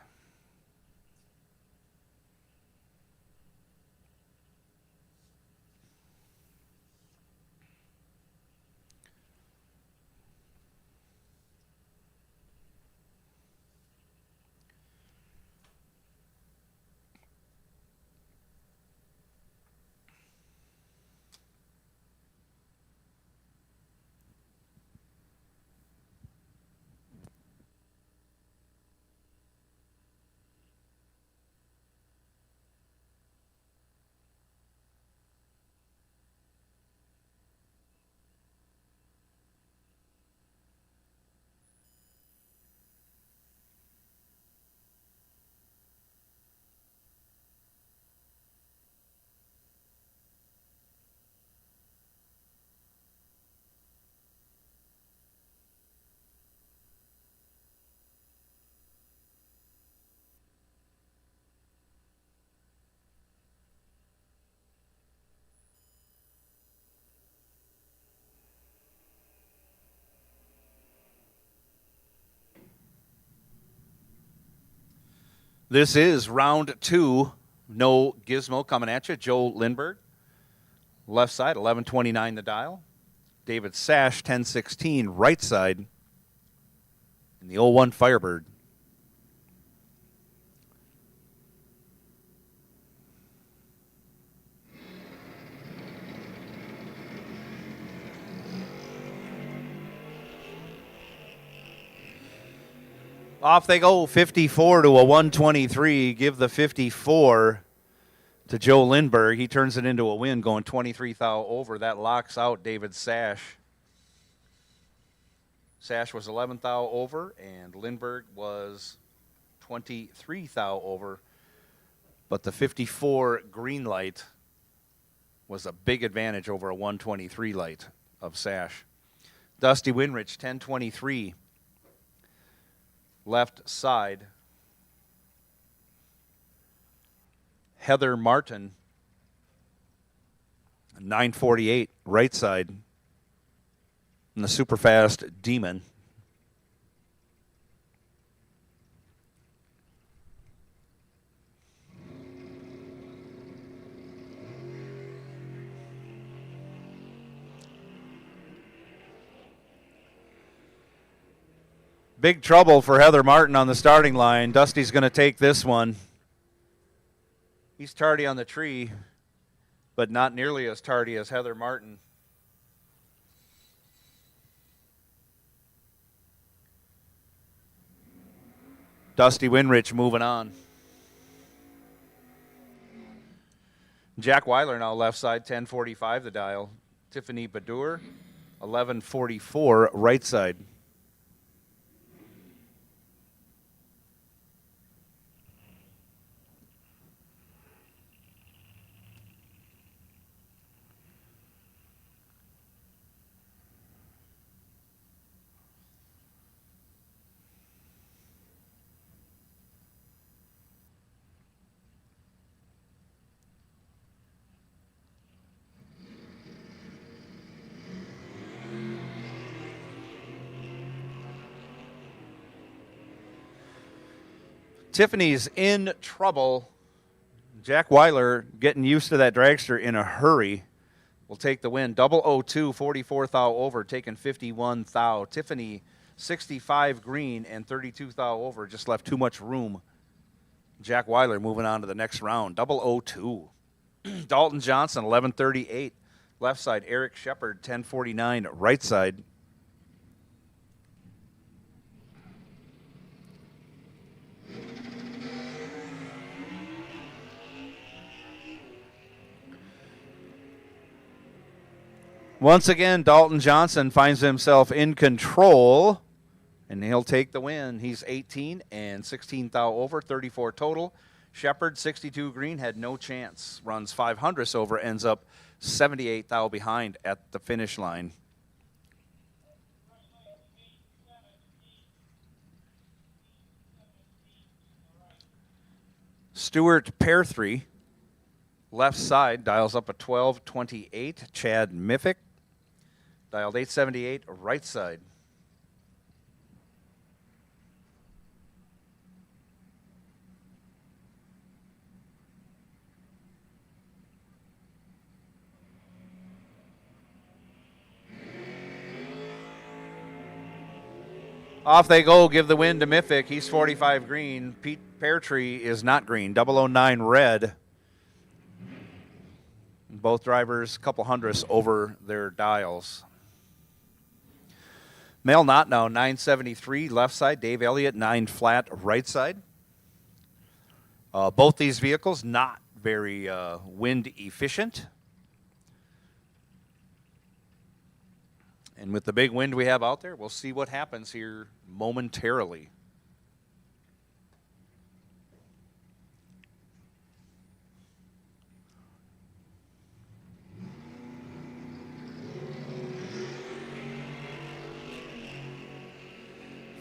This is round 2. No Gizmo coming at you. Joe Lindberg. Left side, 1129 the dial. David Sash, 1016 right side. And the 01 Firebird. Off they go, 54 to a 123. Give the 54 to Joe Lindberg. He turns it into a win, going 23 thou over. That locks out David Sash. Sash was 11 thou over, and Lindberg was 23 thou over. But the 54 green light was a big advantage over a 123 light of Sash. Dusty Winrich, 1023. Left side. Heather Martin, 948, right side. And the super fast Demon. Big trouble for Heather Martin on the starting line. Dusty's going to take this one. He's tardy on the tree, but not nearly as tardy as Heather Martin. Dusty Winrich moving on. Jack Weiler now left side, 1045 the dial. Tiffany Badur, 1144 right side. Tiffany's in trouble. Jack Weiler getting used to that dragster in a hurry will take the win. 002, 44 thou over, taking 51 thou. Tiffany, 65 green and 32 thou over, just left too much room. Jack Weiler moving on to the next round. 002. Dalton Johnson, 1138. Left side, Eric Shepard, 1049. Right side. Once again, Dalton Johnson finds himself in control, and he'll take the win. He's 18 and 16 thou over, 34 total. Shepard, 62 green, had no chance. Runs 500 over, ends up 78 thou behind at the finish line. Stuart Pair 3, left side, dials up a 1228. Chad Miffick, dialed 878, right side. Off they go, give the win to Miffick. He's 45 green. Pete Peartree is not green, 009 red. Both drivers, a couple hundredths over their dials. Mel Not now, 973 left side. Dave Elliott, 9 flat right side. Both these vehicles not very wind efficient. And with the big wind we have out there, we'll see what happens here momentarily.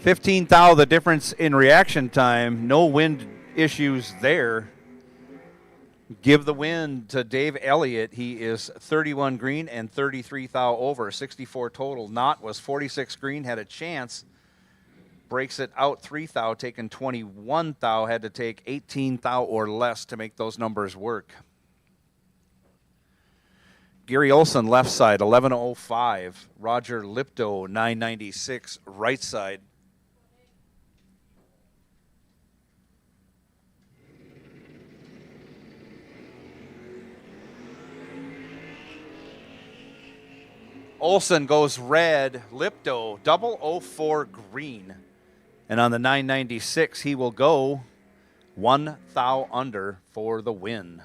$15 thou the difference in reaction time. No wind issues there. Give the win to Dave Elliott. He is 31 green and 33 thou over, 64 total. Knott was 46 green, had a chance. Breaks it out 3 thou, taking 21 thou, had to take 18 thou or less to make those numbers work. Gary Olson, left side, 1105. Roger Lipto, 996, right side. Olson goes red, Lipto 004 green. And on the 996, he will go 1 thou under for the win.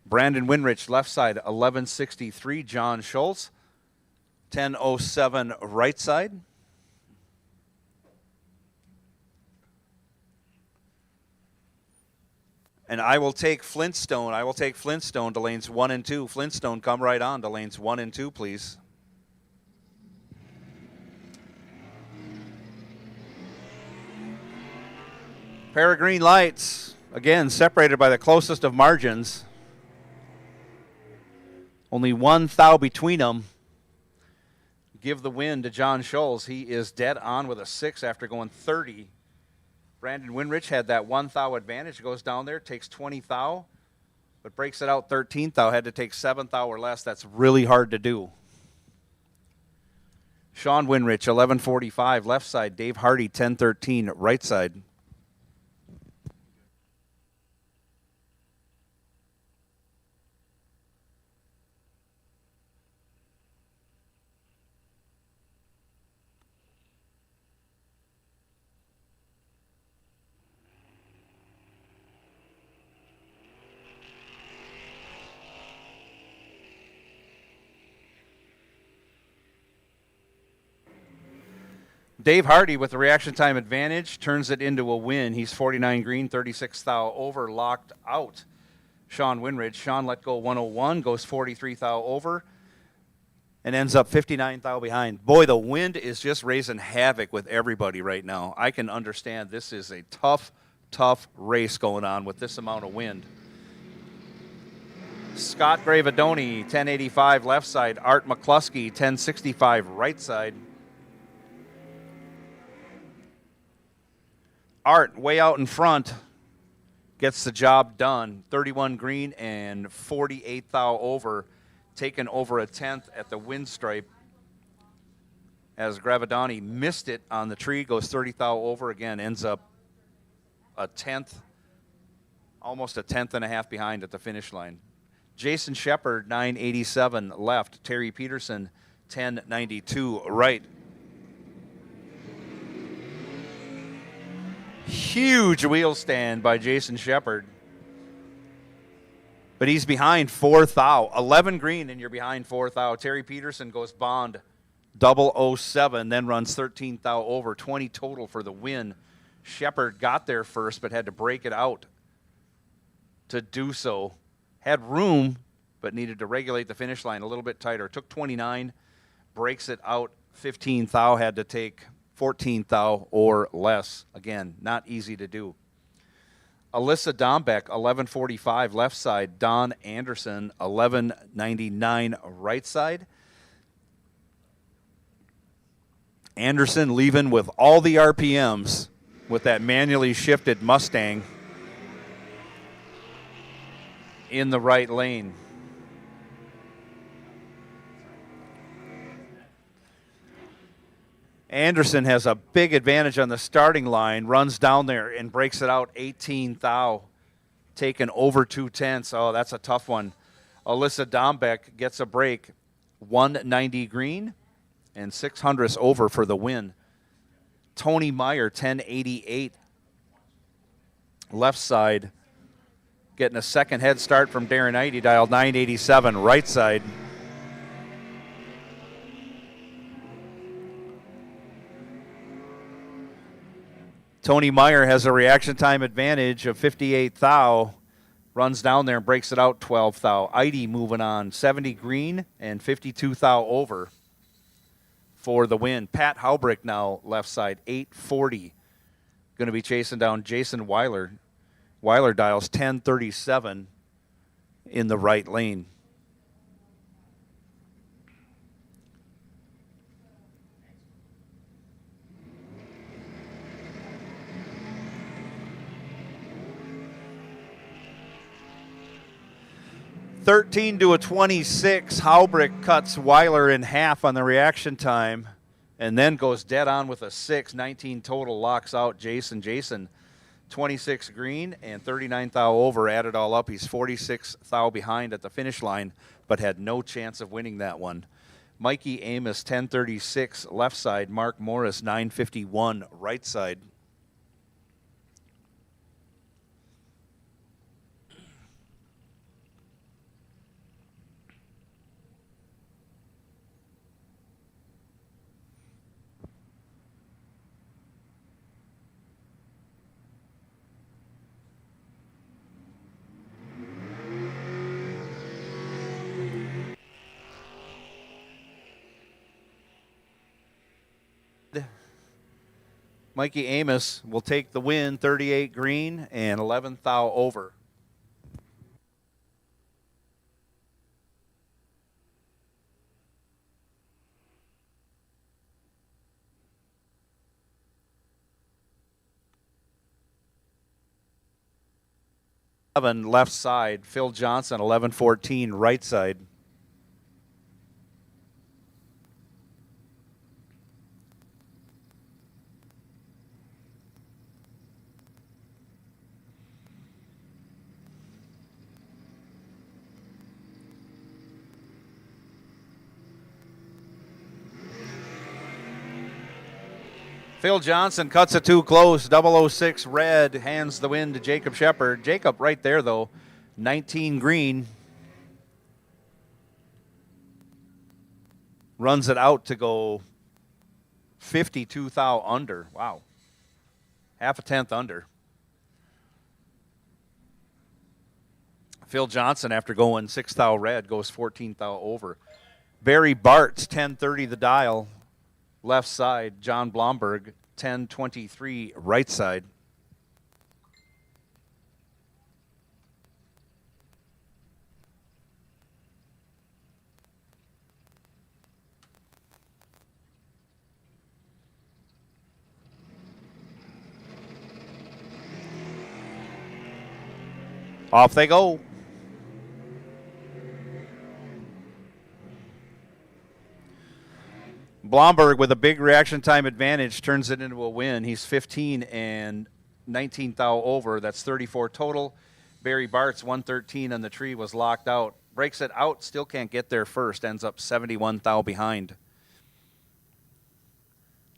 Brandon Winrich, left side, 1163. John Schultz, 1007 right side. And I will take Flintstone. I will take Flintstone to lanes 1 and 2. Flintstone, come right on to lanes 1 and 2, please. Pair of green lights. Again, separated by the closest of margins. Only 1 thou between them. Give the win to John Scholes. He is dead on with a 6 after going 30. Brandon Winrich had that 1 thou advantage. Goes down there, takes 20 thou, but breaks it out 13 thou. Had to take 7 thou or less. That's really hard to do. Sean Winrich, 1145, left side. Dave Hardy, 1013, right side. Dave Hardy with the reaction time advantage turns it into a win. He's 49 green, 36 thou over, locked out. Sean Winridge. Sean let go 101, goes 43 thou over, and ends up 59 thou behind. Boy, the wind is just raising havoc with everybody right now. I can understand this is a tough, tough race going on with this amount of wind. Scott Gravadoni, 1085 left side. Art McCluskey, 1065 right side. Art, way out in front, gets the job done. 31 green and 48 thou over, taken over a 10th at the wind stripe. As Gravidani missed it on the tree, goes 30 thou over again, ends up a 10th, almost a 10th and a half behind at the finish line. Jason Shepard, 987 left. Terry Peterson, 1092 right. Huge wheel stand by Jason Shepard. But he's behind 4 thou. 11 green and you're behind 4 thou. Terry Peterson goes bond 007, then runs 13 thou over. 20 total for the win. Shepard got there first but had to break it out to do so. Had room but needed to regulate the finish line a little bit tighter. Took 29, breaks it out 15 thou, had to take 14 thou or less. Again, not easy to do. Alyssa Dombeck, 1145 left side. Don Anderson, 1199 right side. Anderson leaving with all the RPMs with that manually shifted Mustang in the right lane. Anderson has a big advantage on the starting line, runs down there and breaks it out 18 thou, taken over 2/10. Oh, that's a tough one. Alyssa Dombeck gets a break, 190 green and 600ths over for the win. Tony Meyer, 1088 left side, getting a second head start from Darren Knight. He dialed 987 right side. Tony Meyer has a reaction time advantage of 58 thou, runs down there and breaks it out 12 thou. Eide moving on, 70 green and 52 thou over for the win. Pat Haubrick now left side, 840. Going to be chasing down Jason Weiler. Weiler dials 1037 in the right lane. (13 to a 26). Haubrick cuts Weiler in half on the reaction time and then goes dead on with a 6. 19 total, locks out Jason. Jason, 26 green and 39 thou over. Add it all up, he's 46 thou behind at the finish line, but had no chance of winning that one. Mikey Amos, 1036 left side. Mark Morris, 951 right side. Mikey Amos will take the win, 38 green and 11 thou over. Left side, Phil Johnson, 1114 right side. Phil Johnson cuts it too close. 006 red hands the win to Jacob Shepard. Jacob right there, though. 19 green. Runs it out to go 52 thou under. Wow. Half a tenth under. Phil Johnson, after going 6 thou red, goes 14 thou over. Barry Bartz, 1030 the dial. Left side, John Blomberg, 1023 right side. Off they go. Blomberg with a big reaction time advantage turns it into a win. He's 15 and 19 thou over. That's 34 total. Barry Bart's 113 on the tree was locked out. Breaks it out, still can't get there first. Ends up 71 thou behind.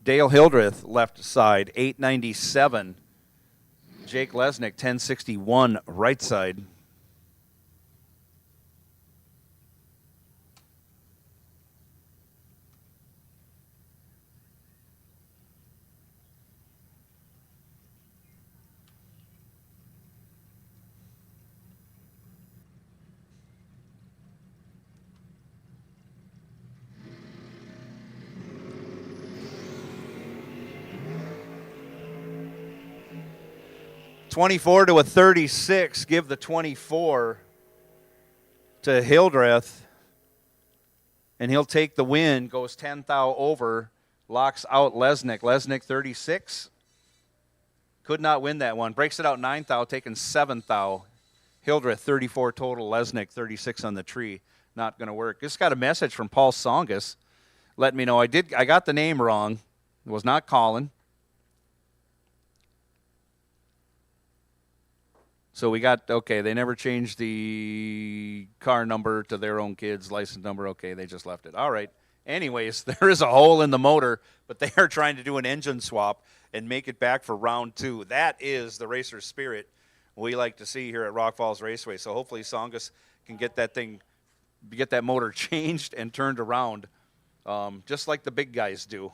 Dale Hildreth left side 897. Jake Lesnick 1061 right side. $24 to a 36. Give the 24 to Hildreth. And he'll take the win. Goes 10 thou over. Locks out Lesnick. Lesnick 36. Could not win that one. Breaks it out 9 thou, taking 7 thou. Hildreth 34 total. Lesnick 36 on the tree. Not going to work. Just got a message from Paul Songus letting me know I got the name wrong. It was not Colin. So we got, okay, they never changed the car number to their own kid's license number. Okay, they just left it. All right. Anyways, there is a hole in the motor, but they are trying to do an engine swap and make it back for round 2. That is the racer's spirit we like to see here at Rock Falls Raceway. So hopefully Songus can get that motor changed and turned around, just like the big guys do.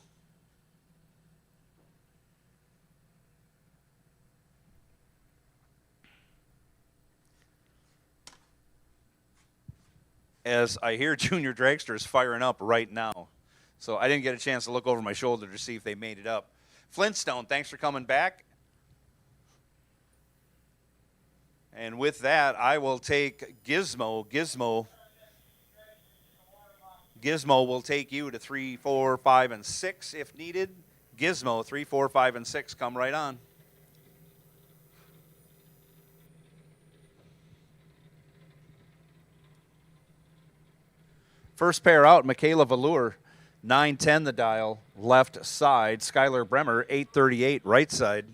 As I hear Junior Dragsters firing up right now. So I didn't get a chance to look over my shoulder to see if they made it up. Flintstone, thanks for coming back. And with that, I will take Gizmo. Gizmo will take you to 3, 4, 5, and 6 if needed. Gizmo, 3, 4, 5, and 6. Come right on. First pair out, Michaela Velour, 910 the dial, left side. Skylar Bremer, 838 right side.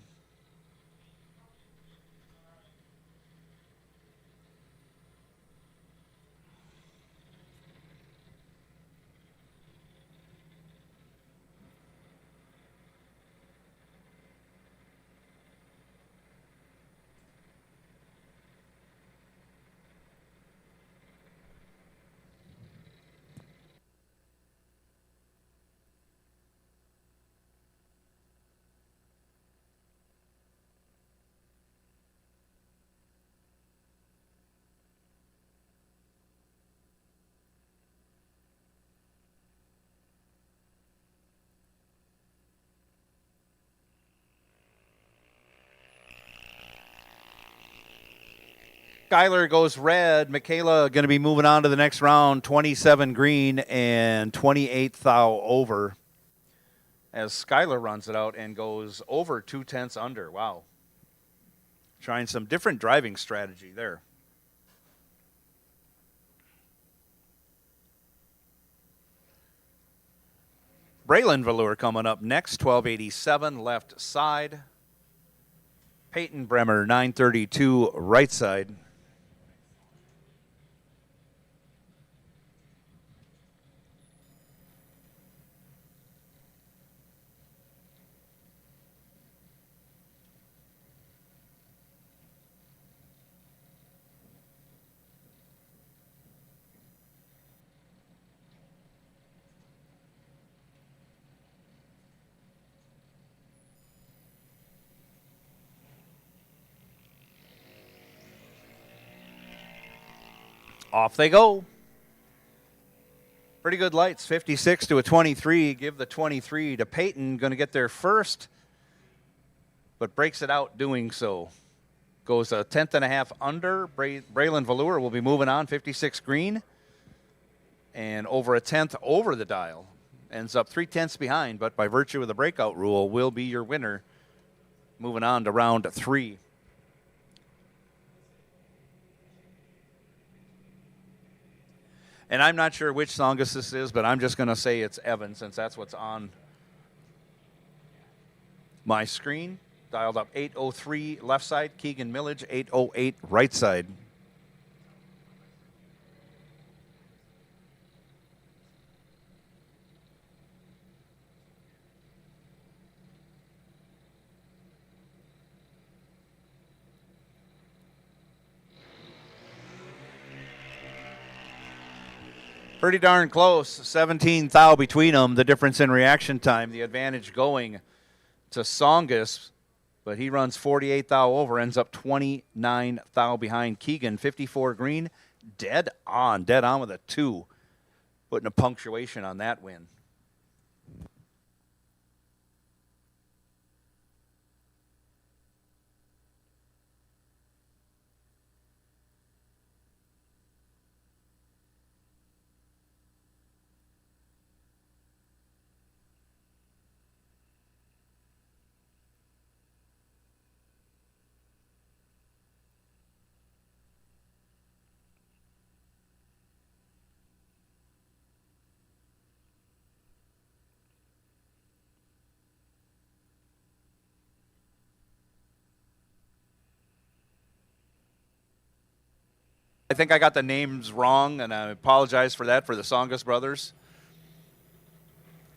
Skyler goes red. Michaela going to be moving on to the next round, 27 green and 28 thou over. As Skyler runs it out and goes over 2/10 under. Wow. Trying some different driving strategy there. Braylon Velour coming up next, 1287 left side. Peyton Bremer, 932 right side. Off they go. Pretty good lights, 56 to a 23. Give the 23 to Peyton. Going to get there first, but breaks it out doing so. Goes a 10th and a half under. Braylon Velour will be moving on, 56 green. And over a 10th over the dial. Ends up 3/10 behind, but by virtue of the breakout rule, will be your winner. Moving on to round 3. And I'm not sure which Songus this is, but I'm just going to say it's Evan since that's what's on my screen. Dialed up 803 left side, Keegan Millage 808 right side. Pretty darn close. 17 thou between them. The difference in reaction time. The advantage going to Songus, but he runs 48 thou over, ends up 29 thou behind Keegan. 54 green, dead on with a 2. Putting a punctuation on that win. I think I got the names wrong, and I apologize for that for the Songus brothers.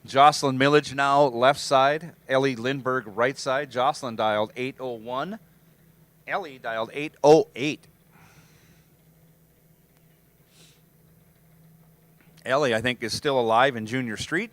Jocelyn Millage now left side. Ellie Lindbergh right side. Jocelyn dialed 801. Ellie dialed 808. Ellie, I think, is still alive in Junior Street.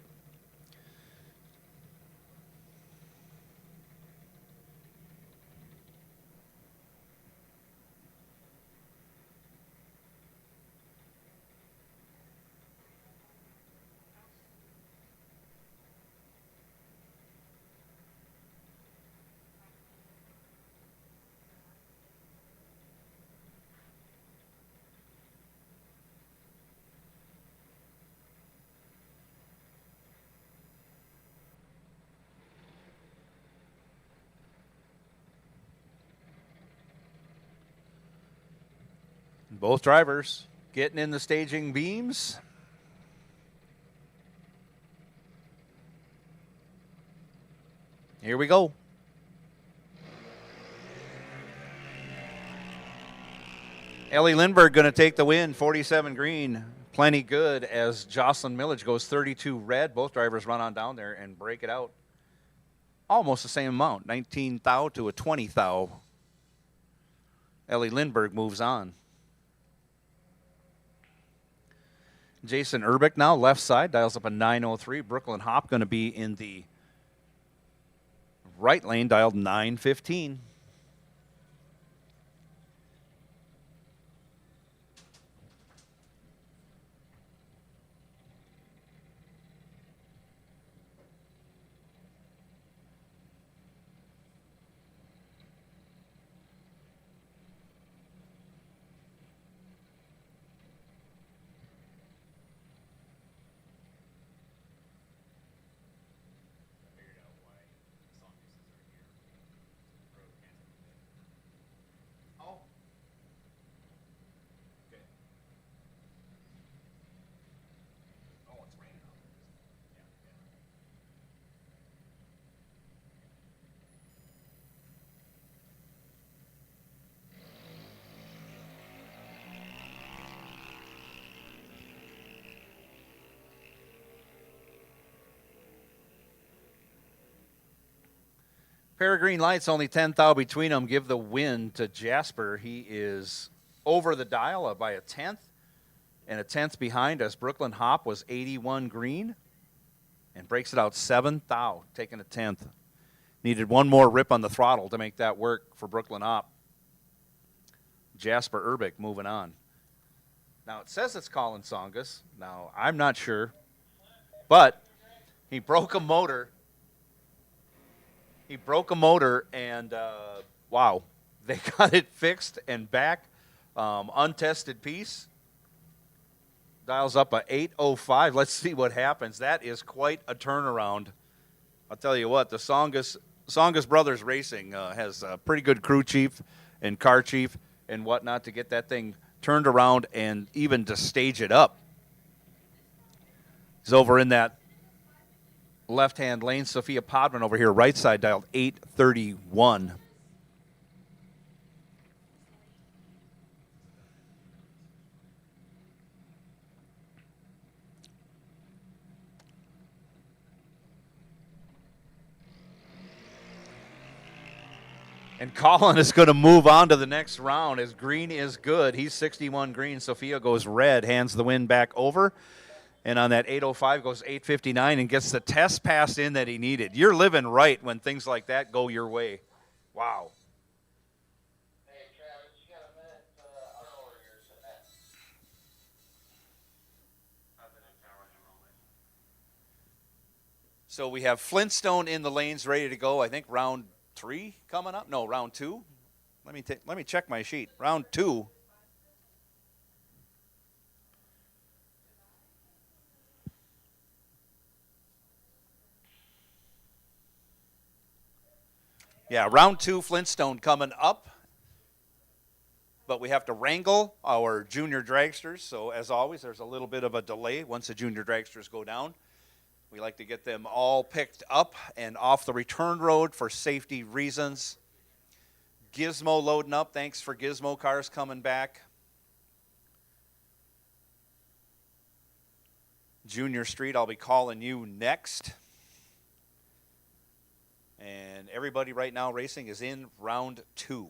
Both drivers getting in the staging beams. Here we go. Ellie Lindbergh going to take the win, 47 green. Plenty good as Jocelyn Millage goes 32 red. Both drivers run on down there and break it out. Almost the same amount, 19 thou to a 20 thou. Ellie Lindbergh moves on. Jason Urbick now left side, dials up a 903. Brooklyn Hop going to be in the right lane, dialed 915. Pair of green lights, only 10 thou between them, give the win to Jasper. He is over the dial by a tenth, and a tenth behind us. Brooklyn Hop was 81 green and breaks it out 7 thou, taking a tenth. Needed one more rip on the throttle to make that work for Brooklyn Hop. Jasper Urbick moving on. Now, it says it's Colin Songus. Now, I'm not sure, but he broke a motor. He broke a motor, and wow, they got it fixed and back. Untested piece. Dials up a 805. Let's see what happens. That is quite a turnaround. I'll tell you what, the Songus Brothers Racing has a pretty good crew chief and car chief and whatnot to get that thing turned around and even to stage it up. He's over in that left-hand lane. Sophia Podman over here, right side, dialed 831. And Colin is going to move on to the next round as green is good. He's 61 green. Sophia goes red, hands the win back over. And on that 805 goes 859 and gets the test pass in that he needed. You're living right when things like that go your way. Wow. Hey, Travis, you got a minute? Our order here, sitting at. I've been in tower enrollment. So we have Flintstone in the lanes ready to go. I think round 3 coming up. No, round 2. Let me check my sheet. Round 2. Yeah, round 2 Flintstone coming up. But we have to wrangle our junior dragsters. So as always, there's a little bit of a delay once the junior dragsters go down. We like to get them all picked up and off the return road for safety reasons. Gizmo loading up. Thanks for Gizmo cars coming back. Junior Street, I'll be calling you next. And everybody right now racing is in round 2.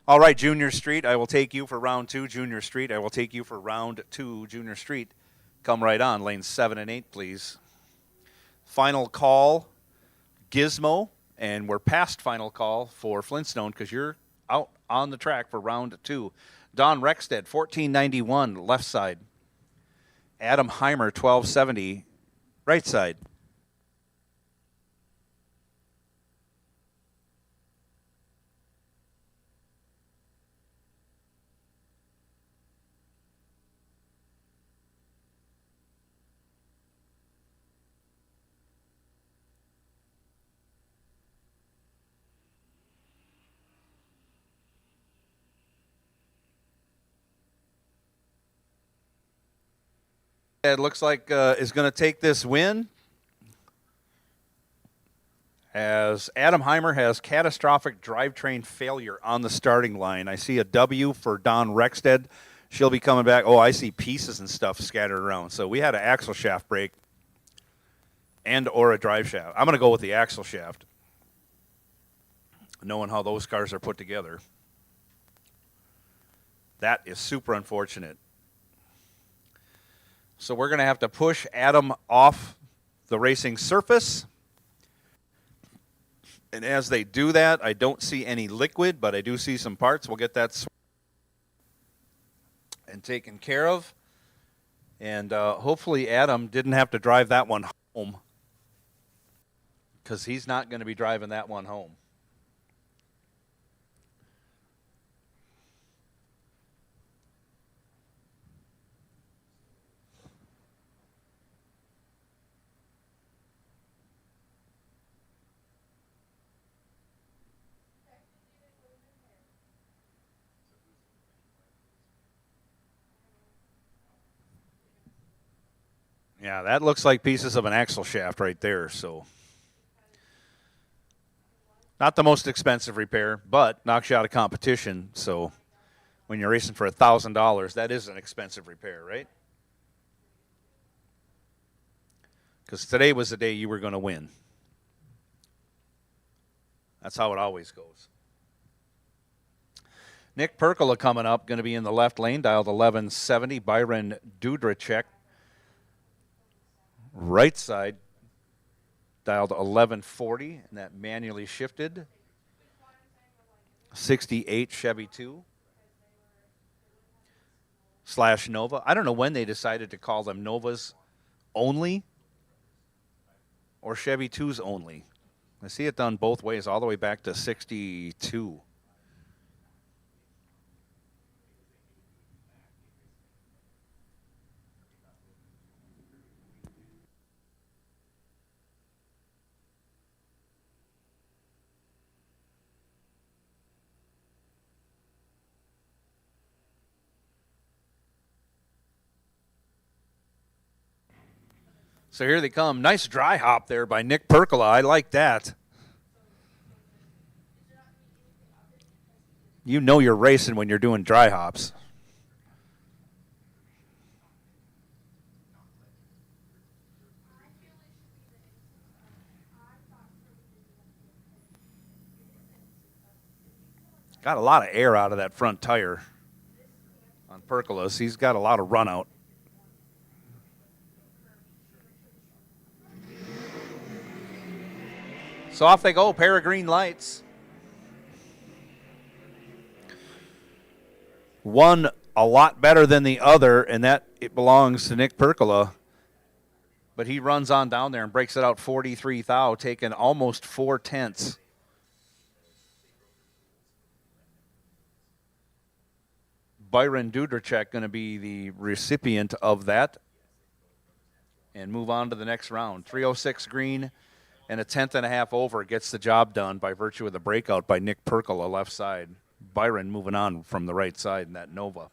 All right, Junior Street, I will take you for round 2. Junior Street, I will take you for round 2. Junior Street, come right on. Lanes 7 and 8, please. Final call, Gizmo, and we're past final call for Flintstone because you're out on the track for round 2. Don Rexted, 1491, left side. Adam Heimer, 1270, right side. It looks like is going to take this win as Adam Heimer has catastrophic drivetrain failure on the starting line. I see a W for Don Rexted. she'll be coming back. Oh, I see pieces and stuff scattered around. So we had an axle shaft break and or a drive shaft. I'm going to go with the axle shaft, knowing how those cars are put together. That is super unfortunate. So we're going to have to push Adam off the racing surface. And as they do that, I don't see any liquid, but I do see some parts. We'll get that and taken care of. And hopefully Adam didn't have to drive that one home, because he's not going to be driving that one home. Yeah, that looks like pieces of an axle shaft right there. So not the most expensive repair, but knocks you out of competition. So when you're racing for $1,000, that is an expensive repair, right? Because today was the day you were going to win. That's how it always goes. Nick Perkola coming up, going to be in the left lane, dialed 1170. Byron Dudracek, right side, dialed 1140, and that manually shifted. 68 Chevy 2 / Nova. I don't know when they decided to call them Novas only or Chevy 2s only. I see it done both ways, all the way back to 62. So here they come. Nice dry hop there by Nick Perkola. I like that. You know you're racing when you're doing dry hops. Got a lot of air out of that front tire on Perkola's. He's got a lot of run out. So off they go, pair of green lights. One a lot better than the other, and that it belongs to Nick Perkola. But he runs on down there and breaks it out 43 thou, taking almost 4/10. Byron Dudracek going to be the recipient of that and move on to the next round. 306 green and a 1/10.5 over gets the job done by virtue of the breakout by Nick Perkola, left side. Byron moving on from the right side in that Nova.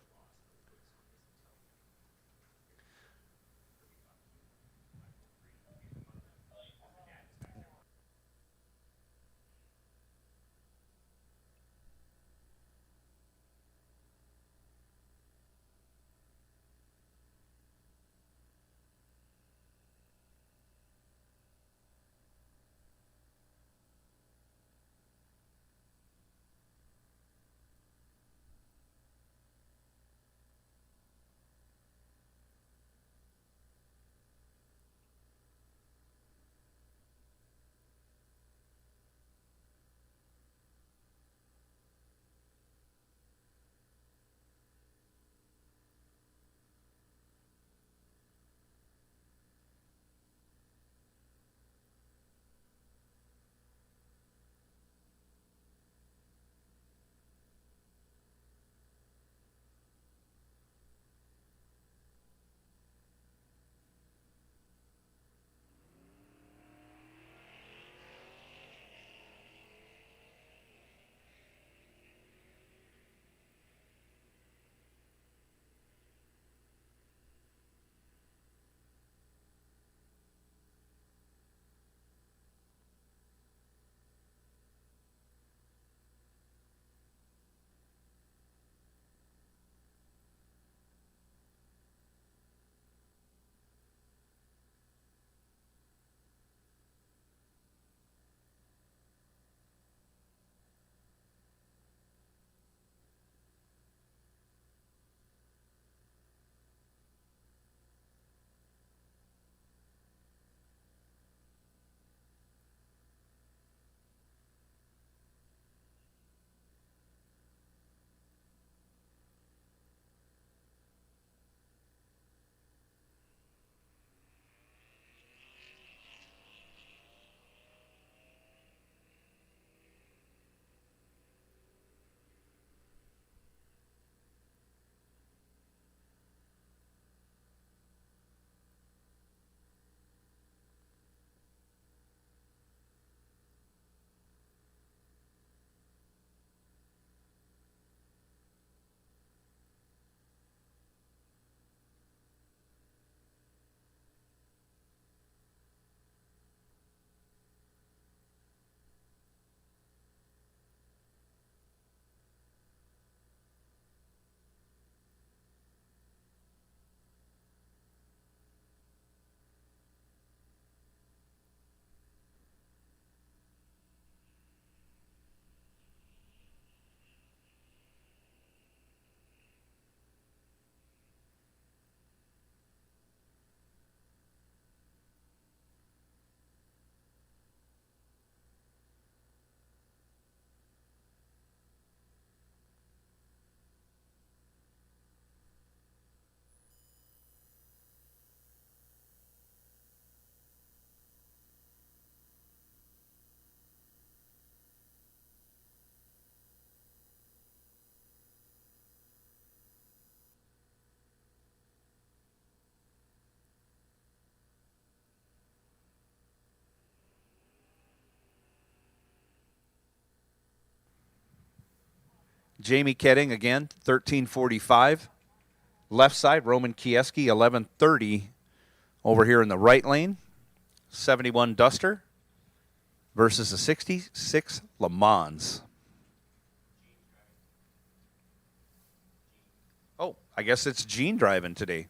Jamie Ketting again, 13:45. Left side, Roman Kieski, 11:30. Over here in the right lane, 71 Duster versus the 66 Le Mans. Oh, I guess it's Gene driving today.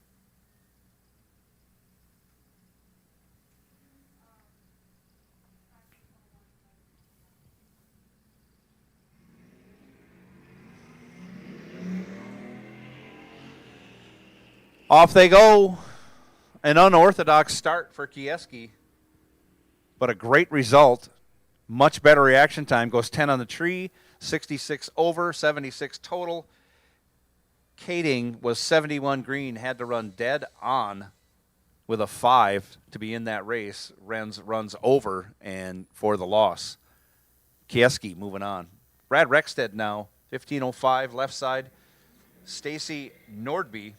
Off they go. An unorthodox start for Kieski, but a great result. Much better reaction time. Goes 10 on the tree, 66 over, 76 total. Kading was 71 green, had to run dead on with a 5 to be in that race. Runs over and for the loss. Kieski moving on. Brad Rexted now, 15:05 left side. Stacy Nordby.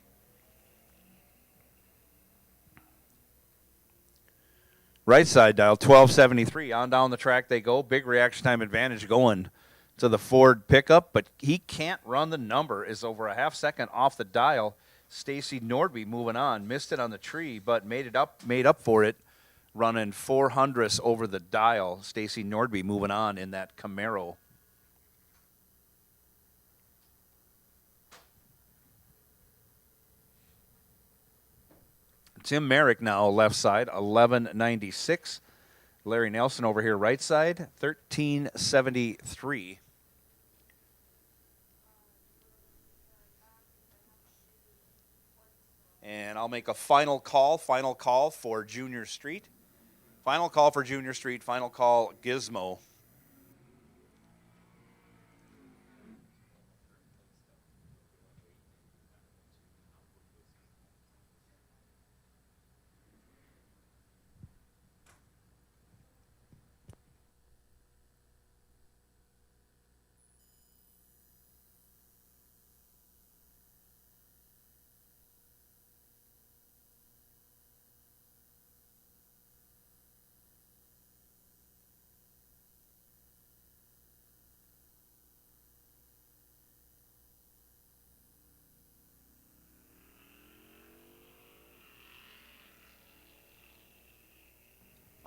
Right side dial, 1273. On down the track they go. Big reaction time advantage going to the Ford pickup, but he can't run the number. Is over a half second off the dial. Stacy Nordby moving on. Missed it on the tree, but made up for it. Running 400ths over the dial. Stacy Nordby moving on in that Camaro. Tim Merrick now left side, 1196. Larry Nelson over here right side, 1373. And I'll make a final call for Junior Street. Final call for Junior Street, final call Gizmo.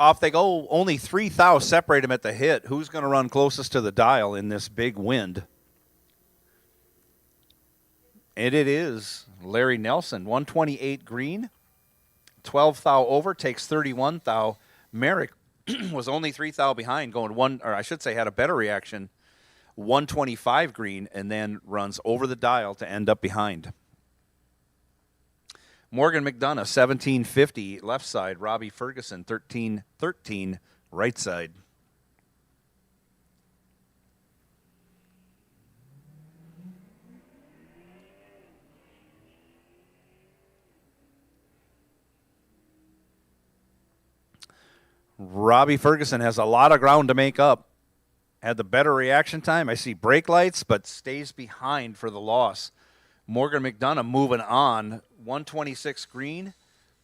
Off they go. Only 3 thou separate them at the hit. Who's going to run closest to the dial in this big wind? And it is Larry Nelson, 128 green, 12 thou over, takes 31 thou. Merrick was only 3 thou behind, going one, or I should say had a better reaction, 125 green, and then runs over the dial to end up behind. Morgan McDonough, 1750 left side. Robbie Ferguson, 1313 right side. Robbie Ferguson has a lot of ground to make up. Had the better reaction time. I see brake lights, but stays behind for the loss. Morgan McDonough moving on, 126 green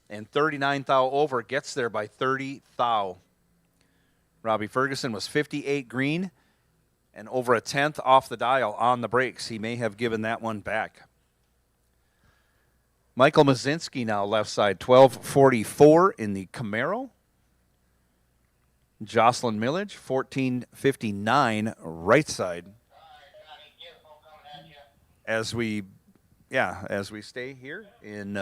and 39 thou over, gets there by 30 thou. Robbie Ferguson was 58 green and over a tenth off the dial on the brakes. He may have given that one back. Michael Mazinski now left side, 1244 in the Camaro. Jocelyn Millage, 1459 right side. As we stay here in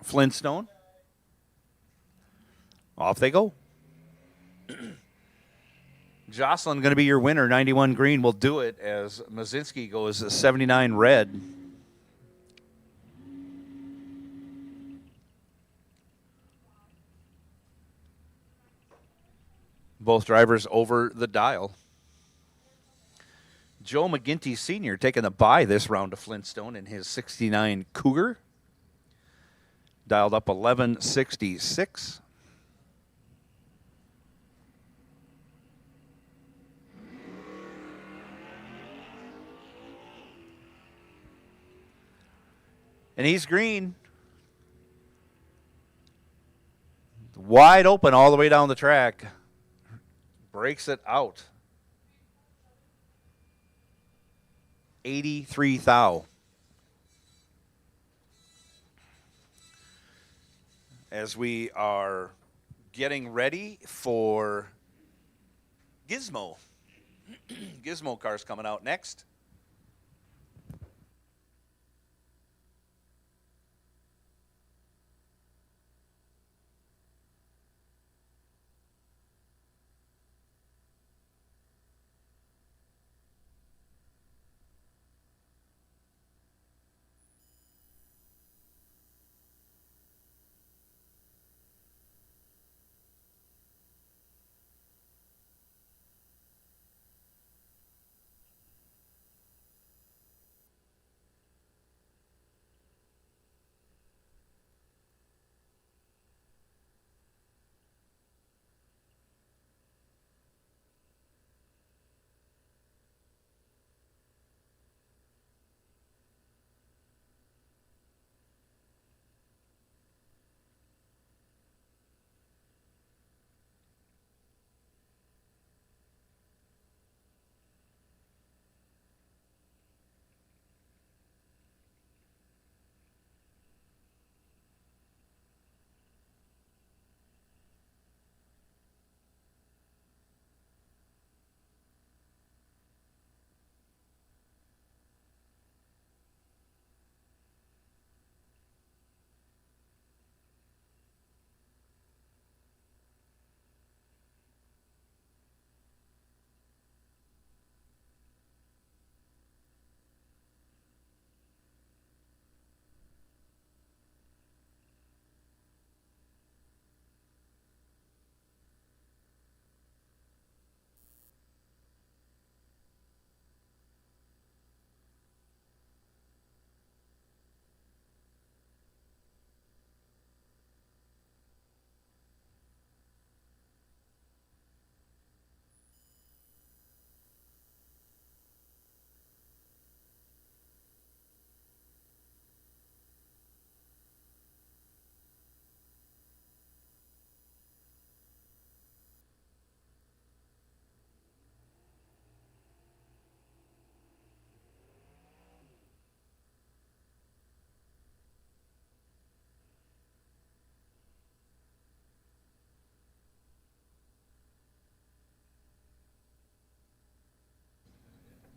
Flintstone. Off they go. Jocelyn going to be your winner. 91 green will do it as Mazinski goes 79 red. Both drivers over the dial. Joe McGinty Sr. taking the bye this round of Flintstone in his 69 Cougar. Dialed up 1166. And he's green. Wide open all the way down the track. Breaks it out. 83 thou. As we are getting ready for Gizmo. Gizmo cars coming out next.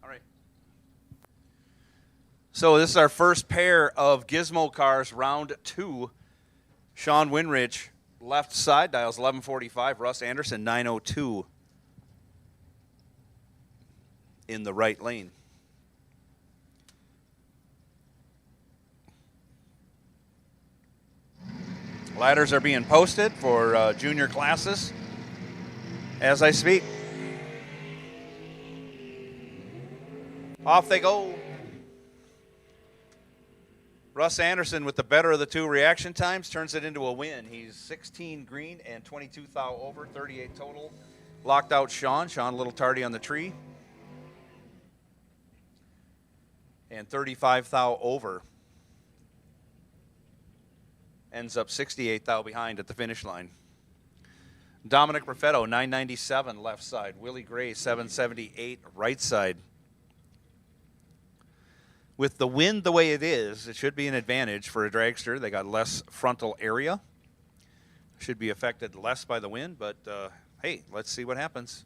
All right. So this is our first pair of Gizmo cars, round 2. Sean Winrich, left side, dials 1145. Russ Anderson, 902 in the right lane. Ladders are being posted for junior classes as I speak. Off they go. Russ Anderson with the better of the two reaction times turns it into a win. He's 16 green and 22 thou over, 38 total. Locked out Sean. Sean a little tardy on the tree. And 35 thou over. Ends up 68 thou behind at the finish line. Dominic Raffetto, 997 left side. Willie Gray, 778 right side. With the wind the way it is, it should be an advantage for a dragster. They got less frontal area. Should be affected less by the wind, but hey, let's see what happens.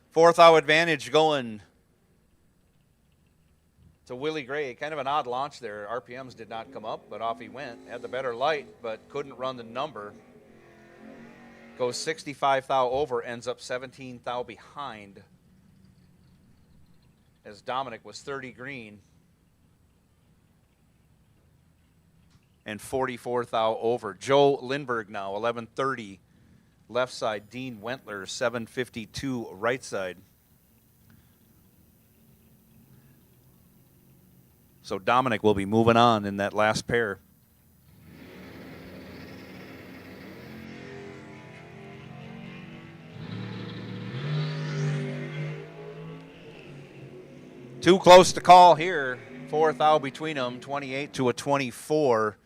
Fourth thou advantage going to Willie Gray. Kind of an odd launch there. RPMs did not come up, but off he went. Had the better light, but couldn't run the number. Goes 65 thou over, ends up 17 thou behind. As Dominic was 30 green and 44 thou over. Joe Lindbergh now, 1130 left side. Dean Wentler, 752 right side. So Dominic will be moving on in that last pair. Too close to call here. 4th thou between them, 28 to a 24.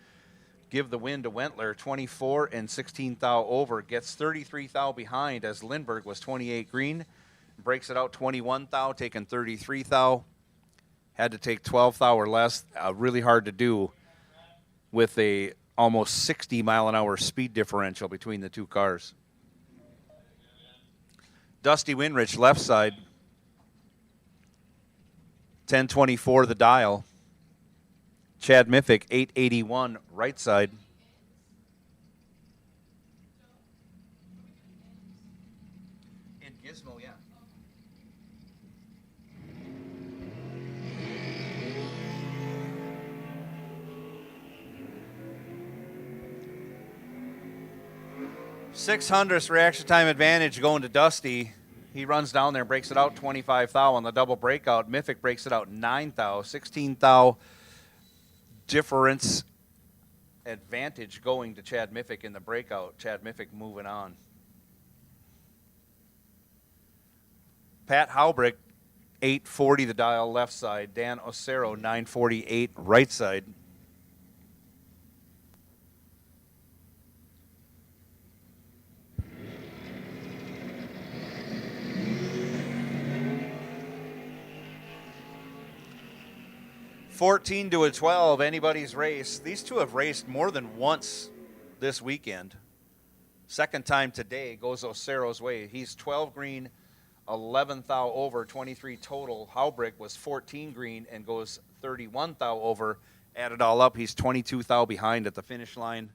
Give the win to Wentler, 24 and 16 thou over. Gets 33 thou behind as Lindbergh was 28 green. Breaks it out 21 thou, taking 33 thou. Had to take 12 thou or less. Really hard to do with a almost 60 mile an hour speed differential between the two cars. Dusty Winrich left side. 1024 the dial. Chad Miffick 881 right side. In Gizmo, yeah. .600 reaction time advantage going to Dusty. He runs down there, breaks it out 25 thou on the double breakout. Miffick breaks it out 9 thou, 16 thou difference advantage going to Chad Miffick in the breakout. Chad Miffick moving on. Pat Haubrick, 840 the dial left side. Dan Osero, 948 right side. $14 to a 12, anybody's race. These two have raced more than once this weekend. Second time today goes Osero's way. He's 12 green, 11 thou over, 23 total. Haubrick was 14 green and goes 31 thou over. Add it all up, he's 22 thou behind at the finish line.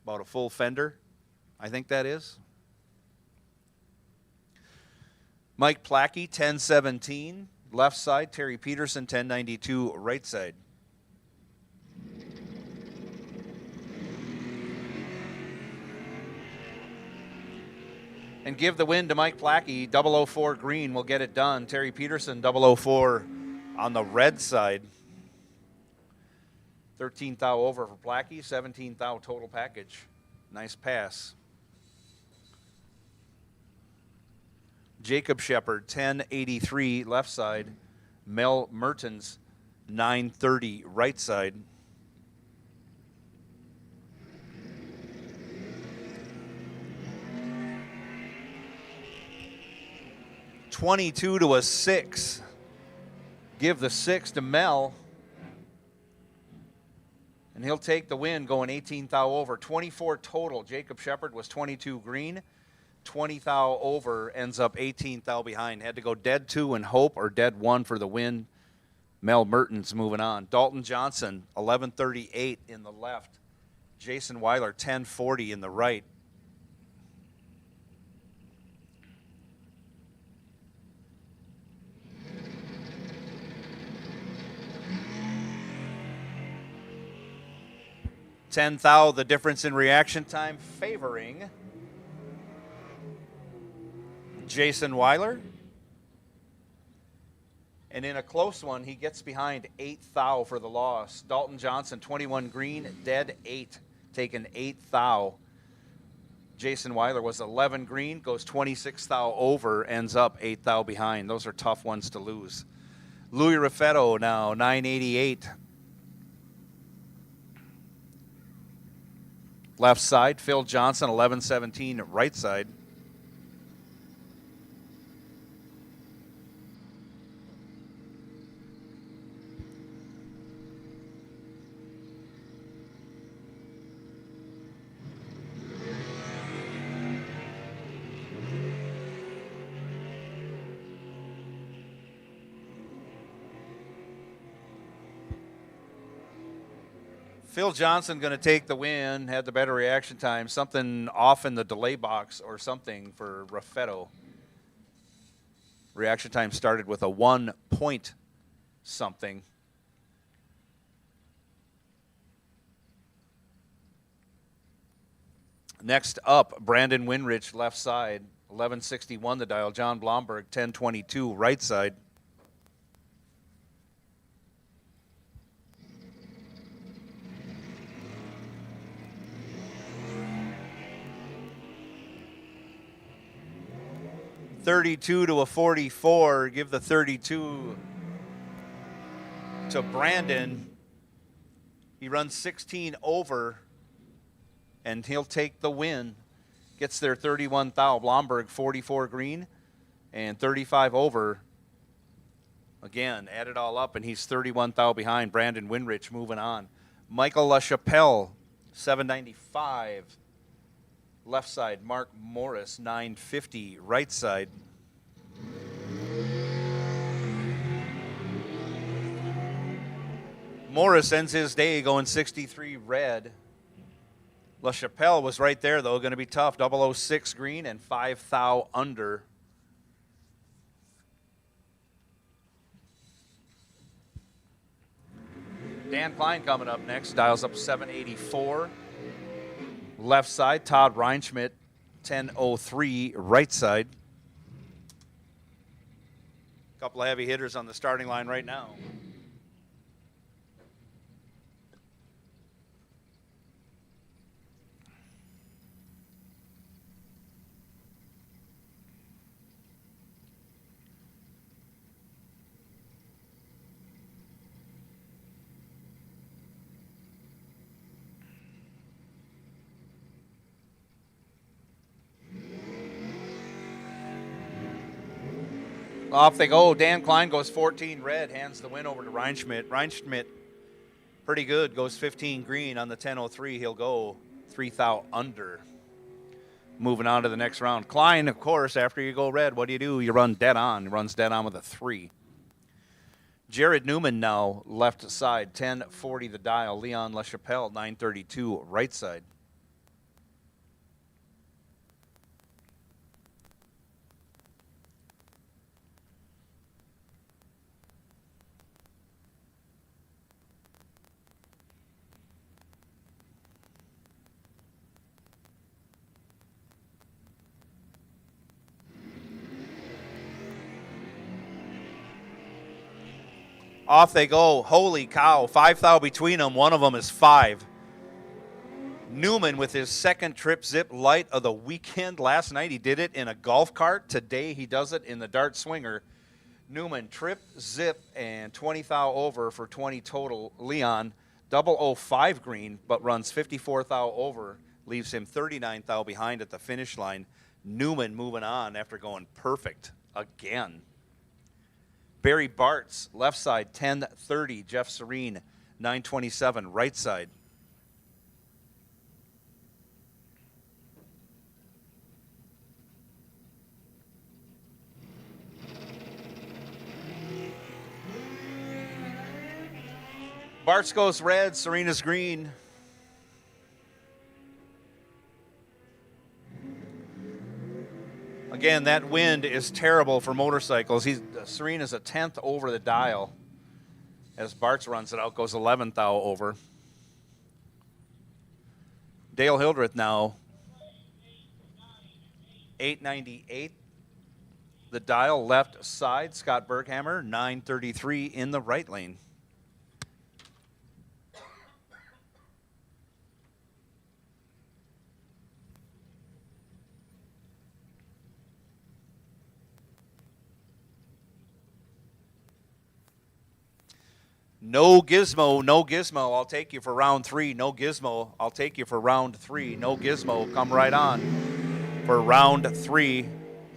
About a full fender, I think that is. Mike Plackey, 1017. Left side, Terry Peterson, 1092, right side. And give the win to Mike Plackey. 004 green will get it done. Terry Peterson, 004 on the red side. 13 thou over for Plackey, 17 thou total package. Nice pass. Jacob Shepard, 1083 left side. Mel Mertens, 930 right side. $22 to a 6. Give the 6 to Mel. And he'll take the win going 18 thou over. 24 total. Jacob Shepard was 22 green. 20 thou over, ends up 18 thou behind. Had to go dead 2 and hope or dead 1 for the win. Mel Mertens moving on. Dalton Johnson, 1138 in the left. Jason Weiler, 1040 in the right. $10 thou, the difference in reaction time favoring Jason Weiler. And in a close one, he gets behind 8 thou for the loss. Dalton Johnson, 21 green, dead 8, taking 8 thou. Jason Weiler was 11 green, goes 26 thou over, ends up 8 thou behind. Those are tough ones to lose. Louis Raffetto now, 988. Left side, Phil Johnson, 1117 right side. Phil Johnson going to take the win, had the better reaction time. Something off in the delay box or something for Raffetto. Reaction time started with a 1 point something. Next up, Brandon Winrich, left side, 1161 the dial. John Blomberg, 1022 right side. $32 to a 44. Give the 32 to Brandon. He runs 16 over, and he'll take the win. Gets there 31 thou. Blomberg 44 green and 35 over. Again, add it all up, and he's 31 thou behind. Brandon Winrich moving on. Michael LaChapelle 795. Left side, Mark Morris 950. Right side, Morris ends his day going 63 red. LaChapelle was right there, though. Going to be tough. 006 green and 5 thou under. Dan Klein coming up next. Dials up 784. Left side, Todd Reinschmidt, 1003. Right side. Couple of heavy hitters on the starting line right now. Off they go. Dan Klein goes 14 red, hands the win over to Reinschmidt. Reinschmidt, pretty good, goes 15 green on the 10:03. He'll go 3 thou under. Moving on to the next round. Klein, of course, after you go red, what do? You run dead on. He runs dead on with a 3. Jared Newman now, left side, 1040 the dial. Leon LaChapelle, 932, right side. Off they go. Holy cow. 5 thou between them. One of them is 5. Newman with his second trip zip light of the weekend. Last night he did it in a golf cart. Today he does it in the dart swinger. Newman trip, zip, and 20 thou over for 20 total. Leon 005 green, but runs 54 thou over. Leaves him 39 thou behind at the finish line. Newman moving on after going perfect again. Barry Bartz, left side, 1030. Jeff Serene, 927. Right side. Bartz goes red, Serena's green. Again, that wind is terrible for motorcycles. Serena's a 10th over the dial. As Bartz runs it out, goes 11th thou over. Dale Hildreth now, 898. The dial left side. Scott Berghammer, 933 in the right lane. No Gizmo, no Gizmo, I'll take you for round 3. No Gizmo, I'll take you for round 3. No Gizmo, come right on for round 3.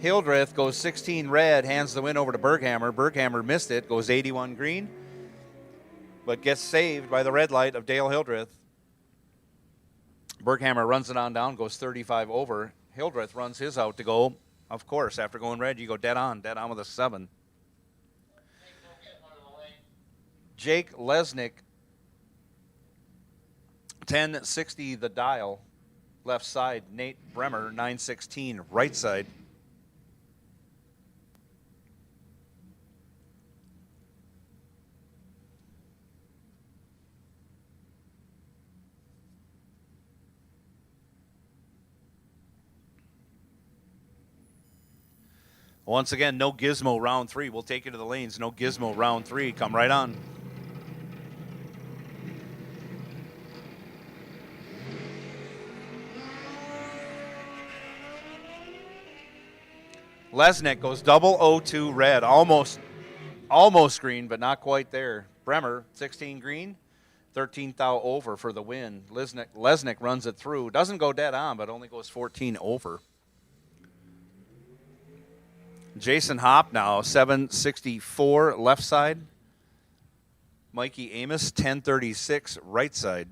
Hildreth goes 16 red, hands the win over to Berghammer. Berghammer missed it, goes 81 green, but gets saved by the red light of Dale Hildreth. Berghammer runs it on down, goes 35 over. Hildreth runs his out to go. Of course, after going red, you go dead on with a 7. Jake Lesnick, 1060 the dial. Left side, Nate Bremer, 916. Right side. Once again, no Gizmo round 3. We'll take you to the lanes. No Gizmo round 3. Come right on. Lesnick goes 002 red, almost green, but not quite there. Bremer, 16 green, 13 thou over for the win. Lesnick runs it through. Doesn't go dead on, but only goes 14 over. Jason Hopp now, 764 left side. Mikey Amos, 1036 right side.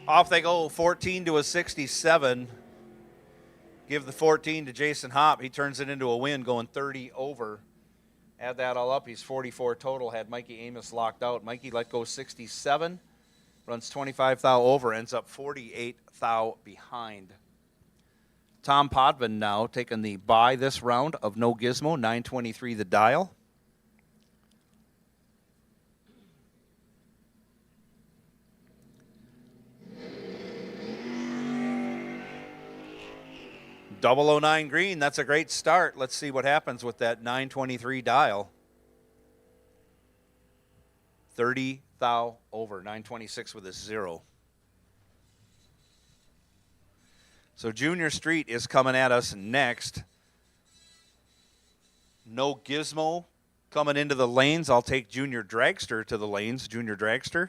Off they go, 14 to a 67. Give the 14 to Jason Hopp. He turns it into a win, going 30 over. Add that all up, he's 44 total. Had Mikey Amos locked out. Mikey let go 67, runs 25 thou over, ends up 48 thou behind. Tom Podvin now taking the bye this round of No Gizmo, 923 the dial. .009 green, that's a great start. Let's see what happens with that 923 dial. 30 thou over, 926 with a 0. So Junior Street is coming at us next. No Gizmo coming into the lanes. I'll take Junior Dragster to the lanes. Junior Dragster.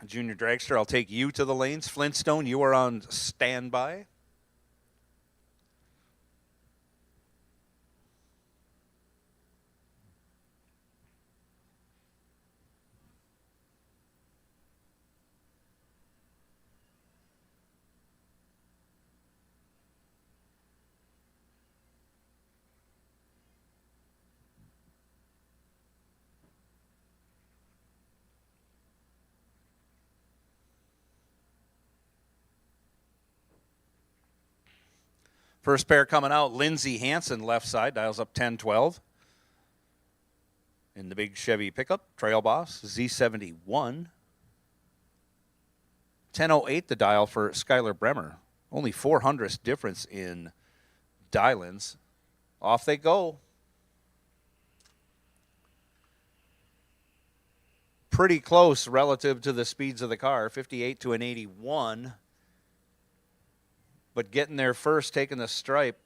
Junior Dragster, I'll take you to the lanes. Flintstone, you are on standby. First pair coming out, Lindsey Hansen left side, dials up 10-12. In the big Chevy pickup, Trail Boss, Z71. 1008 the dial for Skylar Bremer. Only 400th difference in dial-ins. Off they go. Pretty close relative to the speeds of the car, 58 to an 81. But getting there first, taking the stripe.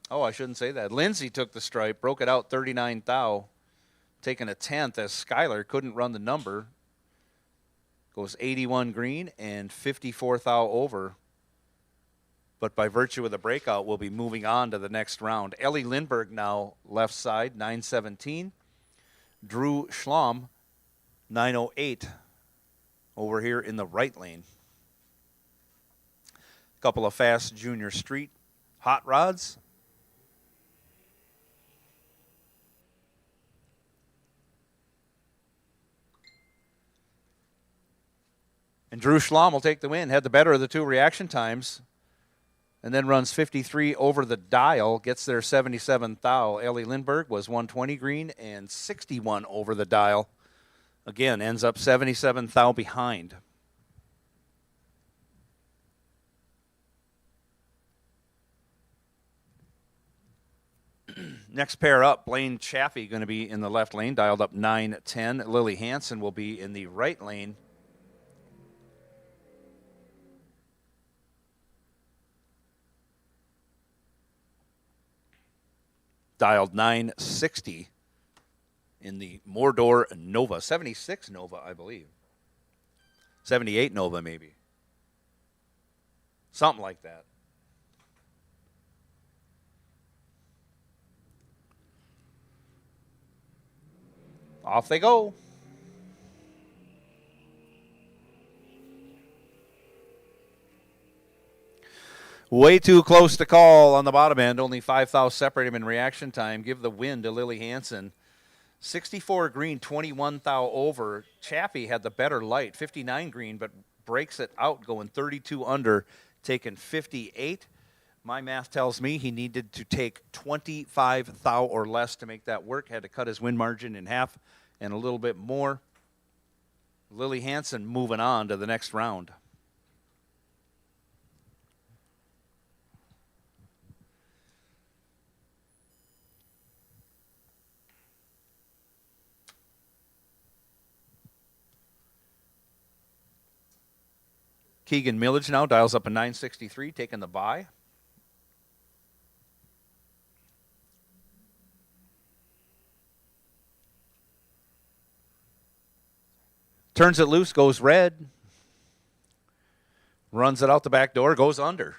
Oh, I shouldn't say that. Lindsay took the stripe, broke it out 39 thou, taking a 10th as Skylar couldn't run the number. Goes 81 green and 54 thou over. But by virtue of the breakout, we'll be moving on to the next round. Ellie Lindbergh now left side, 917. Drew Schlom, 908 over here in the right lane. Couple of fast Junior Street hot rods. And Drew Schlom will take the win. Had the better of the two reaction times. And then runs 53 over the dial. Gets there 77 thou. Ellie Lindbergh was 120 green and 61 over the dial. Again, ends up 77 thou behind. Next pair up, Blaine Chaffee going to be in the left lane, dialed up 9-10. Lily Hansen will be in the right lane. Dialed 960 in the Mordor Nova. 76 Nova, I believe. 78 Nova, maybe. Something like that. Off they go. Way too close to call on the bottom end. Only 5 thou separate him in reaction time. Give the win to Lily Hansen. 64 green, 21 thou over. Chappie had the better light, 59 green, but breaks it out, going 32 under, taking 58. My math tells me he needed to take 25 thou or less to make that work. Had to cut his win margin in half and a little bit more. Lily Hansen moving on to the next round. Keegan Millage now dials up a 963, taking the bye. Turns it loose, goes red. Runs it out the back door, goes under.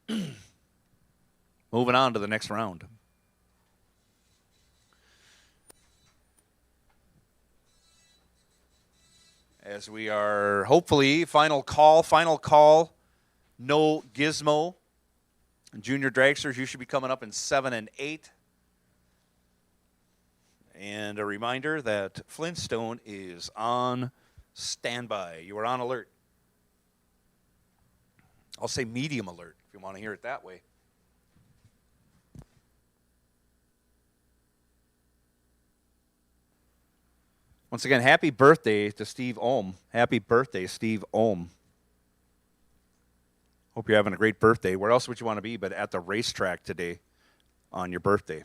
Moving on to the next round. As we are hopefully final call, no gizmo. Junior dragsters, you should be coming up in 7 and 8. And a reminder that Flintstone is on standby. You are on alert. I'll say medium alert if you want to hear it that way. Once again, happy birthday to Steve Ohm. Happy birthday, Steve Ohm. Hope you're having a great birthday. Where else would you want to be but at the racetrack today on your birthday?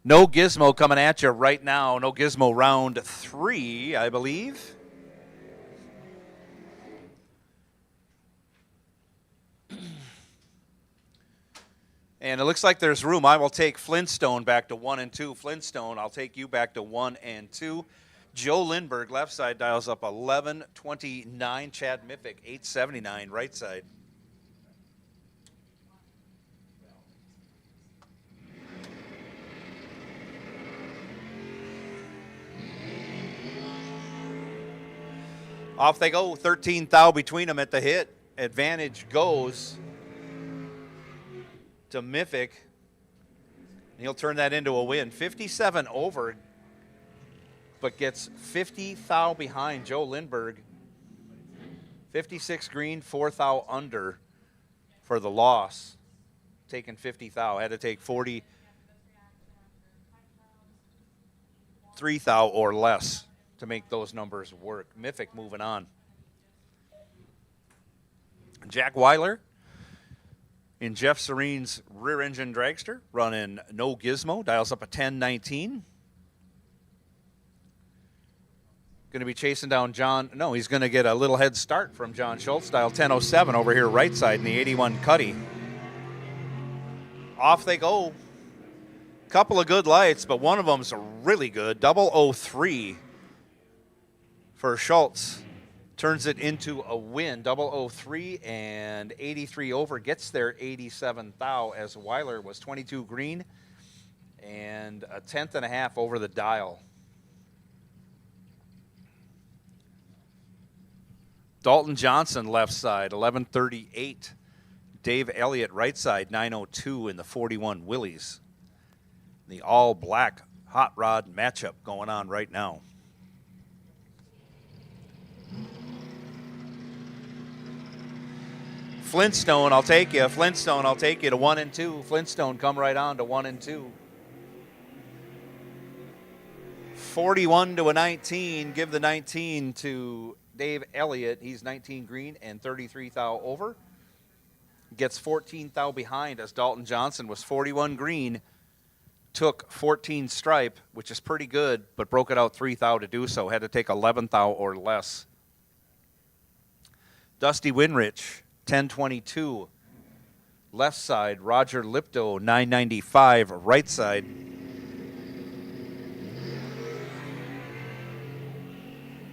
No gizmo coming at you right now. No gizmo round 3, I believe. And it looks like there's room. I will take Flintstone back to 1 and 2. Flintstone, I'll take you back to 1 and 2. Joe Lindbergh, left side, dials up 1129. Chad Miffick, 879, right side. Off they go, 13 thou between them at the hit. Advantage goes to Miffick. And he'll turn that into a win. 57 over, but gets 50 thou behind Joe Lindbergh. 56 green, 4 thou under for the loss. Taking 50 thou. Had to take 43 thou or less to make those numbers work. Miffick moving on. Jack Weiler in Jeff Serene's rear engine dragster, running no gizmo, dials up a 1019. Going to be chasing down John. No, he's going to get a little head start from John Schultz, dial 1007 over here right side in the 81 Cuddy. Off they go. Couple of good lights, but one of them's really good. 003 for Schultz. Turns it into a win. 003 and 83 over. Gets there 87 thou as Weiler was 22 green and a tenth and a half over the dial. Dalton Johnson left side, 1138. Dave Elliott right side, 902 in the 41 Willys. The all-black hot rod matchup going on right now. Flintstone, I'll take you. Flintstone, I'll take you to 1 and 2. Flintstone, come right on to 1 and 2. 41 to a 19. Give the 19 to Dave Elliott. He's 19 green and 33 thou over. Gets 14 thou behind as Dalton Johnson was 41 green. Took 14 stripe, which is pretty good, but broke it out 3 thou to do so. Had to take 11 thou or less. Dusty Winrich, 1022. Left side, Roger Lipto, 995. Right side.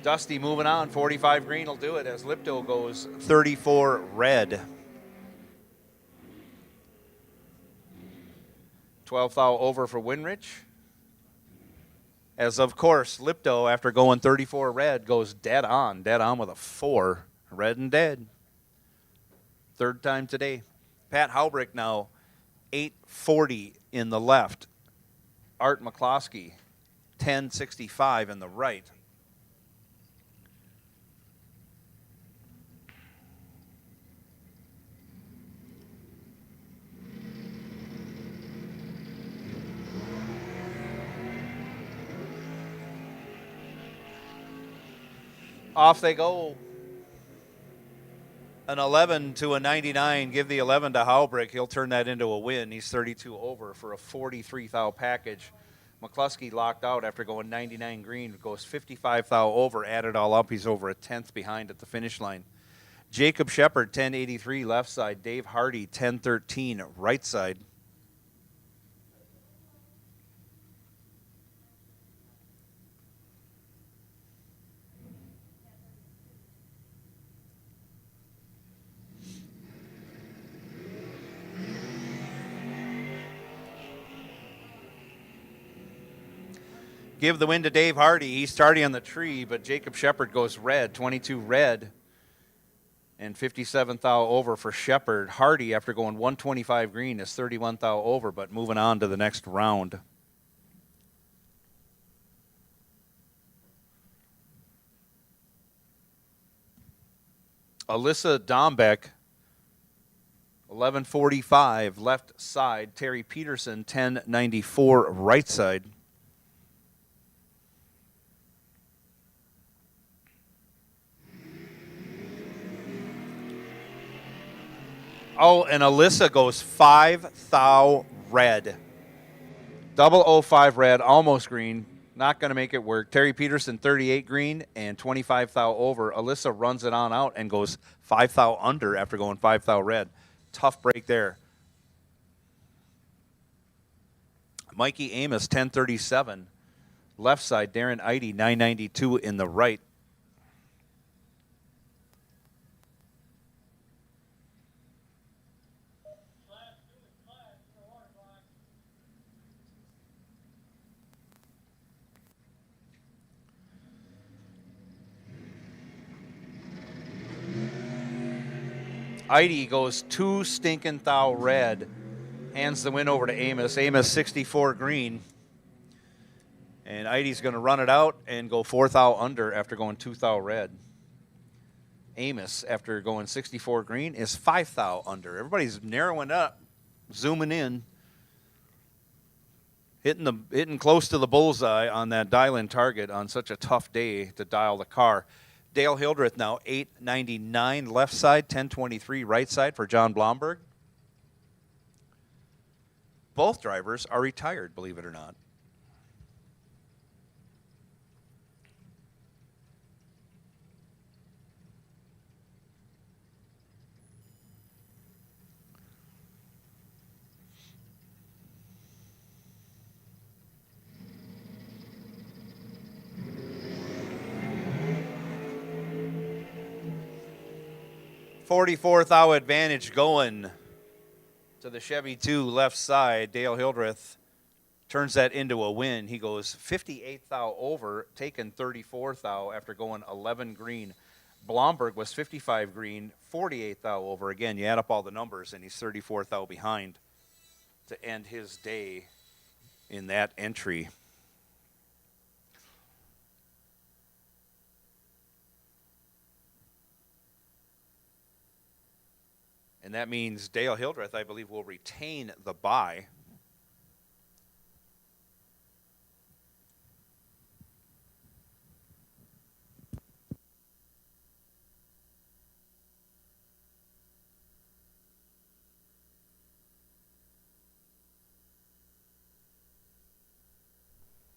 Dusty moving on, 45 green will do it as Lipto goes 34 red. 12 thou over for Winrich. As of course, Lipto, after going 34 red, goes dead on with a 4. Red and dead. Third time today. Pat Haubrick now 840 in the left. Art McCloskey 1065 in the right. Off they go. An 11 to a 99. Give the 11 to Haubrick. He'll turn that into a win. He's 32 over for a 43 thou package. McCluskey locked out after going 99 green. Goes 55 thou over. Add it all up, he's over a tenth behind at the finish line. Jacob Shepard, 1083 left side. Dave Hardy, 1013 right side. Give the win to Dave Hardy. He's starting on the tree, but Jacob Shepard goes red, 22 red, and 57 thou over for Shepard. Hardy, after going 125 green, is 31 thou over, but moving on to the next round. Alyssa Dombeck, 1145 left side. Terry Peterson, 1094 right side. Oh, and Alyssa goes 5 thou red. 005 red, almost green. Not going to make it work. Terry Peterson, 38 green and 25 thou over. Alyssa runs it on out and goes 5 thou under after going 5 thou red. Tough break there. Mikey Amos, 1037. Left side, Darren Eide, 992 in the right. Eide goes 2 stinking thou red. Hands the win over to Amos. Amos 64 green. And Eide's going to run it out and go 4 thou under after going 2 thou red. Amos, after going 64 green, is 5 thou under. Everybody's narrowing up, zooming in, hitting close to the bullseye on that dial-in target on such a tough day to dial the car. Dale Hildreth now 899 left side, 1023 right side for John Blomberg. Both drivers are retired, believe it or not. Fourth hour advantage going to the Chevy 2 left side. Dale Hildreth turns that into a win. He goes 58th thou over, taking 34th thou after going 11 green. Blomberg was 55 green, 48th thou over. Again, you add up all the numbers, and he's 34th thou behind to end his day in that entry. And that means Dale Hildreth, I believe, will retain the bye.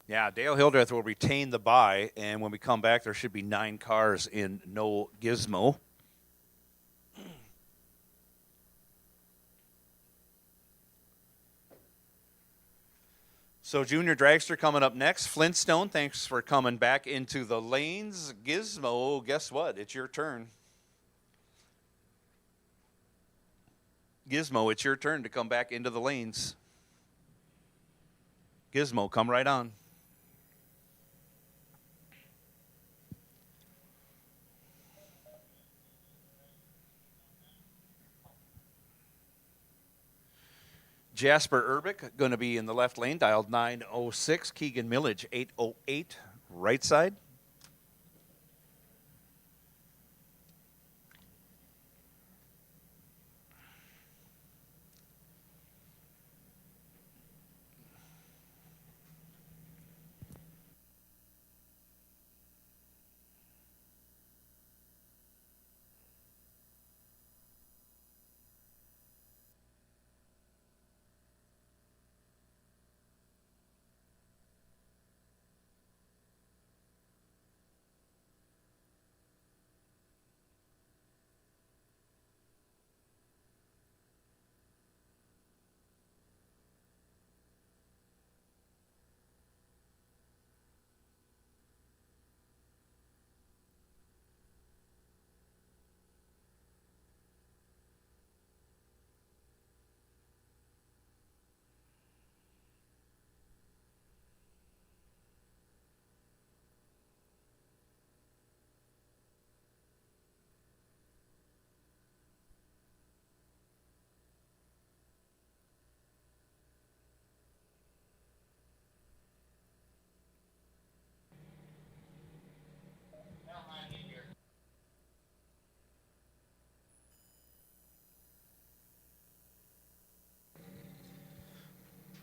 Yeah, Dale Hildreth will retain the bye, and when we come back, there should be 9 cars in no gizmo. So Junior Dragster coming up next. Flintstone, thanks for coming back into the lanes. Gizmo, guess what? It's your turn. Gizmo, it's your turn to come back into the lanes. Gizmo, come right on. Jasper Urbick going to be in the left lane, dialed 906. Keegan Millage, 808, right side.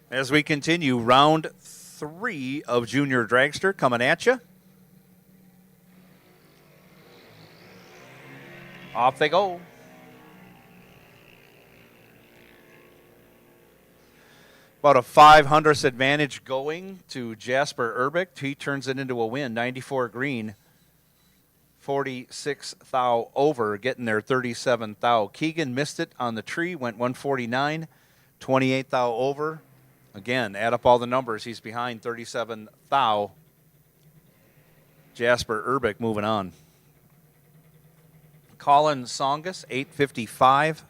As we continue, round 3 of Junior Dragster coming at you. Off they go. About a 500th advantage going to Jasper Urbick. He turns it into a win, 94 green, 46 thou over, getting there 37 thou. Keegan missed it on the tree, went 149, 28 thou over. Again, add up all the numbers. He's behind 37 thou. Jasper Urbick moving on. Colin Songus, 855.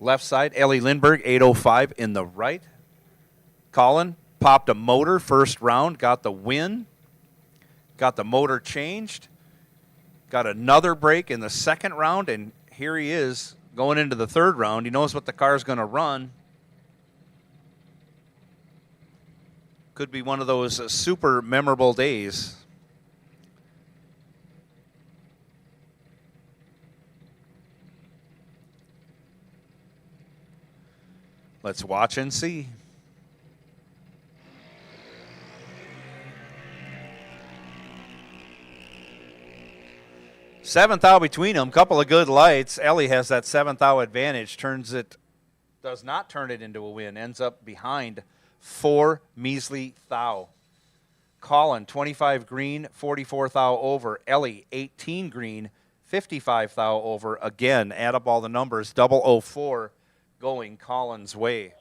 Left side, Ellie Lindbergh, 805 in the right. Colin popped a motor first round, got the win. Got the motor changed. Got another break in the second round, and here he is going into the third round. He knows what the car's going to run. Could be one of those super memorable days. Let's watch and see. Seventh out between them, couple of good lights. Ellie has that seventh out advantage, does not turn it into a win, ends up behind 4 measly thou. Colin, 25 green, 44 thou over. Ellie, 18 green, 55 thou over. Again, add up all the numbers, 004 going Colin's way.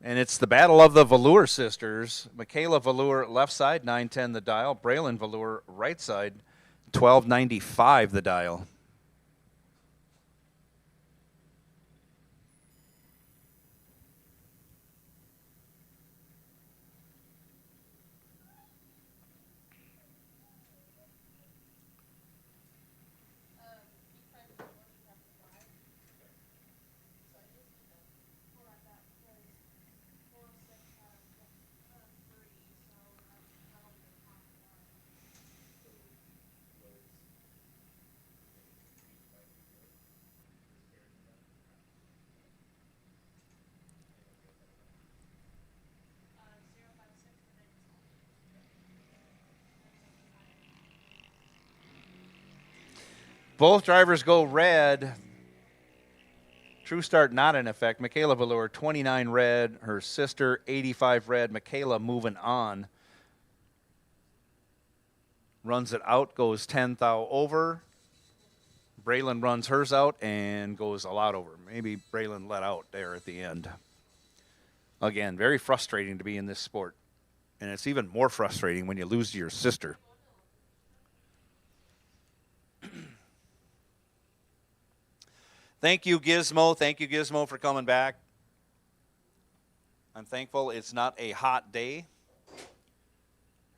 And it's the battle of the Velour sisters. Michaela Velour, left side, 910 the dial. Braylon Velour, right side, 1295 the dial. Both drivers go red. True start not in effect. Michaela Velour, 29 red. Her sister, 85 red. Michaela moving on. Runs it out, goes 10 thou over. Braylon runs hers out and goes a lot over. Maybe Braylon let out there at the end. Again, very frustrating to be in this sport. And it's even more frustrating when you lose to your sister. Thank you, Gizmo. Thank you, Gizmo, for coming back. I'm thankful it's not a hot day,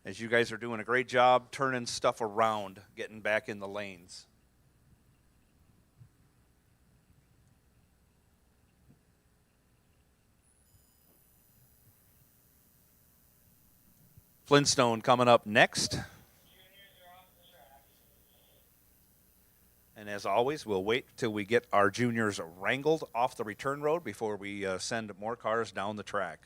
as you guys are doing a great job turning stuff around, getting back in the lanes. Flintstone coming up next. And as always, we'll wait till we get our juniors wrangled off the return road before we send more cars down the track.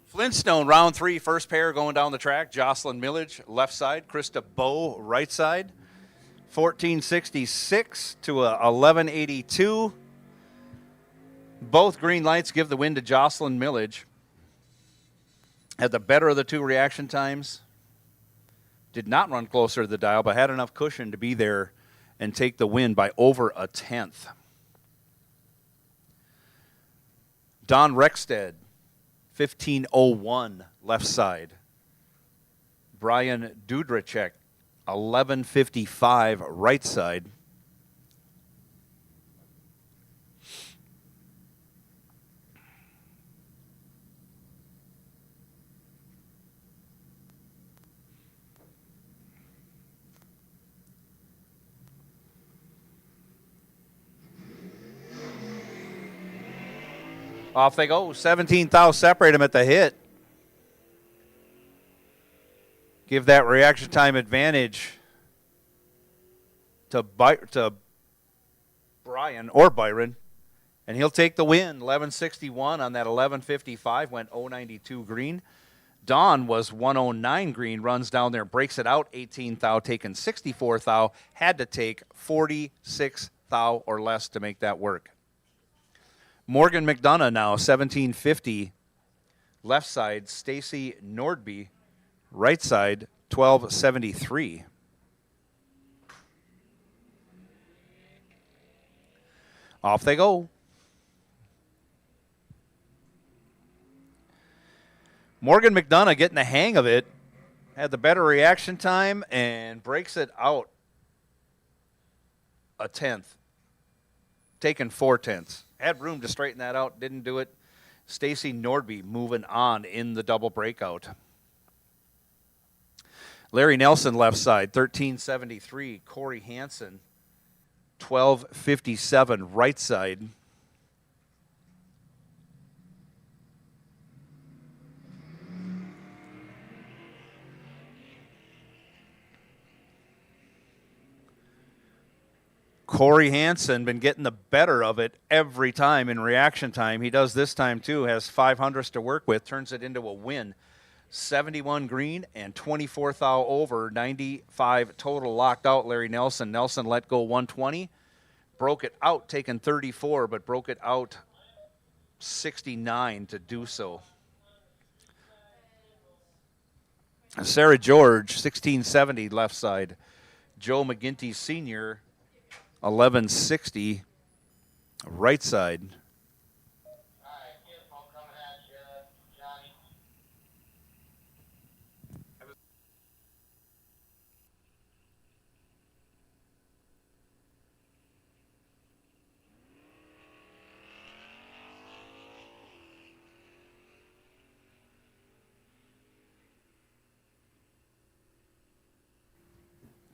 Flintstone, round 3, first pair going down the track. Jocelyn Millage, left side. Krista Bow, right side. 1466 to a 1182. Both green lights give the win to Jocelyn Millage. Had the better of the two reaction times. Did not run closer to the dial, but had enough cushion to be there and take the win by over a tenth. Don Rexted, 1501, left side. Brian Dudracek, 1155, right side. Off they go. 17 thou separate them at the hit. Give that reaction time advantage to Brian or Byron. And he'll take the win. 1161 on that 1155. Went 092 green. Don was 109 green. Runs down there. Breaks it out. 18 thou taken 64 thou. Had to take 46 thou or less to make that work. Morgan McDonough now, 1750. Left side, Stacy Nordby. Right side, 1273. Off they go. Morgan McDonough getting the hang of it. Had the better reaction time and breaks it out a tenth. Taking 4/10. Had room to straighten that out, didn't do it. Stacy Nordby moving on in the double breakout. Larry Nelson left side, 1373. Corey Hansen, 1257 right side. Corey Hansen been getting the better of it every time in reaction time. He does this time too, has 500s to work with, turns it into a win. 71 green and 24 thou over, 95 total locked out. Larry Nelson. Nelson let go 120, broke it out, taking 34, but broke it out 69 to do so. Sarah George, 1670 left side. Joe McGinty Sr., 1160 right side. All right, Gizmo coming at you, Johnny.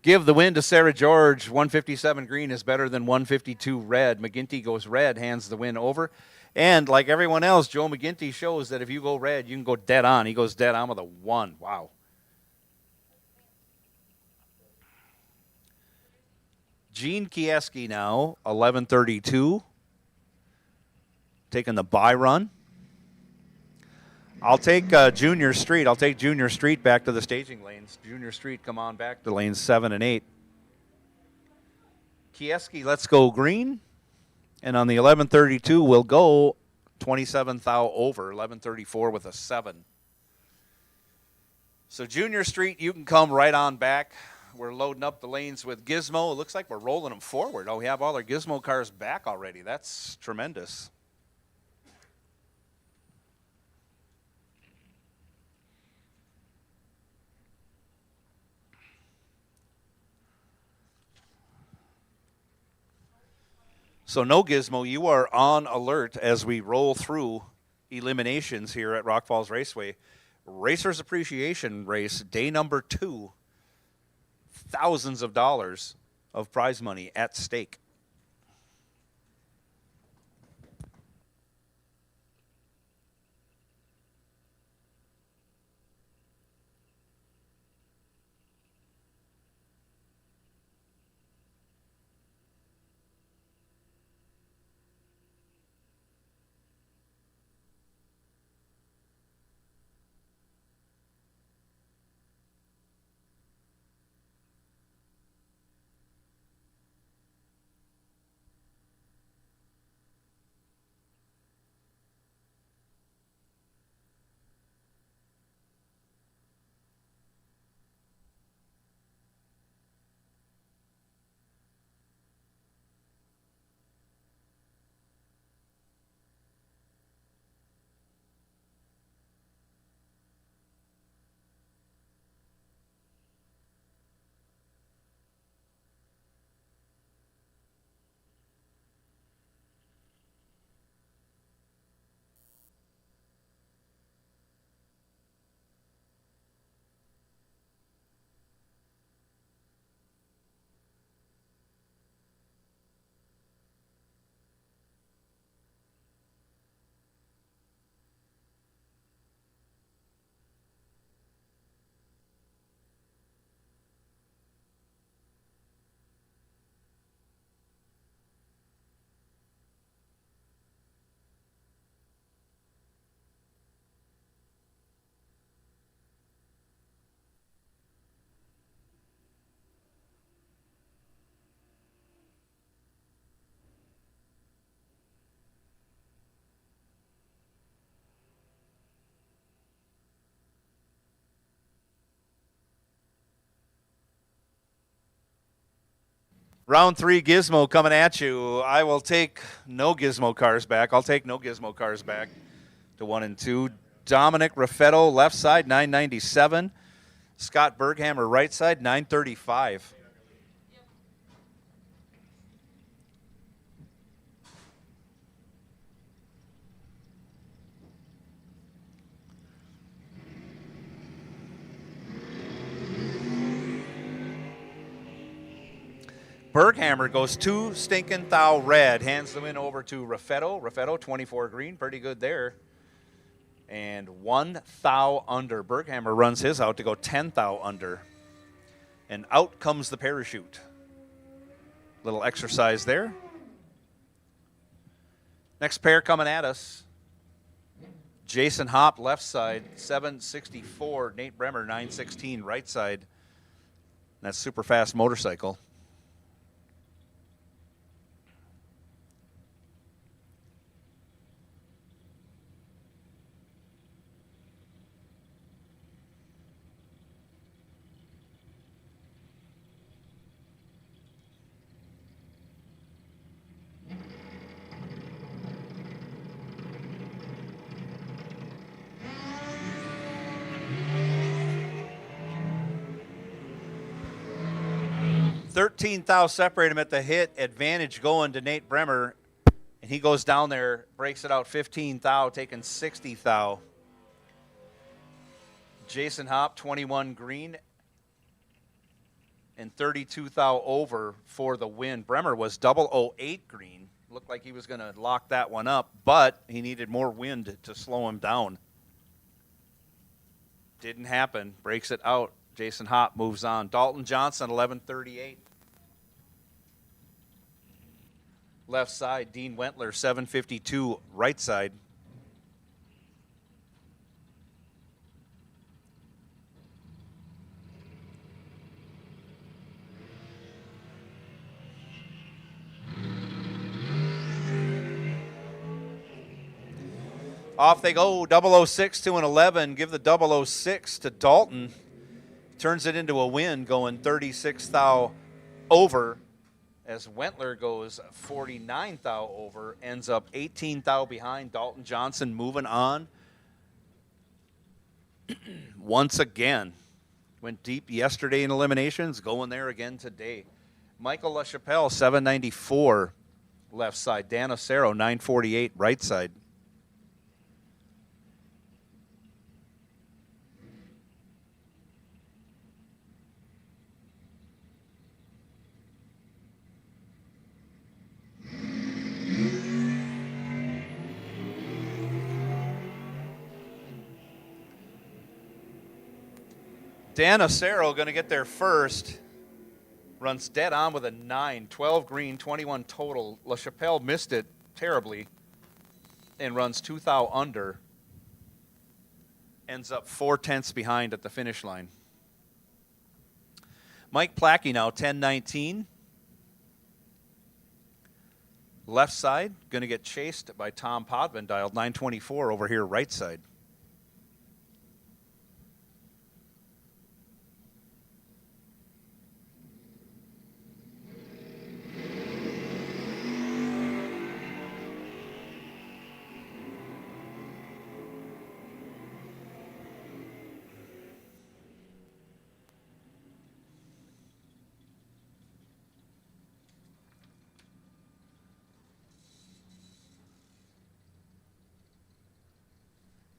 Give the win to Sarah George. 157 green is better than 152 red. McGinty goes red, hands the win over. And like everyone else, Joe McGinty shows that if you go red, you can go dead on. He goes dead on with a 1. Wow. Gene Kieski now, 1132. Taking the bye run. I'll take Junior Street. I'll take Junior Street back to the staging lanes. Junior Street, come on back to lanes 7 and 8. Kieski, let's go green. And on the 1132, we'll go 27 thou over, 1134 with a 7. So Junior Street, you can come right on back. We're loading up the lanes with Gizmo. It looks like we're rolling them forward. Oh, we have all our Gizmo cars back already. That's tremendous. So no Gizmo, you are on alert as we roll through eliminations here at Rock Falls Raceway. Racers Appreciation Race, day number 2. Thousands of dollars of prize money at stake. Round 3 Gizmo coming at you. I will take no Gizmo cars back. I'll take no Gizmo cars back to 1 and 2. Dominic Raffetto, left side, 997. Scott Berghammer, right side, 935. Berghammer goes 2 stinking thou red, hands the win over to Raffetto. Raffetto, 24 green, pretty good there. And 1 thou under. Berghammer runs his out to go 10 thou under. And out comes the parachute. Little exercise there. Next pair coming at us. Jason Hopp, left side, 764. Nate Bremer, 916, right side. That's super fast motorcycle. $13,000 separate him at the hit. Advantage going to Nate Bremer. And he goes down there, breaks it out $15,000, taking $60,000. Jason Hopp, 21 green. And $32,000 over for the win. Bremer was 008 green. Looked like he was going to lock that one up, but he needed more wind to slow him down. Didn't happen. Breaks it out. Jason Hopp moves on. Dalton Johnson, 1138. Left side, Dean Wentler, 752. Right side. Off they go, 006 to an 11. Give the 006 to Dalton. Turns it into a win, going 36,000 over as Wentler goes 49,000 over, ends up 18,000 behind. Dalton Johnson moving on. Once again, went deep yesterday in eliminations, going there again today. Michael LaChapelle, 794 left side. Dan Osero, 948 right side. Dan Osero going to get there first. Runs dead on with a 9. 12 green, 21 total. LaChapelle missed it terribly and runs 2,000 under. Ends up 4/10 behind at the finish line. Mike Plackey now, 1019. Left side, going to get chased by Tom Podvin, dialed 924 over here, right side.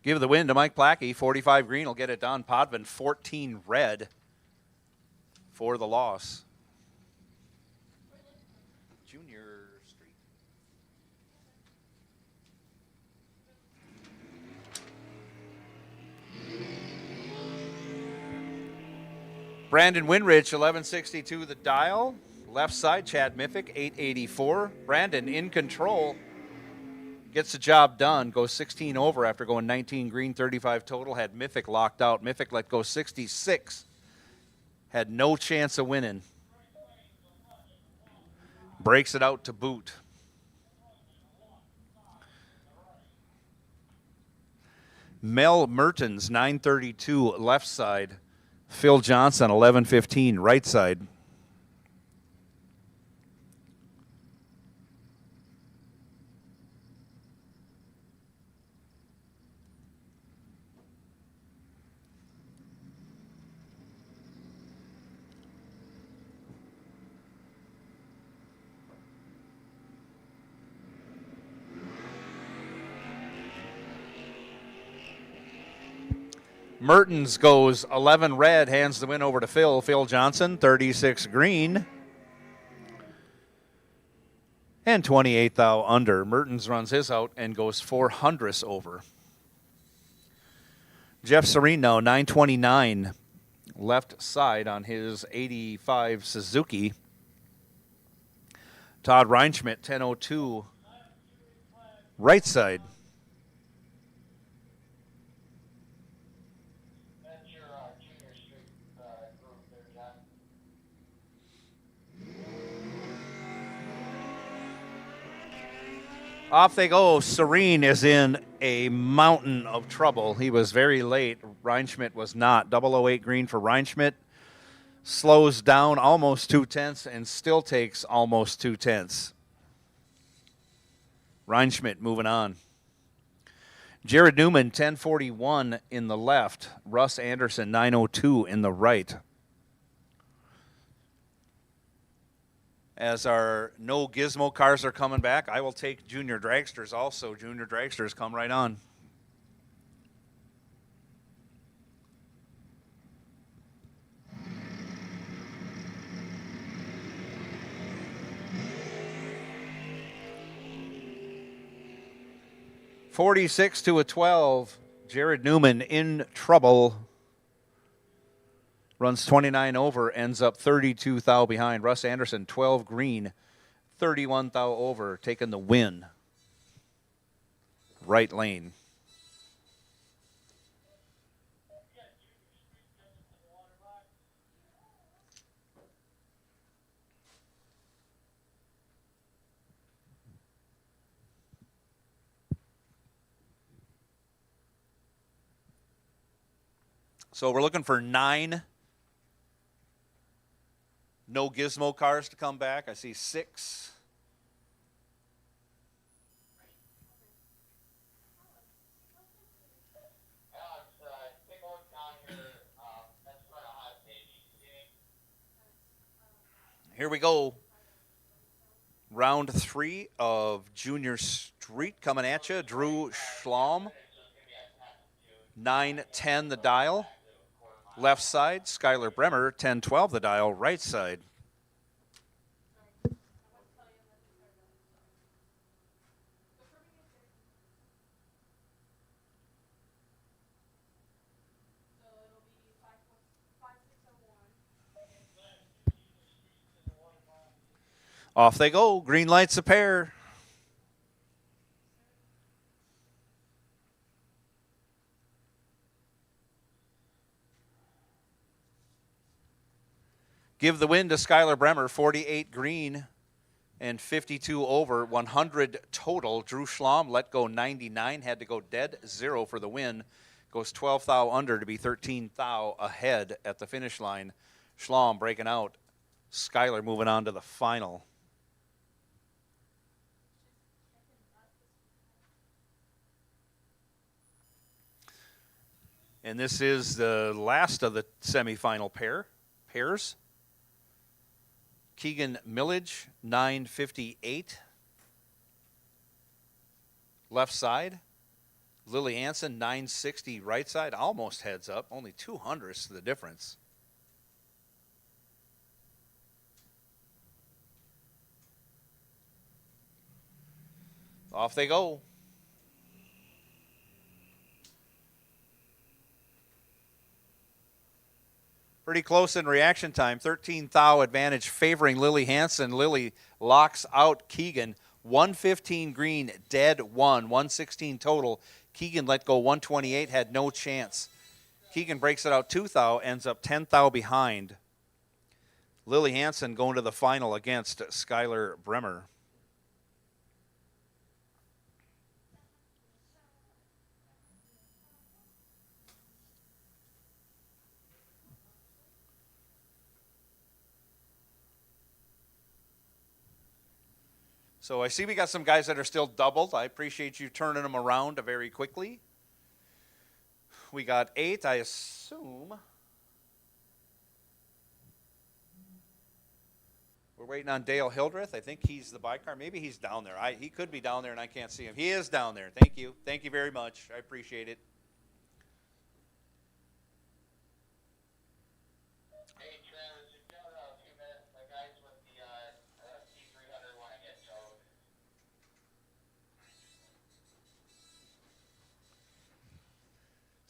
Give the win to Mike Plackey. 45 green will get it done. Podvin, 14 red for the loss. Junior Street. Brandon Winrich, 1162 the dial. Left side, Chad Miffick, 884. Brandon in control. Gets the job done, goes 16 over after going 19 green, 35 total. Had Miffick locked out. Miffick let go 66. Had no chance of winning. Breaks it out to boot. Mel Mertens, 932 left side. Phil Johnson, 1115 right side. Mertens goes 11 red, hands the win over to Phil. Phil Johnson, 36 green. And 28 thou under. Mertens runs his out and goes 400 over. Jeff Sereno, 929, left side on his 85 Suzuki. Todd Reinschmidt, 1002, right side. That's your junior street group there, John. Off they go. Serene is in a mountain of trouble. He was very late. Reinschmidt was not. 008 green for Reinschmidt. Slows down almost 2/10 and still takes almost 2/10. Reinschmidt moving on. Jared Newman, 1041 in the left. Russ Anderson, 902 in the right. As our no gizmo cars are coming back, I will take junior dragsters also. Junior dragsters come right on. $46 to a 12. Jared Newman in trouble. Runs 29 over, ends up 32 thou behind. Russ Anderson, 12 green, 31 thou over, taking the win. Right lane. So we're looking for 9 no gizmo cars to come back. I see 6. Alex, take a look down here. That's quite a hot page. Here we go. Round 3 of Junior Street coming at you. Drew Schlamm, 910 the dial. Left side, Skylar Bremer, 1012 the dial. Right side. Off they go. Green lights a pair. Give the win to Skylar Bremer, 48 green and 52 over, 100 total. Drew Schlamm let go 99, had to go dead 0 for the win. Goes 12 thou under to be 13 thou ahead at the finish line. Schlamm breaking out. Skylar moving on to the final. And this is the last of the semifinal pairs. Keegan Millage, 958. Left side. Lily Hansen, 960 right side. Almost heads up. Only 200ths the difference. Off they go. Pretty close in reaction time. 13 thou advantage favoring Lily Hansen. Lily locks out Keegan. 115 green, dead 116 total. Keegan let go 128, had no chance. Keegan breaks it out 2 thou, ends up 10 thou behind. Lily Hansen going to the final against Skylar Bremer. So I see we got some guys that are still doubled. I appreciate you turning them around very quickly. We got 8, I assume. We're waiting on Dale Hildreth. I think he's the bicar. Maybe he's down there. He could be down there and I can't see him. He is down there. Thank you. Thank you very much. I appreciate it.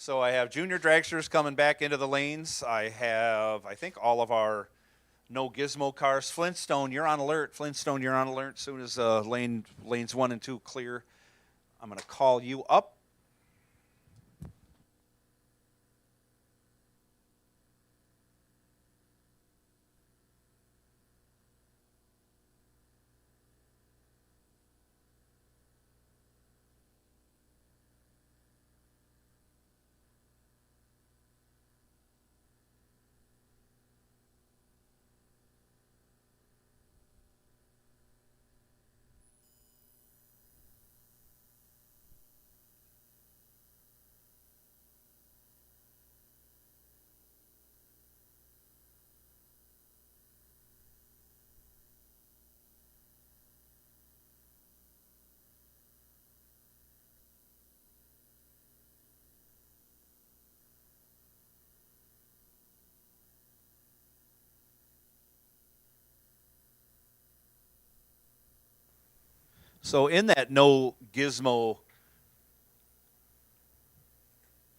So I have junior dragsters coming back into the lanes. I have, I think, all of our no gizmo cars. Flintstone, you're on alert. Flintstone, you're on alert. As soon as lanes 1 and 2 clear, I'm going to call you up. So in that no gizmo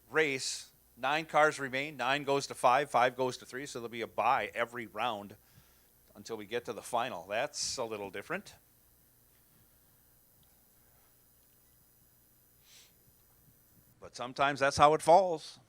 race, 9 cars remain. 9 goes to 5, 5 goes to 3. So there'll be a bye every round until we get to the final. That's a little different. But sometimes that's how it falls.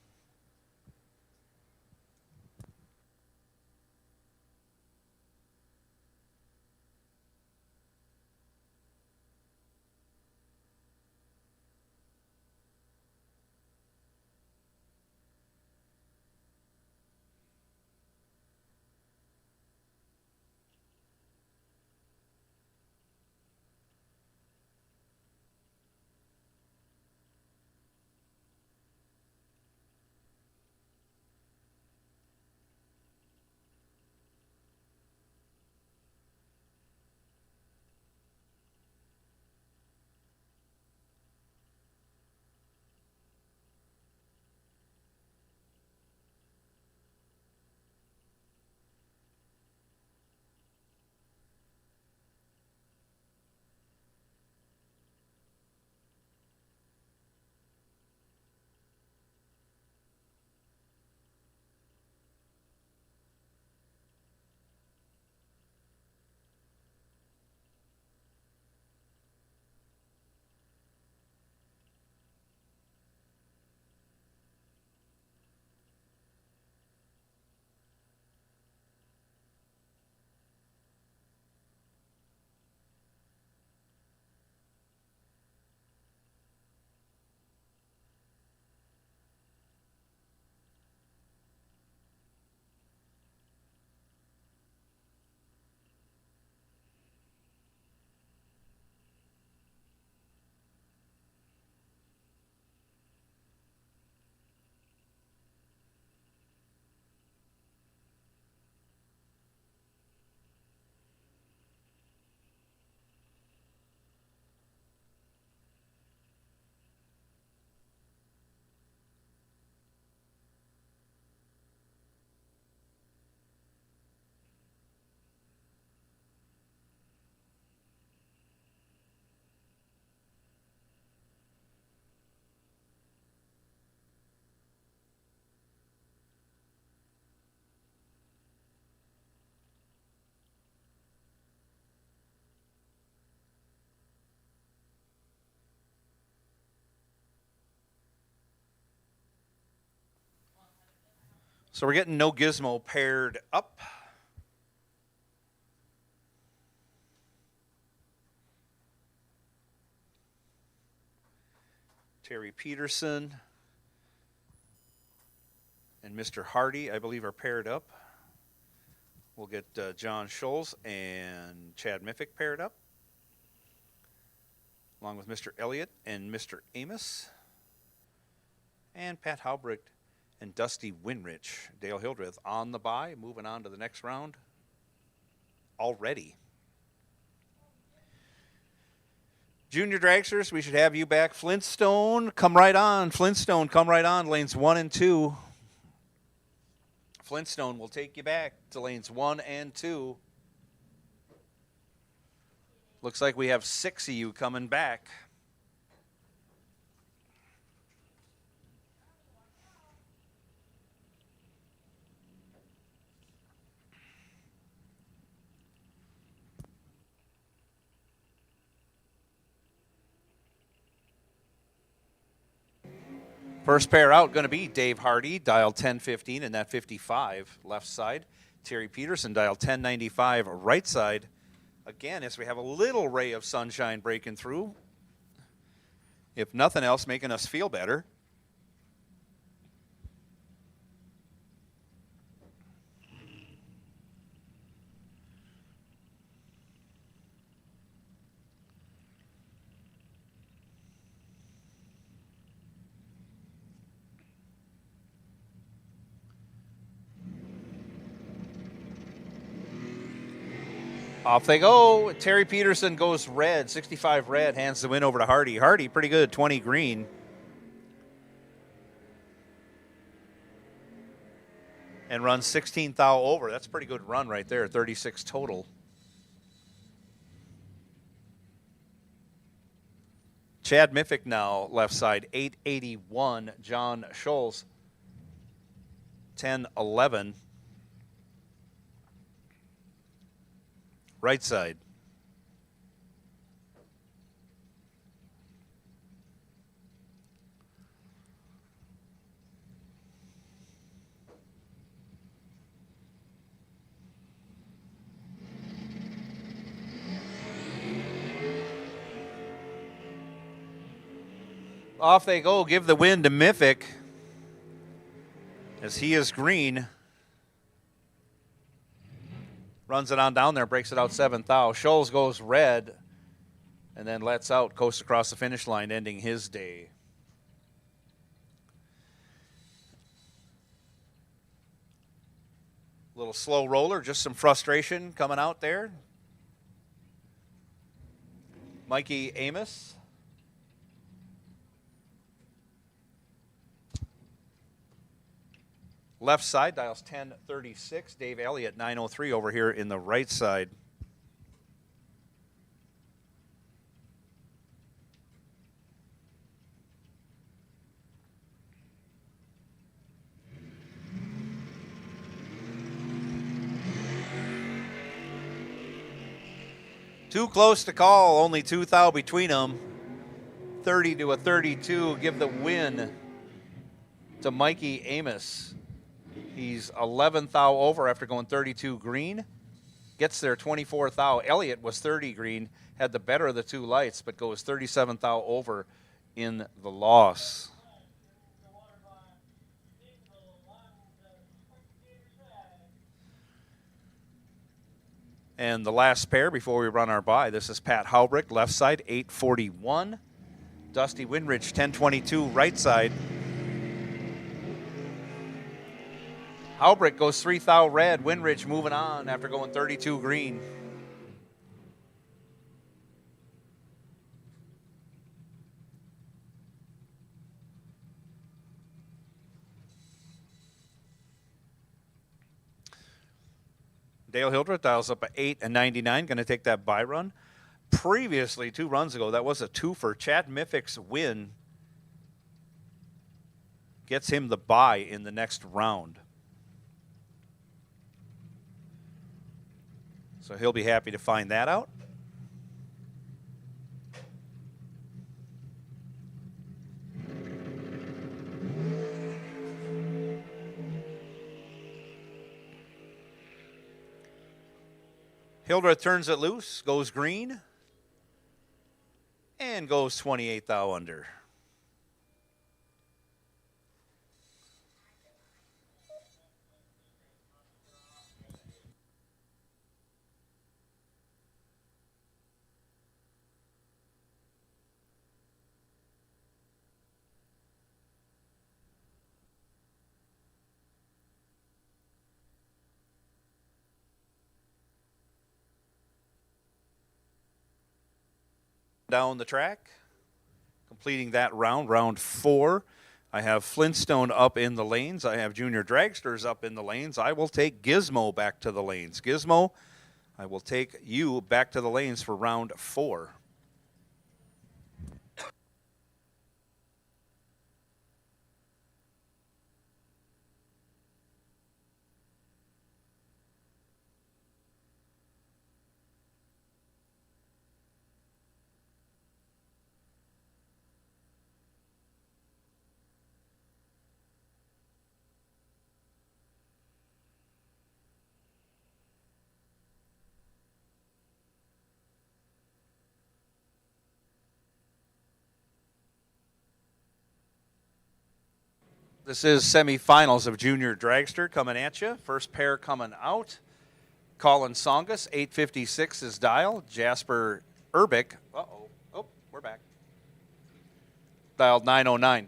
So we're getting no gizmo paired up. Terry Peterson and Mr. Hardy, I believe, are paired up. We'll get John Scholes and Chad Miffick paired up, along with Mr. Elliott and Mr. Amos, and Pat Haubricht and Dusty Winrich. Dale Hildreth on the bye, moving on to the next round already. Junior dragsters, we should have you back. Flintstone, come right on. Flintstone, come right on. Lanes 1 and 2. Flintstone will take you back to lanes 1 and 2. Looks like we have 6 of you coming back. First pair out going to be Dave Hardy, dial 1015 in that 55 left side. Terry Peterson, dial 1095 right side. Again, as we have a little ray of sunshine breaking through, if nothing else, making us feel better. Off they go. Terry Peterson goes red, 65 red, hands the win over to Hardy. Hardy, pretty good, 20 green. And runs 16 thou over. That's a pretty good run right there, 36 total. Chad Miffick now, left side, 881. John Scholes, 1011. Right side. Off they go. Give the win to Miffick as he is green. Runs it on down there, breaks it out 7th thou. Scholes goes red and then lets out, coast across the finish line, ending his day. Little slow roller, just some frustration coming out there. Mikey Amos. Left side, dials 1036. Dave Elliott, 903 over here in the right side. Too close to call, only 2 thou between them. 30 to a 32, give the win to Mikey Amos. He's 11 thou over after going 32 green. Gets there 24 thou. Elliott was 30 green, had the better of the two lights, but goes 37 thou over in the loss. And the last pair before we run our bye, this is Pat Haubrick, left side, 841. Dusty Winrich, 1022, right side. Haubrick goes 3 thou red. Winrich moving on after going 32 green. Dale Hildreth dials up at 8.99, going to take that bye run. Previously, 2 runs ago, that was a twofer. Chad Miffick's win gets him the bye in the next round. So he'll be happy to find that out. Hildreth turns it loose, goes green, and goes 28 thou under. Down the track, completing that round, round 4. I have Flintstone up in the lanes. I have Junior Dragsters up in the lanes. I will take Gizmo back to the lanes. Gizmo, I will take you back to the lanes for round 4. This is semifinals of Junior Dragster coming at you. First pair coming out. Colin Songus, 856 is dial. Jasper Urbic, oh, we're back. Dialed 909.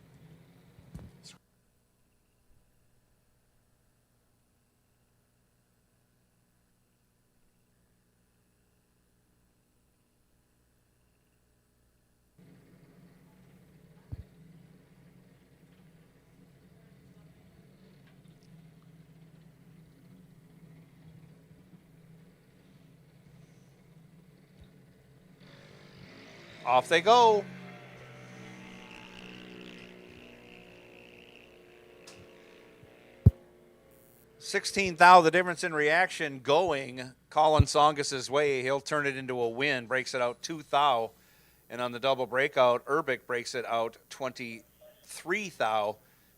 Off they go. $16,000, the difference in reaction going Colin Songus's way. He'll turn it into a win, breaks it out 2,000. And on the double breakout, Urbic breaks it out 23,000.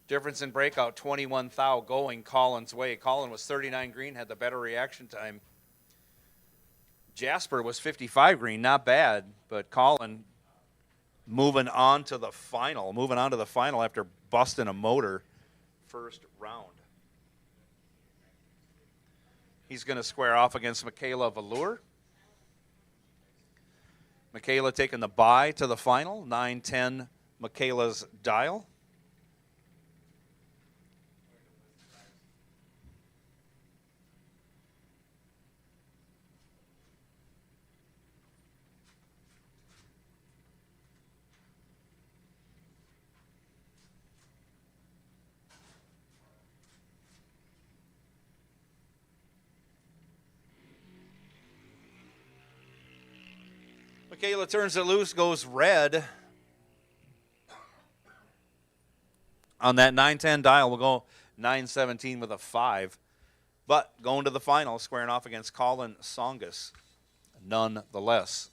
Difference in breakout, 21,000 going Colin's way. Colin was 39 green, had the better reaction time. Jasper was 55 green, not bad, but Colin moving on to the final after busting a motor first round. He's going to square off against Michaela Valur. Michaela taking the bye to the final, 9-10 Michaela's dial. Michaela turns it loose, goes red. On that 910 dial, we'll go 917 with a 5. But going to the final, squaring off against Colin Songus, nonetheless.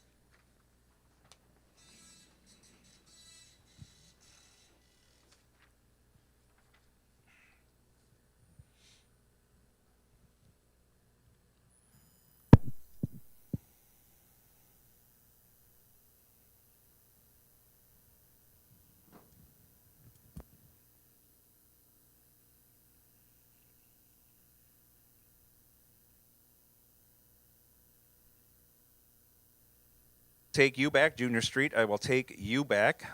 Take you back, Junior Street. I will take you back.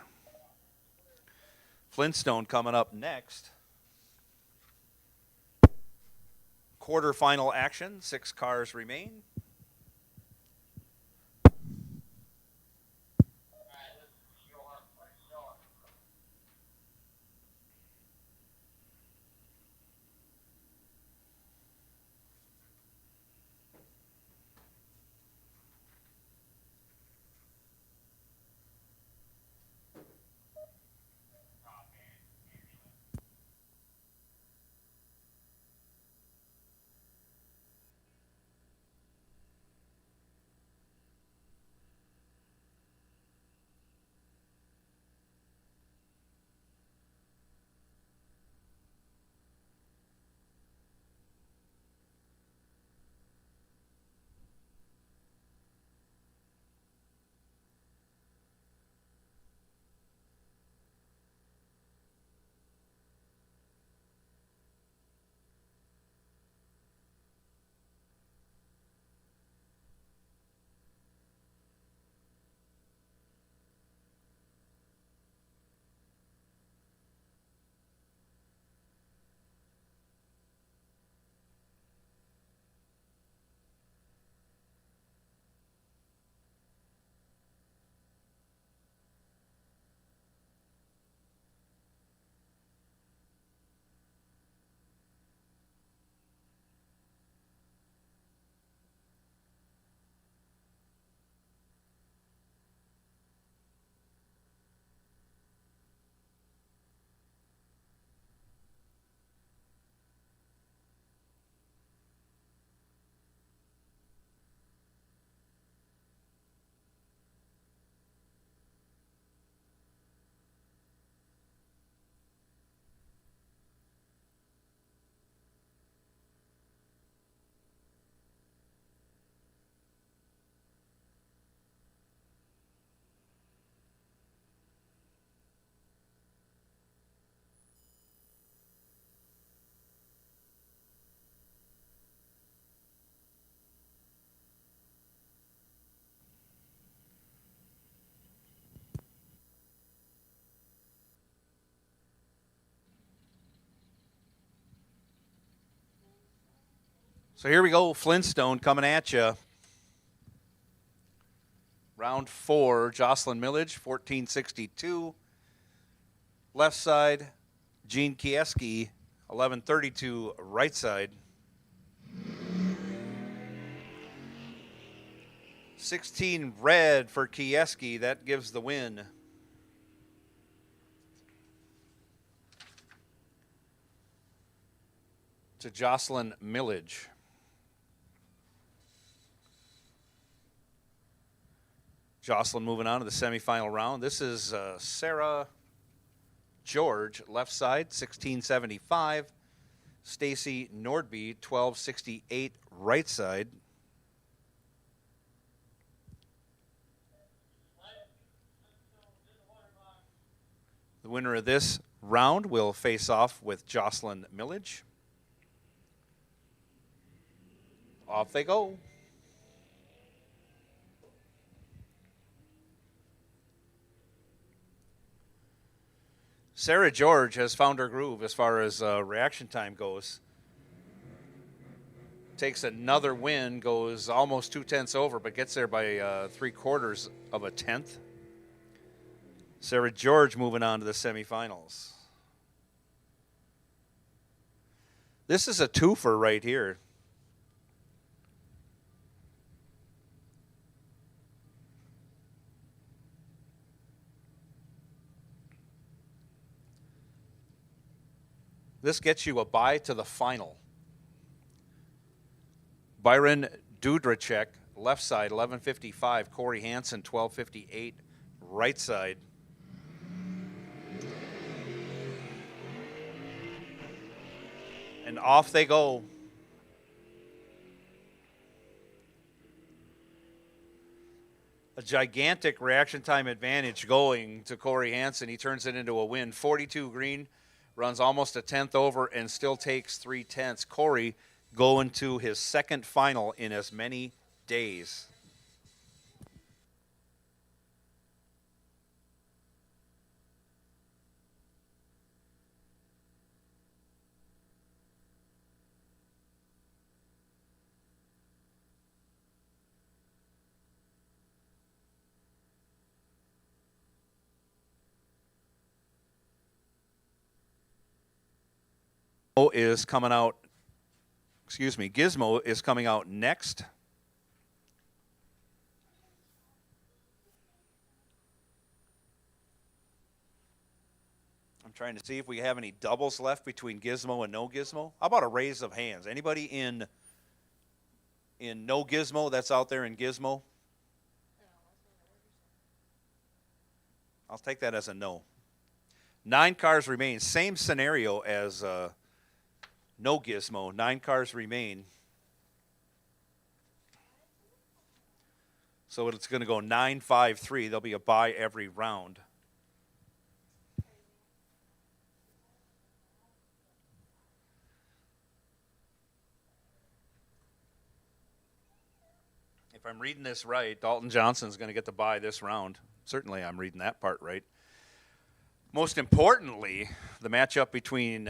Flintstone coming up next. Quarterfinal action. 6 cars remain. So here we go, Flintstone coming at you. Round 4, Jocelyn Millage, 1462. Left side, Gene Kieski, 1132. Right side, 16 red for Kieski. That gives the win. To Jocelyn Millage. Jocelyn moving on to the semifinal round. This is Sarah George, left side, 1675. Stacy Nordby, 1268, right side. The winner of this round will face off with Jocelyn Millage. Off they go. Sarah George has found her groove as far as reaction time goes. Takes another win, goes almost 2/10 over, but gets there by 3/4 of a tenth. Sarah George moving on to the semifinals. This is a twofer right here. This gets you a bye to the final. Byron Dudrachek, left side, 1155. Corey Hansen, 1258, right side. And off they go. A gigantic reaction time advantage going to Corey Hansen. He turns it into a win. 42 green, runs almost a tenth over, and still takes 3/10. Corey going to his second final in as many days. Is coming out, Gizmo is coming out next. I'm trying to see if we have any doubles left between Gizmo and no Gizmo. How about a raise of hands? Anybody in no Gizmo that's out there in Gizmo? I'll take that as a no. 9 cars remain. Same scenario as no Gizmo. 9 cars remain. So it's going to go 9-5-3. There'll be a bye every round. If I'm reading this right, Dalton Johnson's going to get the bye this round. Certainly I'm reading that part right. Most importantly, the matchup between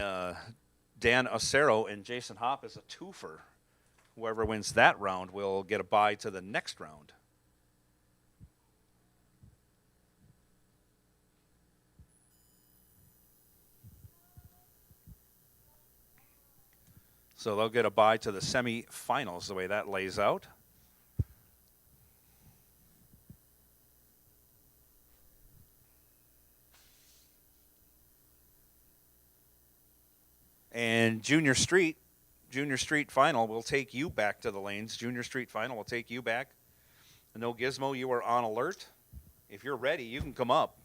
Dan Acero and Jason Hopp is a twofer. Whoever wins that round will get a bye to the next round. So they'll get a bye to the semifinals the way that lays out. And Junior Street final will take you back to the lanes. Junior Street final will take you back. No Gizmo, you are on alert. If you're ready, you can come up.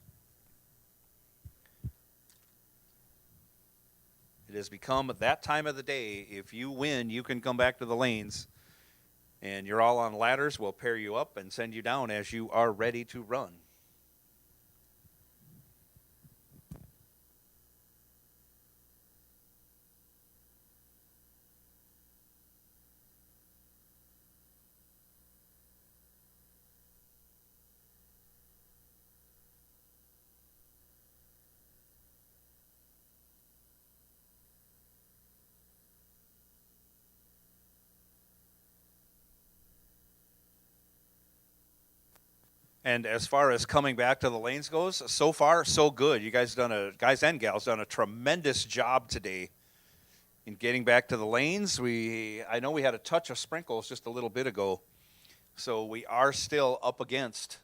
It has become that time of the day. If you win, you can come back to the lanes. And you're all on ladders. We'll pair you up and send you down as you are ready to run. And as far as coming back to the lanes goes, so far so good. You guys and gals done a tremendous job today in getting back to the lanes. I know we had a touch of sprinkles just a little bit ago, so we are still up against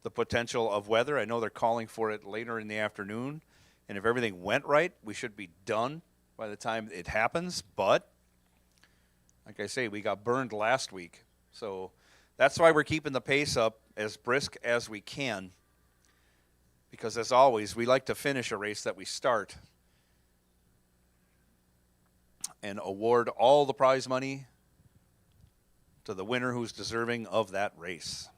the potential of weather. I know they're calling for it later in the afternoon, and if everything went right, we should be done by the time it happens. But like I say, we got burned last week, so that's why we're keeping the pace up as brisk as we can, because as always, we like to finish a race that we start and award all the prize money to the winner who's deserving of that race.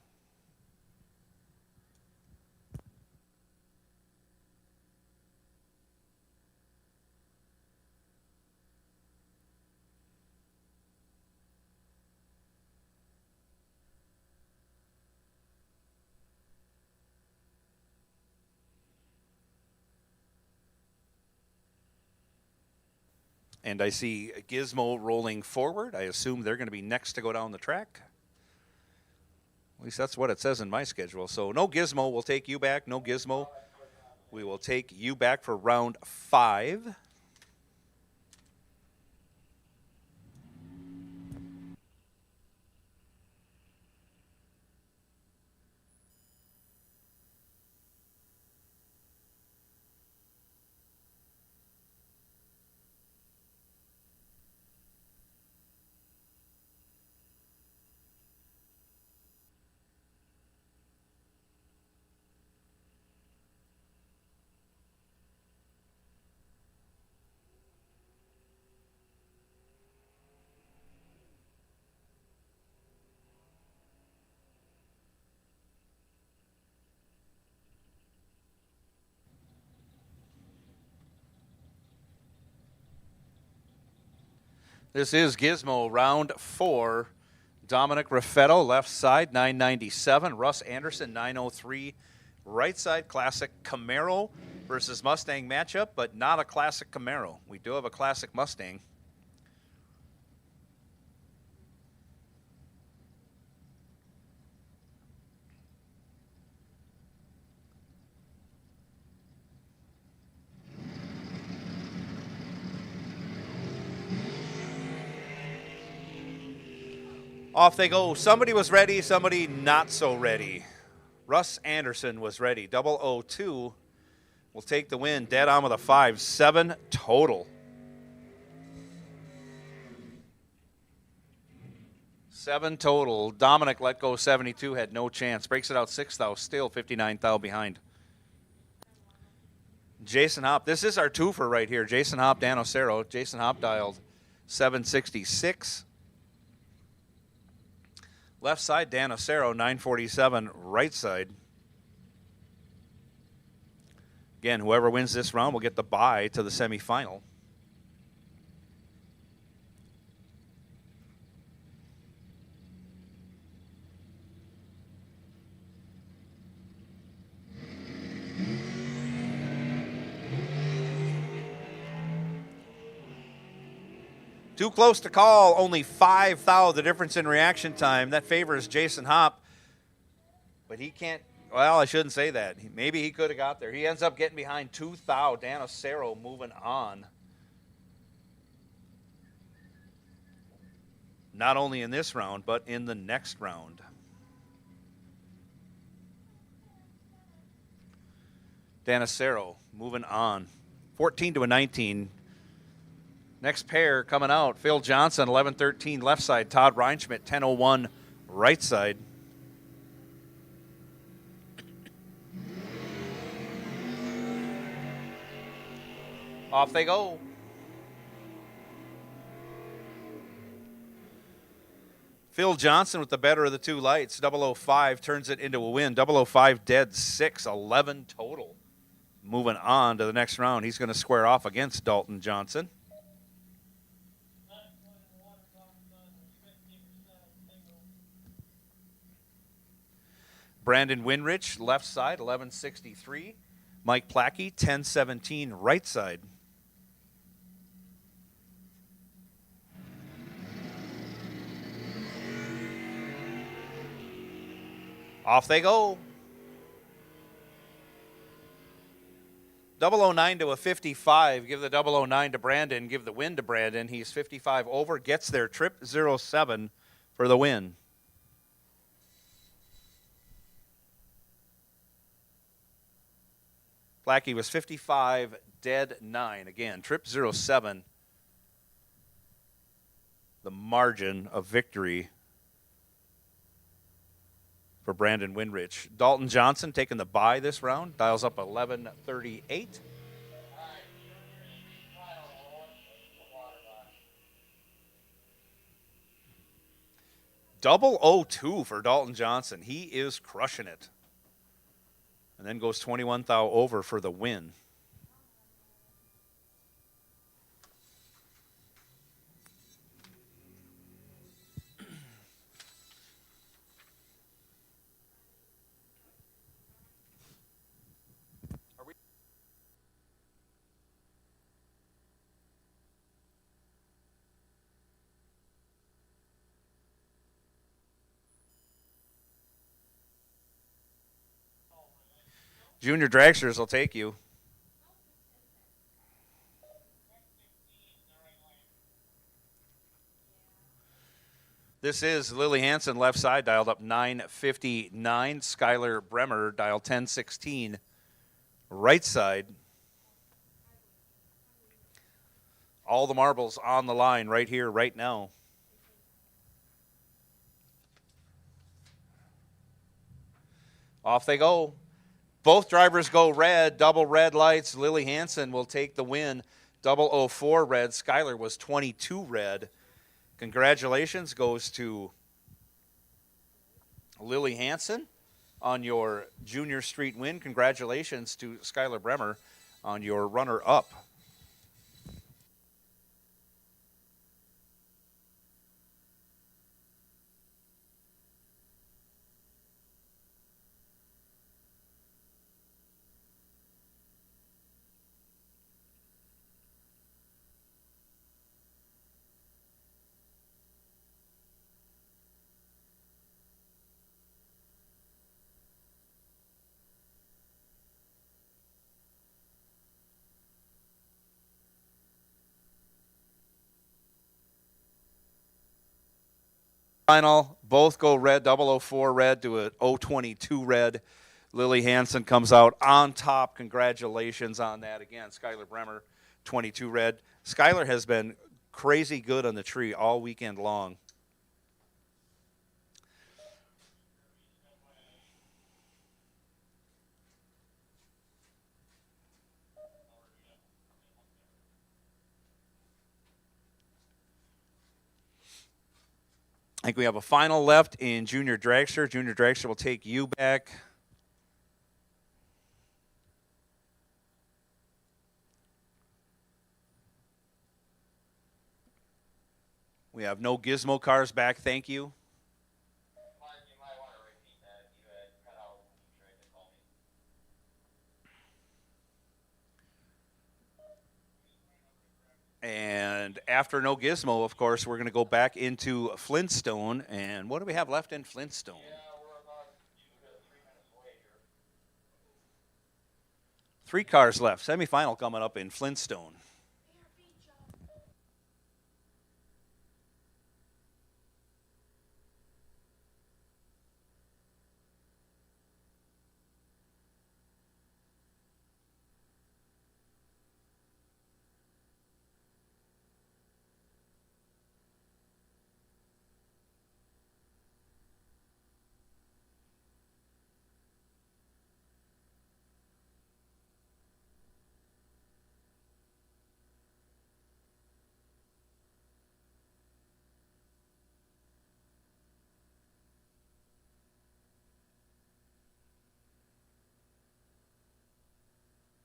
And I see Gizmo rolling forward. I assume they're going to be next to go down the track. At least that's what it says in my schedule. So no Gizmo. We'll take you back. No Gizmo. We will take you back for round 5. This is Gizmo round 4. Dominic Raffetto, left side, 997. Russ Anderson, 903. Right side, classic Camaro versus Mustang matchup, but not a classic Camaro. We do have a classic Mustang. Off they go. Somebody was ready, somebody not so ready. Russ Anderson was ready. 002 will take the win. Dead on with a 5-7 total. 7 total. Dominic let go 72, had no chance. Breaks it out 6 thou, still 59 thou behind. Jason Hopp. This is our twofer right here. Jason Hopp, Dan Ocero. Jason Hopp dialed 766. Left side, Dan Ocero, 947. Right side. Again, whoever wins this round will get the bye to the semifinal. Too close to call, only 5 thou the difference in reaction time. That favors Jason Hopp, but he can't, well, I shouldn't say that. Maybe he could have got there. He ends up getting behind 2 thou. Dan Ocero moving on. Not only in this round, but in the next round. Dan Ocero moving on. 14-19. Next pair coming out, Phil Johnson, 11-13 left side. Todd Reinschmidt, 10-01 right side. Off they go. Phil Johnson with the better of the 2 lights. 005 turns it into a win. 005 dead 6, 11 total. Moving on to the next round. He's going to square off against Dalton Johnson. Brandon Winrich, left side, 1163. Mike Plackey, 1017, right side. Off they go. 009 to a 55. Give the 009 to Brandon. Give the win to Brandon. He's 55 over. Gets their trip 07 for the win. Blackie was 55, dead 9. Again, trip 07. The margin of victory for Brandon Winrich. Dalton Johnson taking the bye this round. Dials up 1138. 002 for Dalton Johnson. He is crushing it. And then goes 21 thou over for the win. Junior Dragsters will take you. This is Lily Hansen, left side, dialed up 959. Skylar Bremer, dialed 1016. Right side. All the marbles on the line right here, right now. Off they go. Both drivers go red, double red lights. Lily Hansen will take the win. 004 red. Skylar was 22 red. Congratulations goes to Lily Hansen on your junior street win. Congratulations to Skylar Bremer on your runner-up. Final, both go red, 004 red to a 022 red. Lily Hansen comes out on top. Congratulations on that. Again, Skylar Bremer, 22 red. Skylar has been crazy good on the tree all weekend long. I think we have a final left in Junior Dragster. Junior Dragster will take you back. We have no Gizmo cars back. Thank you. You might want to repeat that. You had cut out when you tried to call me. And after no Gizmo, of course, we're going to go back into Flintstone. And what do we have left in Flintstone? Yeah, we're about 3 minutes away here. 3 cars left. Semifinal coming up in Flintstone.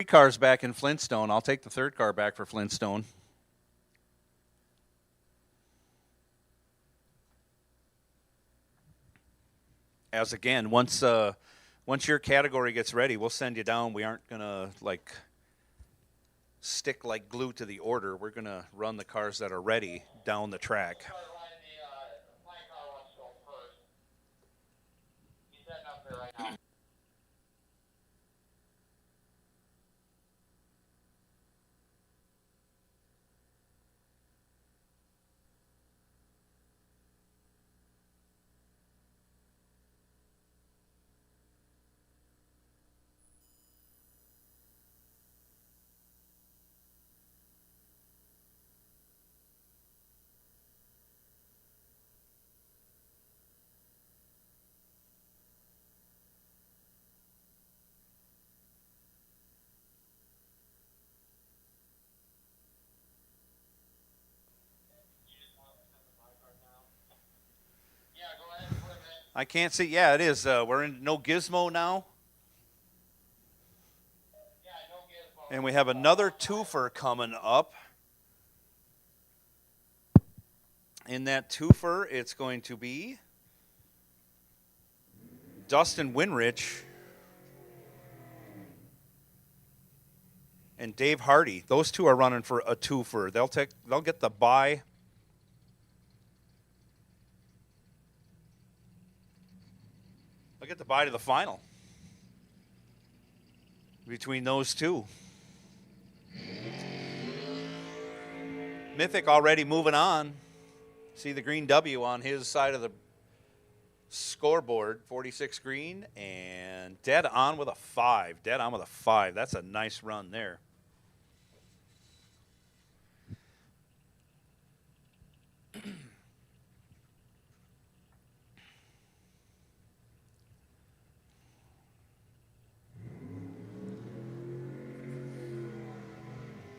Cars back in Flintstone. I'll take the 3rd car back for Flintstone. As again, once your category gets ready, we'll send you down. We aren't gonna stick like glue to the order. We're gonna run the cars that are ready down the track. The flying car wants to go first. He's heading up there I can't see. Yeah, it is. We're in no gizmo now. Yeah, no gizmo. And we have another twofer coming up. In that twofer, it's going to be Dustin Winrich and Dave Hardy. Those two are running for a twofer. They'll get the bye. They'll get the bye to the final between those two. Mythic already moving on. See the green W on his side of the scoreboard, 46 green, and dead on with a 5. Dead on with a 5. That's a nice run there.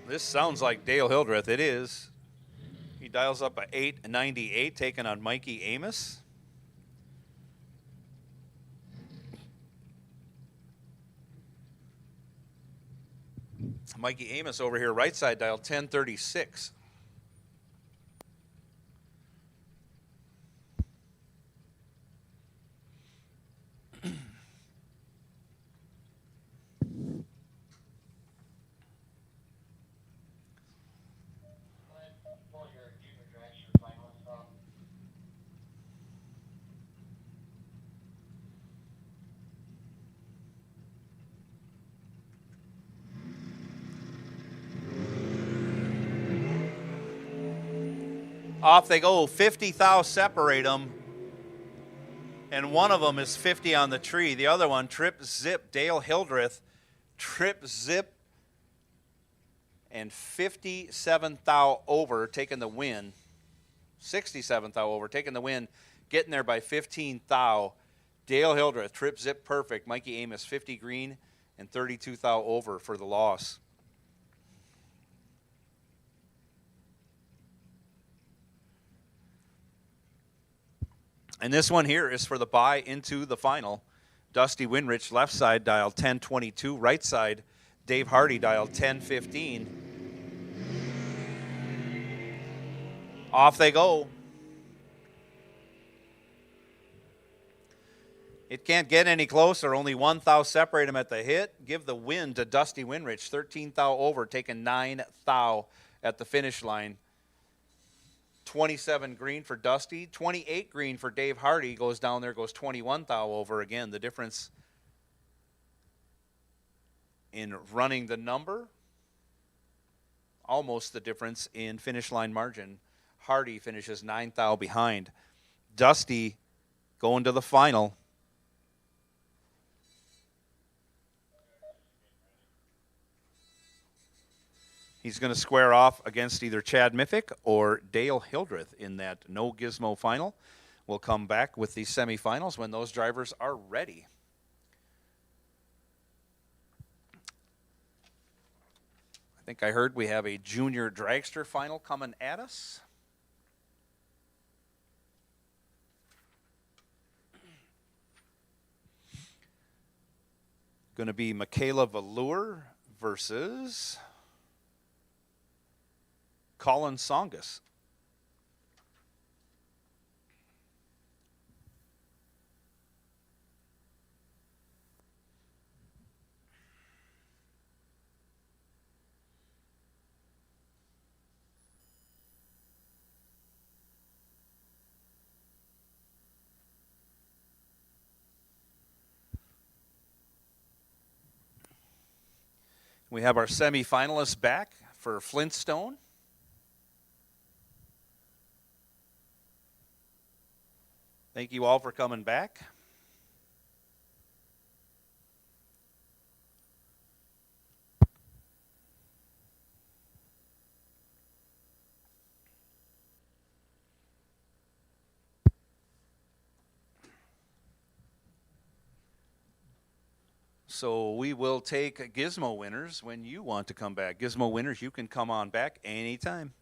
This sounds like Dale Hildreth. It is. He dials up a 898, taking on Mikey Amos. Mikey Amos over here, right side dial 1036. Pull your junior dragster finalist up. Off they go. 50 thou separate them. And one of them is 50 on the tree. The other one, Trip Zip, Dale Hildreth. Trip Zip and 57 thou over, taking the win. 67 thou over, taking the win. Getting there by 15 thou. Dale Hildreth, Trip Zip perfect. Mikey Amos, 50 green and 32 thou over for the loss. And this one here is for the bye into the final. Dusty Winrich, left side, dial 1022. Right side, Dave Hardy, dial 1015. Off they go. It can't get any closer. Only 1 thou separate them at the hit. Give the win to Dusty Winrich. 13 thou over, taking 9 thou at the finish line. 27 green for Dusty, 28 green for Dave Hardy. Goes down there, goes 21 thou over again. The difference in running the number, almost the difference in finish line margin. Hardy finishes 9 thou behind. Dusty going to the final. He's going to square off against either Chad Mythic or Dale Hildreth in that no gizmo final. We'll come back with the semifinals when those drivers are ready. I think I heard we have a junior dragster final coming at us. Going to be Michaela Velour versus Colin Songus. We have our semifinalists back for Flintstone. Thank you all for coming back. So we will take Gizmo winners when you want to come back. Gizmo winners, you can come on back anytime.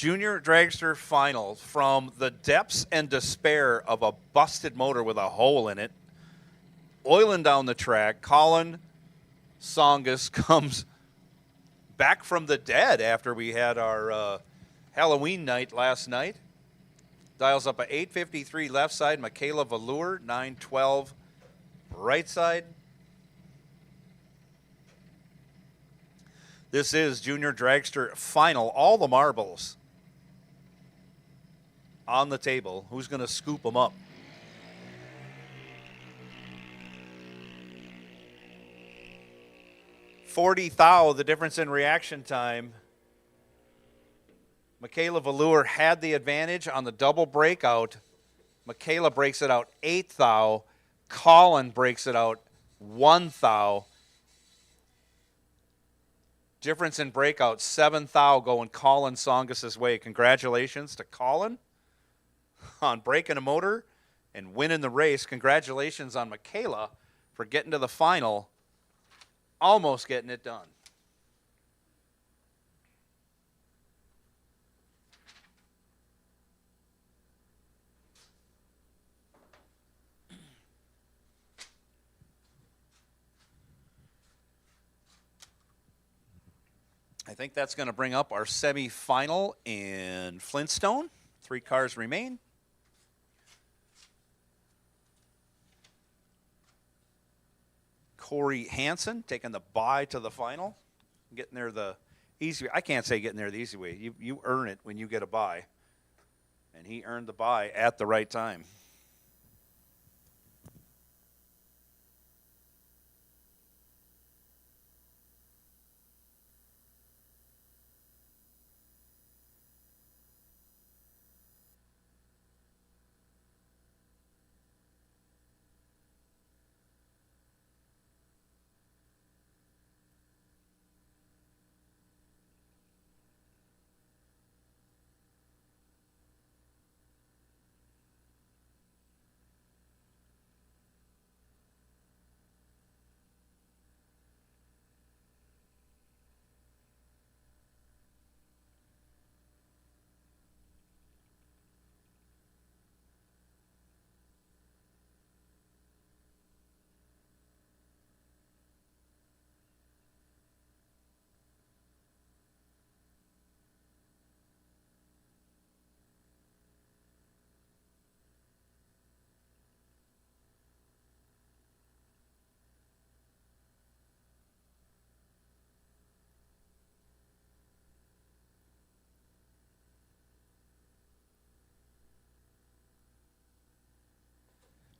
Junior Dragster Final, from the depths and despair of a busted motor with a hole in it, oiling down the track, Colin Songus comes back from the dead after we had our Halloween night last night. Dials up a 853 left side, Michaela Velour, 912 right side. This is Junior Dragster Final. All the marbles on the table. Who's going to scoop them up? $40 thou, the difference in reaction time. Michaela Velour had the advantage on the double breakout. Michaela breaks it out 8 thou. Colin breaks it out 1 thou. Difference in breakout, 7 thou going Colin Songus' way. Congratulations to Colin on breaking a motor and winning the race. Congratulations on Michaela for getting to the final, almost getting it done. I think that's going to bring up our semifinal in Flintstone. 3 cars remain. Corey Hansen taking the bye to the final. Getting there the easy way. I can't say getting there the easy way. You earn it when you get a bye. And he earned the bye at the right time.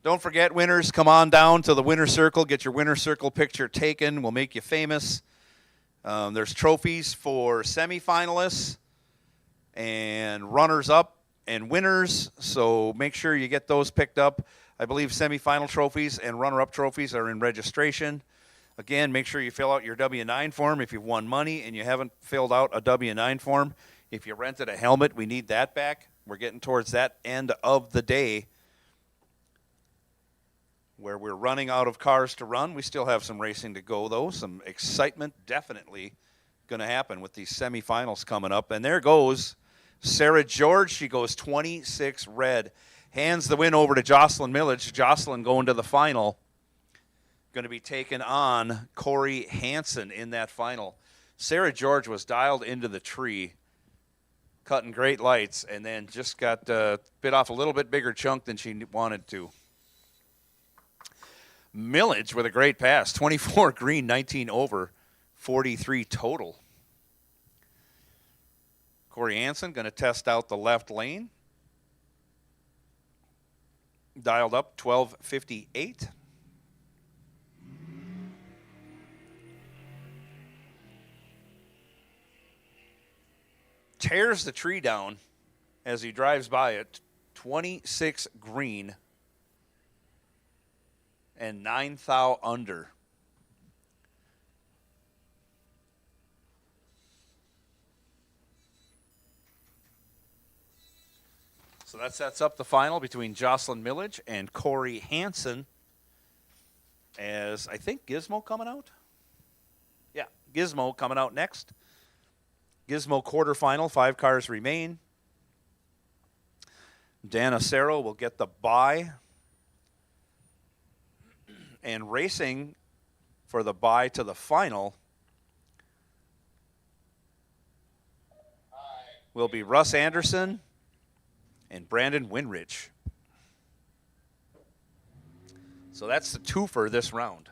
Don't forget, winners, come on down to the winner circle. Get your winner circle picture taken. We'll make you famous. There's trophies for semifinalists and runners-up and winners, so make sure you get those picked up. I believe semifinal trophies and runner-up trophies are in registration. Again, make sure you fill out your W-9 form if you've won money and you haven't filled out a W-9 form. If you rented a helmet, we need that back. We're getting towards that end of the day where we're running out of cars to run. We still have some racing to go, though. Some excitement definitely going to happen with these semifinals coming up. And there goes Sarah George. She goes 26 red. Hands the win over to Jocelyn Millage. Jocelyn going to the final. Going to be taking on Corey Hansen in that final. Sarah George was dialed into the tree, cutting great lights, and then just got bit off a little bit bigger chunk than she wanted to. Millage with a great pass, 24 green, 19 over, 43 total. Corey Hansen going to test out the left lane. Dialed up 1258. Tears the tree down as he drives by it. 26 green and 9 thou under. So that sets up the final between Jocelyn Millage and Corey Hansen. As I think Gizmo coming out? Yeah, Gizmo coming out next. Gizmo quarterfinal. 5 cars remain. Dan Acero will get the bye. And racing for the bye to the final will be Russ Anderson and Brandon Winrich. So that's the twofer this round.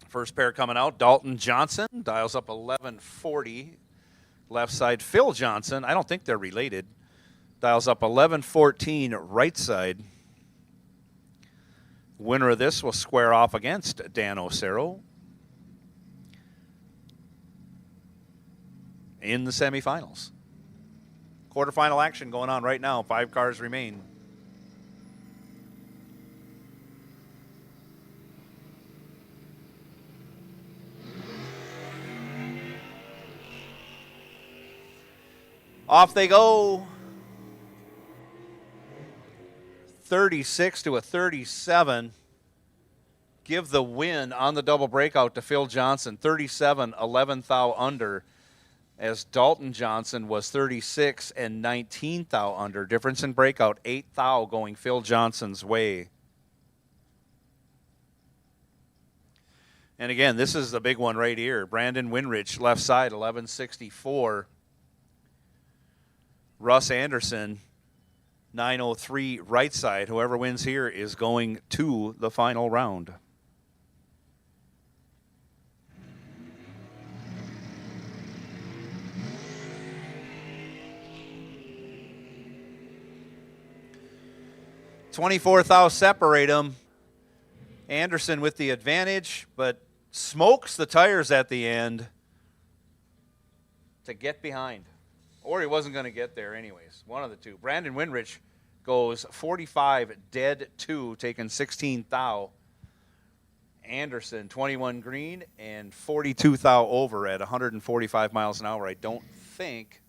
First pair coming out, Dalton Johnson, dials up 1140. Left side, Phil Johnson. I don't think they're related. Dials up 1114 right side. Winner of this will square off against Dan Acero in the semifinals. Quarterfinal action going on right now. 5 cars remain. Off they go. 36 to a 37. Give the win on the double breakout to Phil Johnson. 37, 11th thou under, as Dalton Johnson was 36 and 19th thou under. Difference in breakout, 8th thou going Phil Johnson's way. And again, this is the big one right here. Brandon Winrich, left side, 1164. Russ Anderson, 903 right side. Whoever wins here is going to the final round. $24 thou separate them. Anderson with the advantage, but smokes the tires at the end to get behind. Or he wasn't going to get there anyways. One of the two. Brandon Winrich goes 45 dead 2, taking 16 thou. Anderson 21 green and 42 thou over at 145 miles an hour. I don't think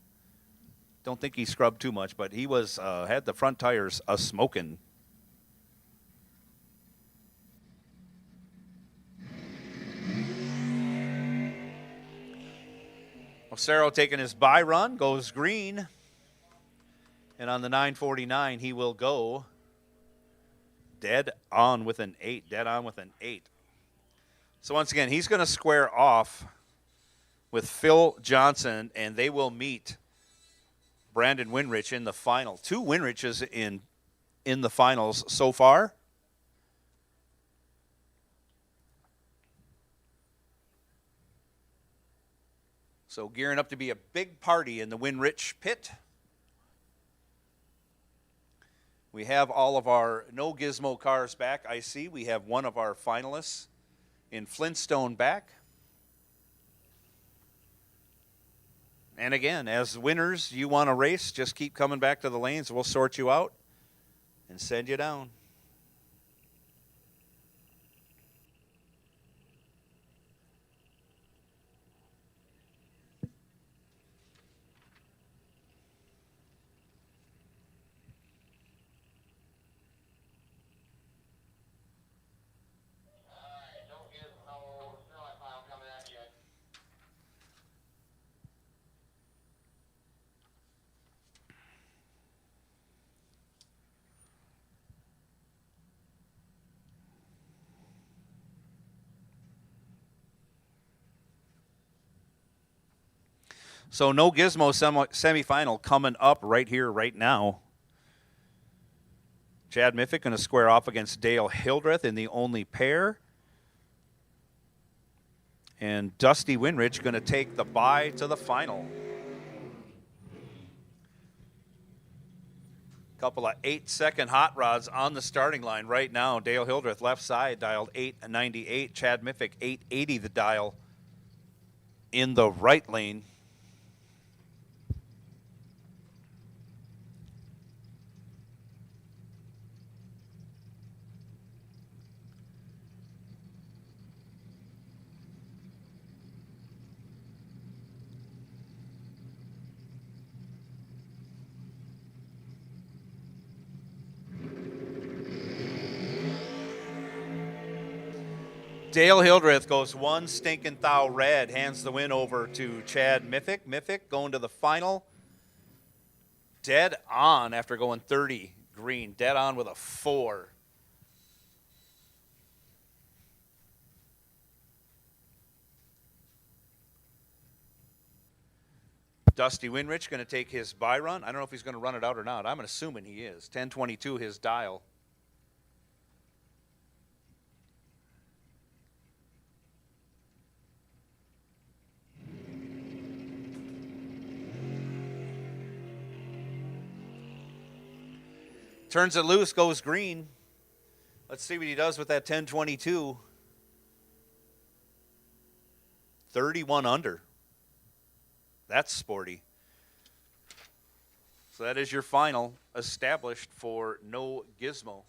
he scrubbed too much, but he was had the front tires smoking. Acero taking his bye run, goes green. And on the 949, he will go dead on with an 8. Dead on with an 8. So once again, he's going to square off with Phil Johnson, and they will meet Brandon Winrich in the final. 2 Winriches in the finals so far. So gearing up to be a big party in the Winrich pit. We have all of our no gizmo cars back. I see we have one of our finalists in Flintstone back. And again, as winners, you want to race, just keep coming back to the lanes. We'll sort you out and send you down. So no gizmo semifinal coming up right here, right now. Chad Miffick going to square off against Dale Hildreth in the only pair. And Dusty Winrich going to take the bye to the final. Couple of 8-second hot rods on the starting line right now. Dale Hildreth left side dialed 898. Chad Miffick 880 the dial. in the right lane. Dale Hildreth goes one stinking thou red, hands the win over to Chad Miffick. Miffick going to the final. Dead on after going 30 green. Dead on with a 4. Dusty Winrich going to take his bye run. I don't know if he's going to run it out or not. I'm assuming he is. 10:22 his dial. Turns it loose, goes green. Let's see what he does with that 10:22. 31 under. That's sporty. So that is your final established for No Gizmo.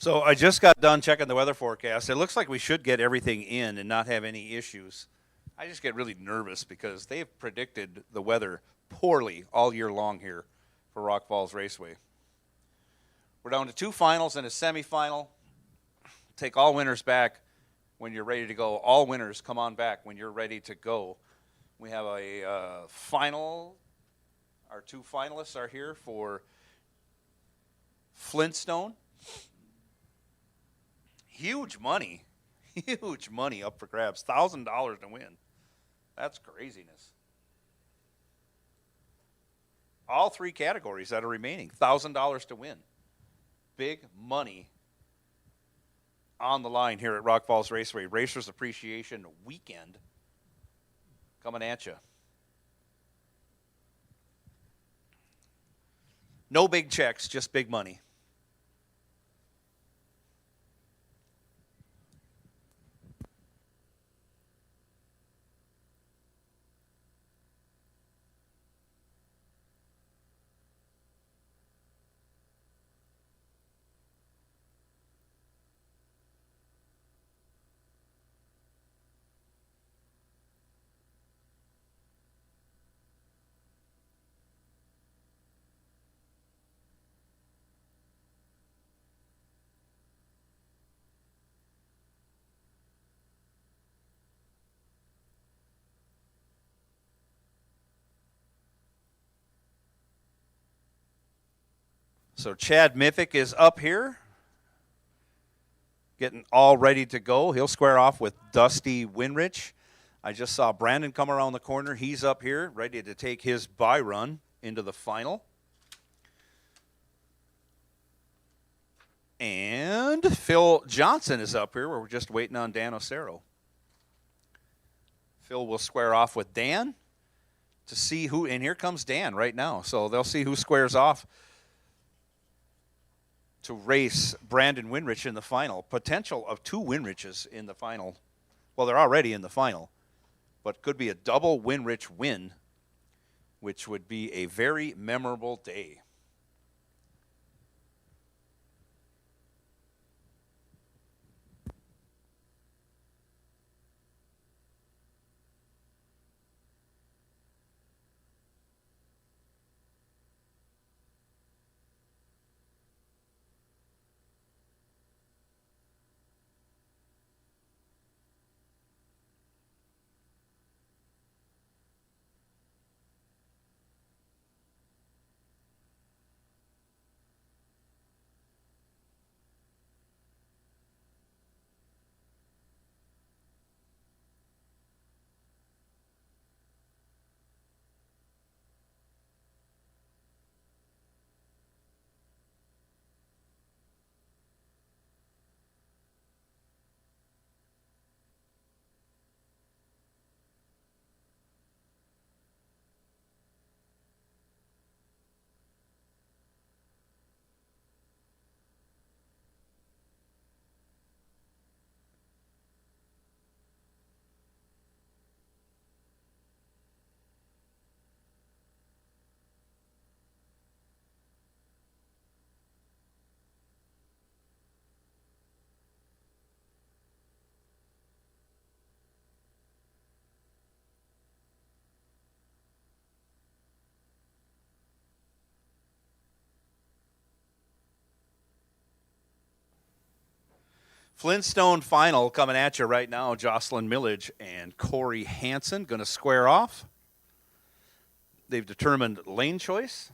So I just got done checking the weather forecast. It looks like we should get everything in and not have any issues. I just get really nervous because they've predicted the weather poorly all year long here for Rock Falls Raceway. We're down to 2 finals and a semifinal. Take all winners back when you're ready to go. All winners, come on back when you're ready to go. We have a final. Our 2 finalists are here for Flintstone. Huge money up for grabs. $1,000 to win. That's craziness. All 3 categories that are remaining, $1,000 to win. Big money on the line here at Rock Falls Raceway. Racers Appreciation Weekend coming at you. No big checks, just big money. So Chad Miffick is up here, getting all ready to go. He'll square off with Dusty Winrich. I just saw Brandon come around the corner. He's up here, ready to take his bye run into the final. And Phil Johnson is up here. We're just waiting on Dan Ocero. Phil will square off with Dan to see who, and here comes Dan right now. So they'll see who squares off to race Brandon Winrich in the final. Potential of 2 Winriches in the final. Well, they're already in the final, but could be a double Winrich win, which would be a very memorable day. Flintstone final coming at you right now. Jocelyn Millage and Corey Hansen going to square off. They've determined lane choice.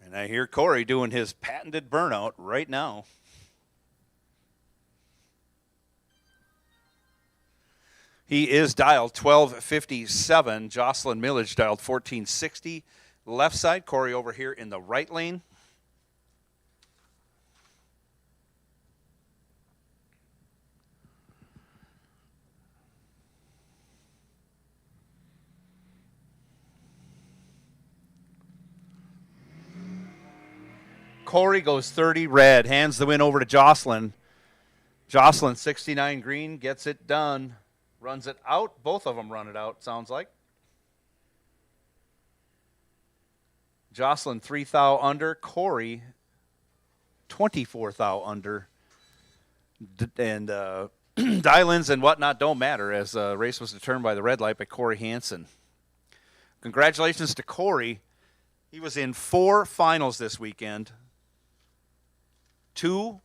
And I hear Corey doing his patented burnout right now. He is dialed 1257. Jocelyn Millage dialed 1460. Left side, Corey over here in the right lane. Corey goes 30 red, hands the win over to Jocelyn. Jocelyn, 69 green, gets it done. Runs it out. Both of them run it out, sounds like. Jocelyn, 3 thou under. Corey, 24 thou under. And dial-ins and whatnot don't matter, as the race was determined by the red light by Corey Hansen. Congratulations to Corey. He was in 4 finals this weekend. 2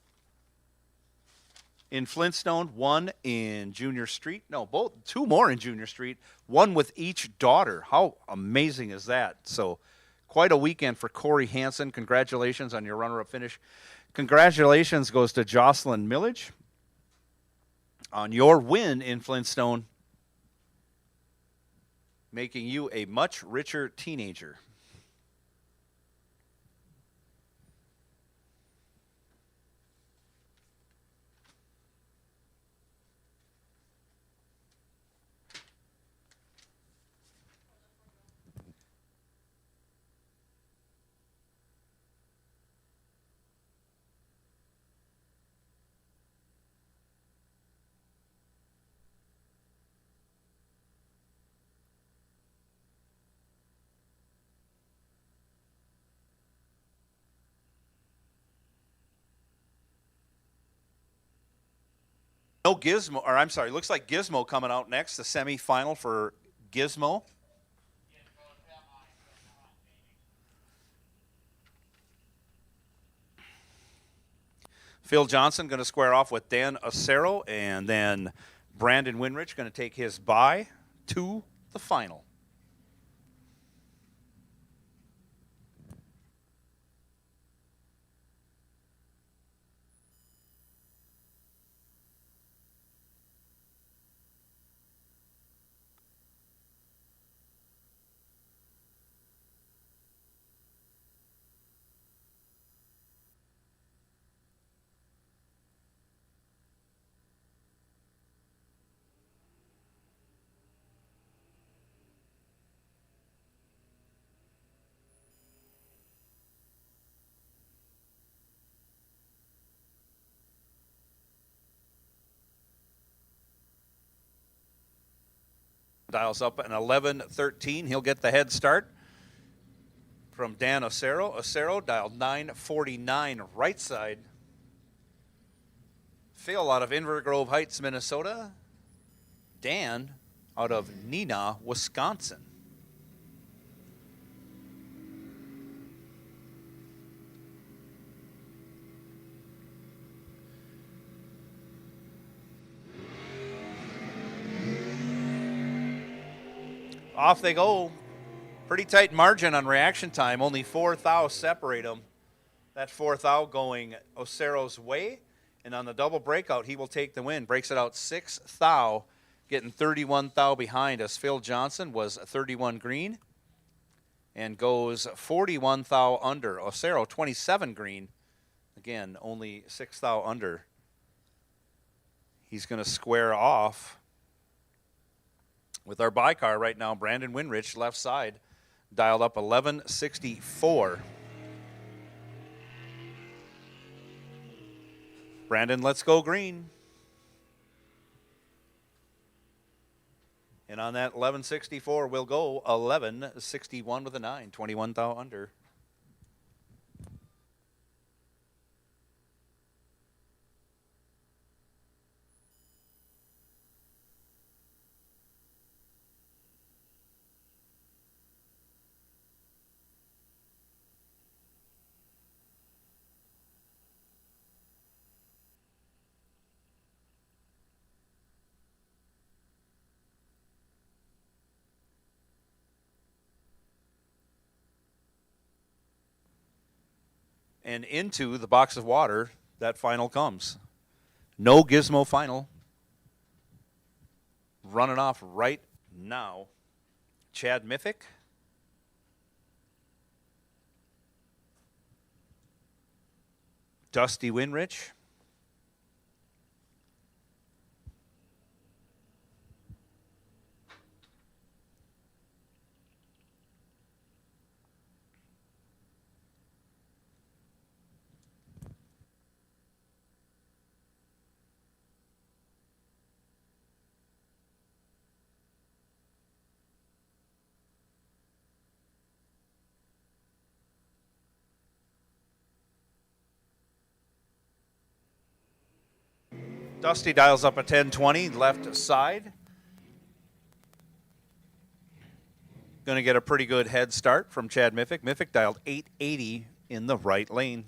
in Flintstone, 1 in Junior Street. No, 2 more in Junior Street, 1 with each daughter. How amazing is that? So quite a weekend for Corey Hansen. Congratulations on your runner-up finish. Congratulations goes to Jocelyn Millage on your win in Flintstone, making you a much richer teenager. No Gizmo, or I'm sorry, looks like Gizmo coming out next, the semifinal for Gizmo. Phil Johnson going to square off with Dan Acero, and then Brandon Winrich going to take his bye to the final. Dials up an 11-13. He'll get the head start from Dan Acero. Acero dialed 949 right side. Phil out of Inver Grove Heights, Minnesota. Dan out of Neenah, Wisconsin. Off they go. Pretty tight margin on reaction time. Only 4 thou separate them. That 4 thou going Acero's way. And on the double breakout, he will take the win. Breaks it out 6 thou, getting 31 thou behind us. Phil Johnson was 31 green and goes 41 thou under. Acero 27 green. Again, only 6 thou under. He's going to square off with our bicar right now. Brandon Winrich, left side, dialed up 1164. Brandon, let's go green. And on that 1164, we'll go 1161 with a 9, 21 thou under. And into the box of water, that final comes. No Gizmo final. Running off right now, Chad Mythic. Dusty Winrich. Dusty dials up a 1020 left side. Going to get a pretty good head start from Chad Miffick. Miffick dialed 880 in the right lane.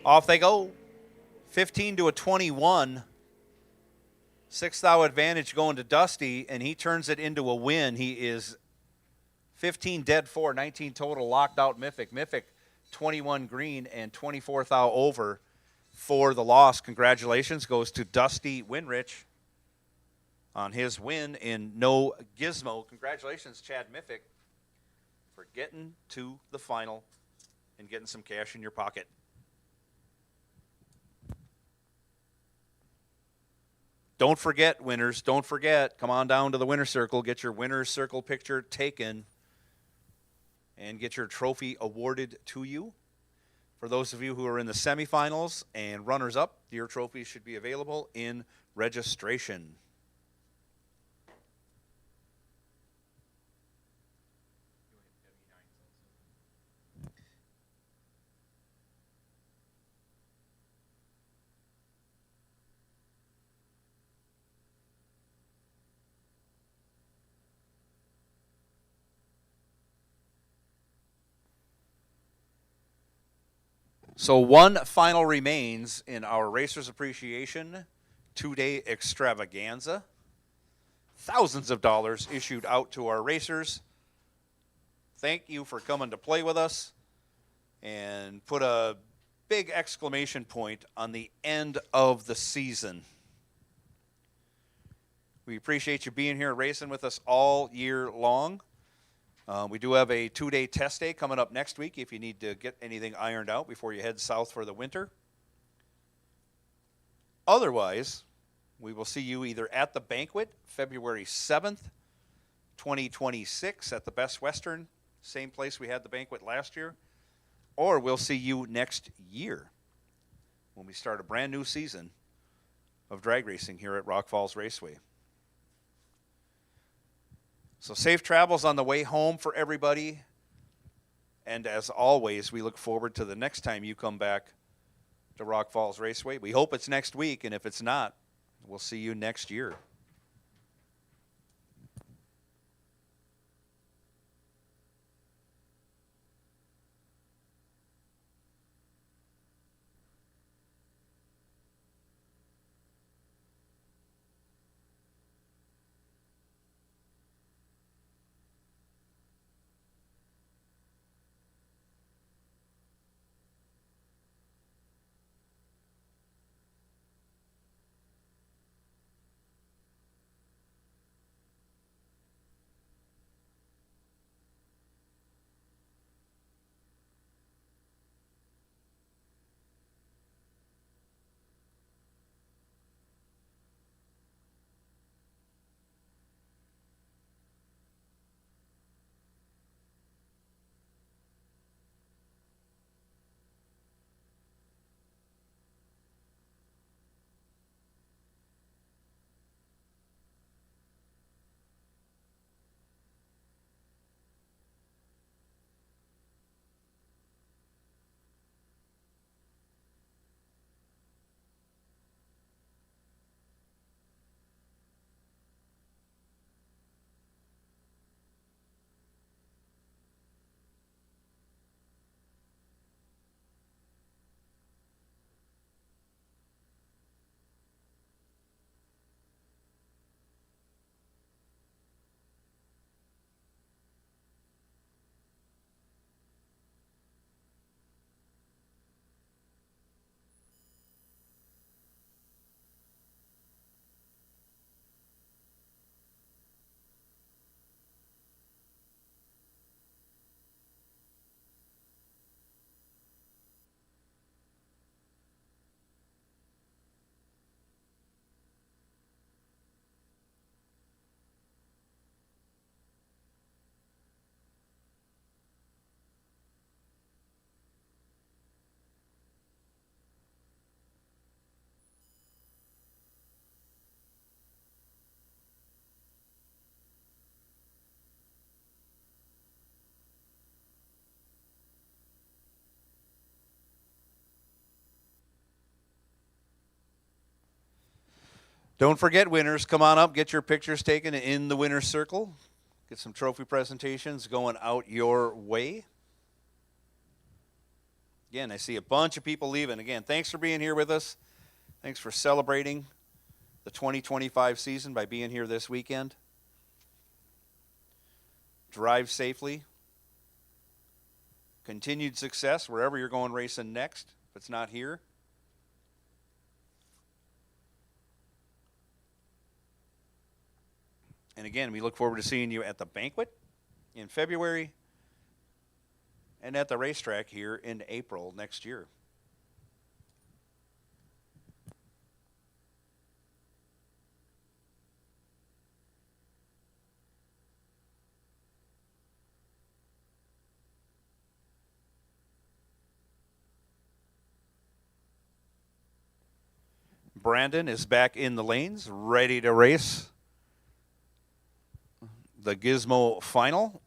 Off they go. 15 to a 21. 6-thou advantage going to Dusty, and he turns it into a win. He is 15 dead 4, 19 total locked out Miffick. Miffick 21 green and 24-thou over for the loss. Congratulations goes to Dusty Winrich on his win in No Gizmo. Congratulations, Chad Miffick, for getting to the final and getting some cash in your pocket. Don't forget, winners, don't forget. Come on down to the winner's circle. Get your winner's circle picture taken and get your trophy awarded to you. For those of you who are in the semifinals and runners-up, your trophies should be available in registration. So one final remains in our Racers Appreciation 2-day extravaganza. Thousands of dollars issued out to our racers. Thank you for coming to play with us, and put a big exclamation point on the end of the season. We appreciate you being here racing with us all year long. We do have a 2-day test day coming up next week if you need to get anything ironed out before you head south for the winter. Otherwise, we will see you either at the banquet February 7th, 2026 at the Best Western, same place we had the banquet last year, or we'll see you next year when we start a brand new season of drag racing here at Rock Falls Raceway. So safe travels on the way home for everybody. And as always, we look forward to the next time you come back to Rock Falls Raceway. We hope it's next week, and if it's not, we'll see you next year. Don't forget, winners, come on up, get your pictures taken in the winner's circle. Get some trophy presentations going out your way. Again, I see a bunch of people leaving. Again, thanks for being here with us. Thanks for celebrating the 2025 season by being here this weekend. Drive safely. Continued success wherever you're going racing next, if it's not here. And again, we look forward to seeing you at the banquet in February and at the racetrack here in April next year. Brandon is back in the lanes, ready to race the Gizmo final.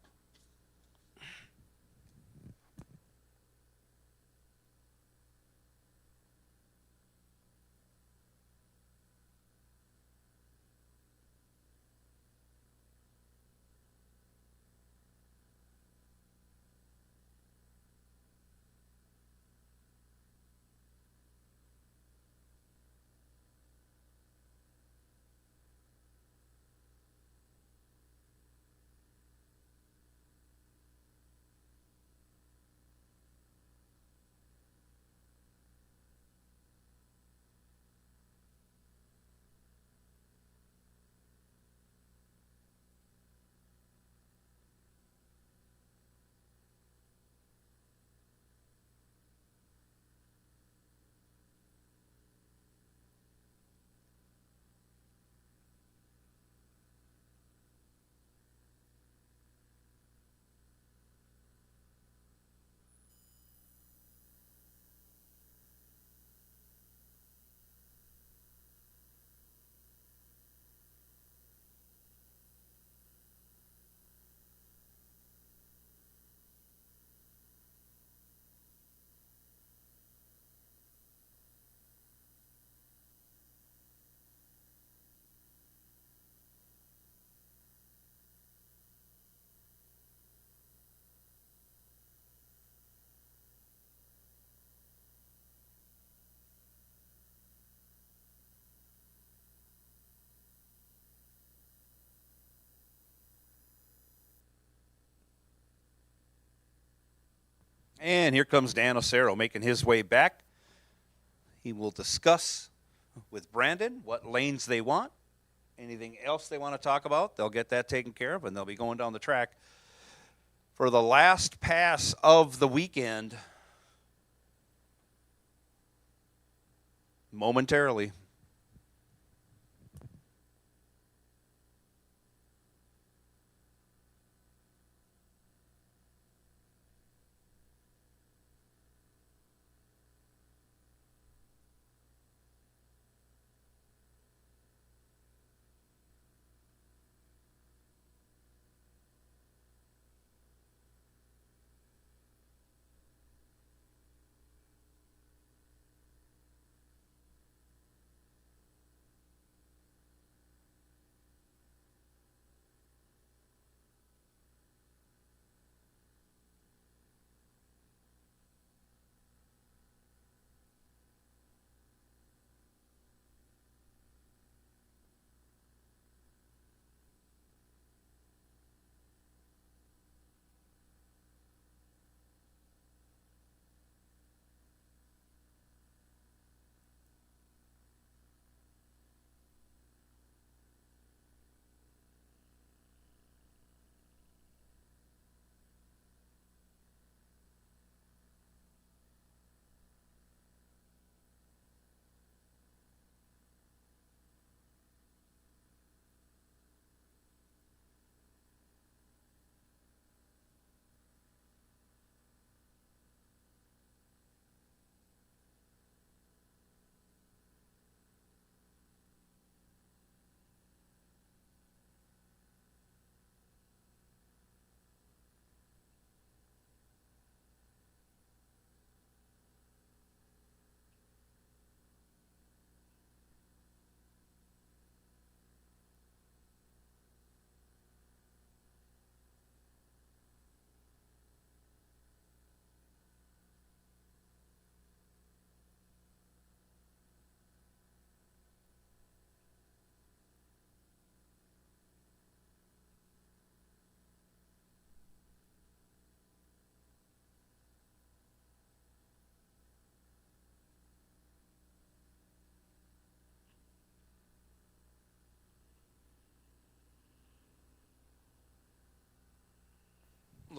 And here comes Dan Osero making his way back. He will discuss with Brandon what lanes they want. Anything else they want to talk about, they'll get that taken care of, and they'll be going down the track for the last pass of the weekend momentarily.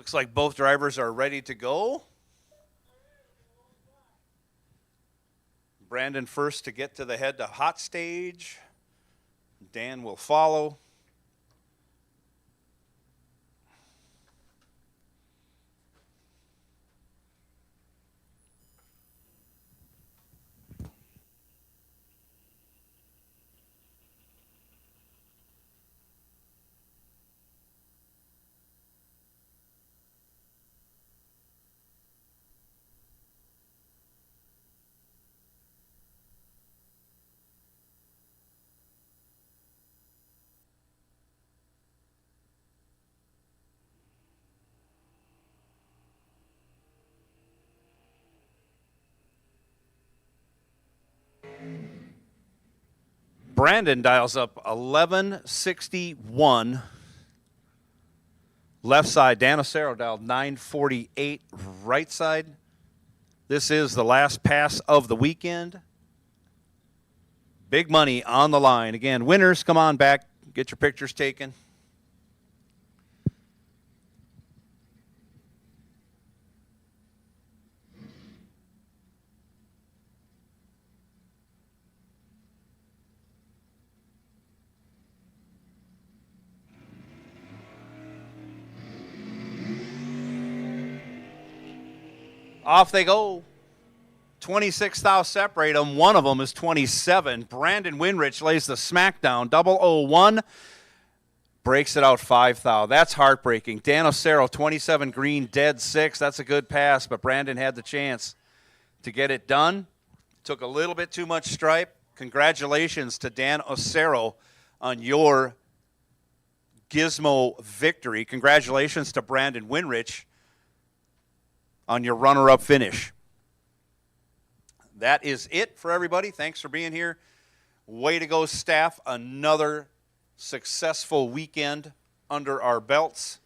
Looks like both drivers are ready to go. Brandon first to get to the head to hot stage. Dan will follow. Brandon dials up 1161. Left side. Dan Osero dialed 948 right side. This is the last pass of the weekend. Big money on the line. Again, winners, come on back. Get your pictures taken. Off they go. 26 thou separate them. One of them is 27. Brandon Winrich lays the smackdown. 001. Breaks it out 5 thou. That's heartbreaking. Dan Osero, 27 green, dead 6. That's a good pass, but Brandon had the chance to get it done. Took a little bit too much stripe. Congratulations to Dan Osero on your Gizmo victory. Congratulations to Brandon Winrich on your runner-up finish. That is it for everybody. Thanks for being here. Way to go, staff. Another successful weekend under our belts.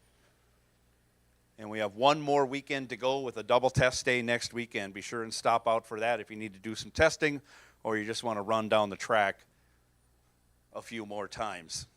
And we have one more weekend to go with a double test day next weekend. Be sure and stop out for that if you need to do some testing or you just want to run down the track a few more times.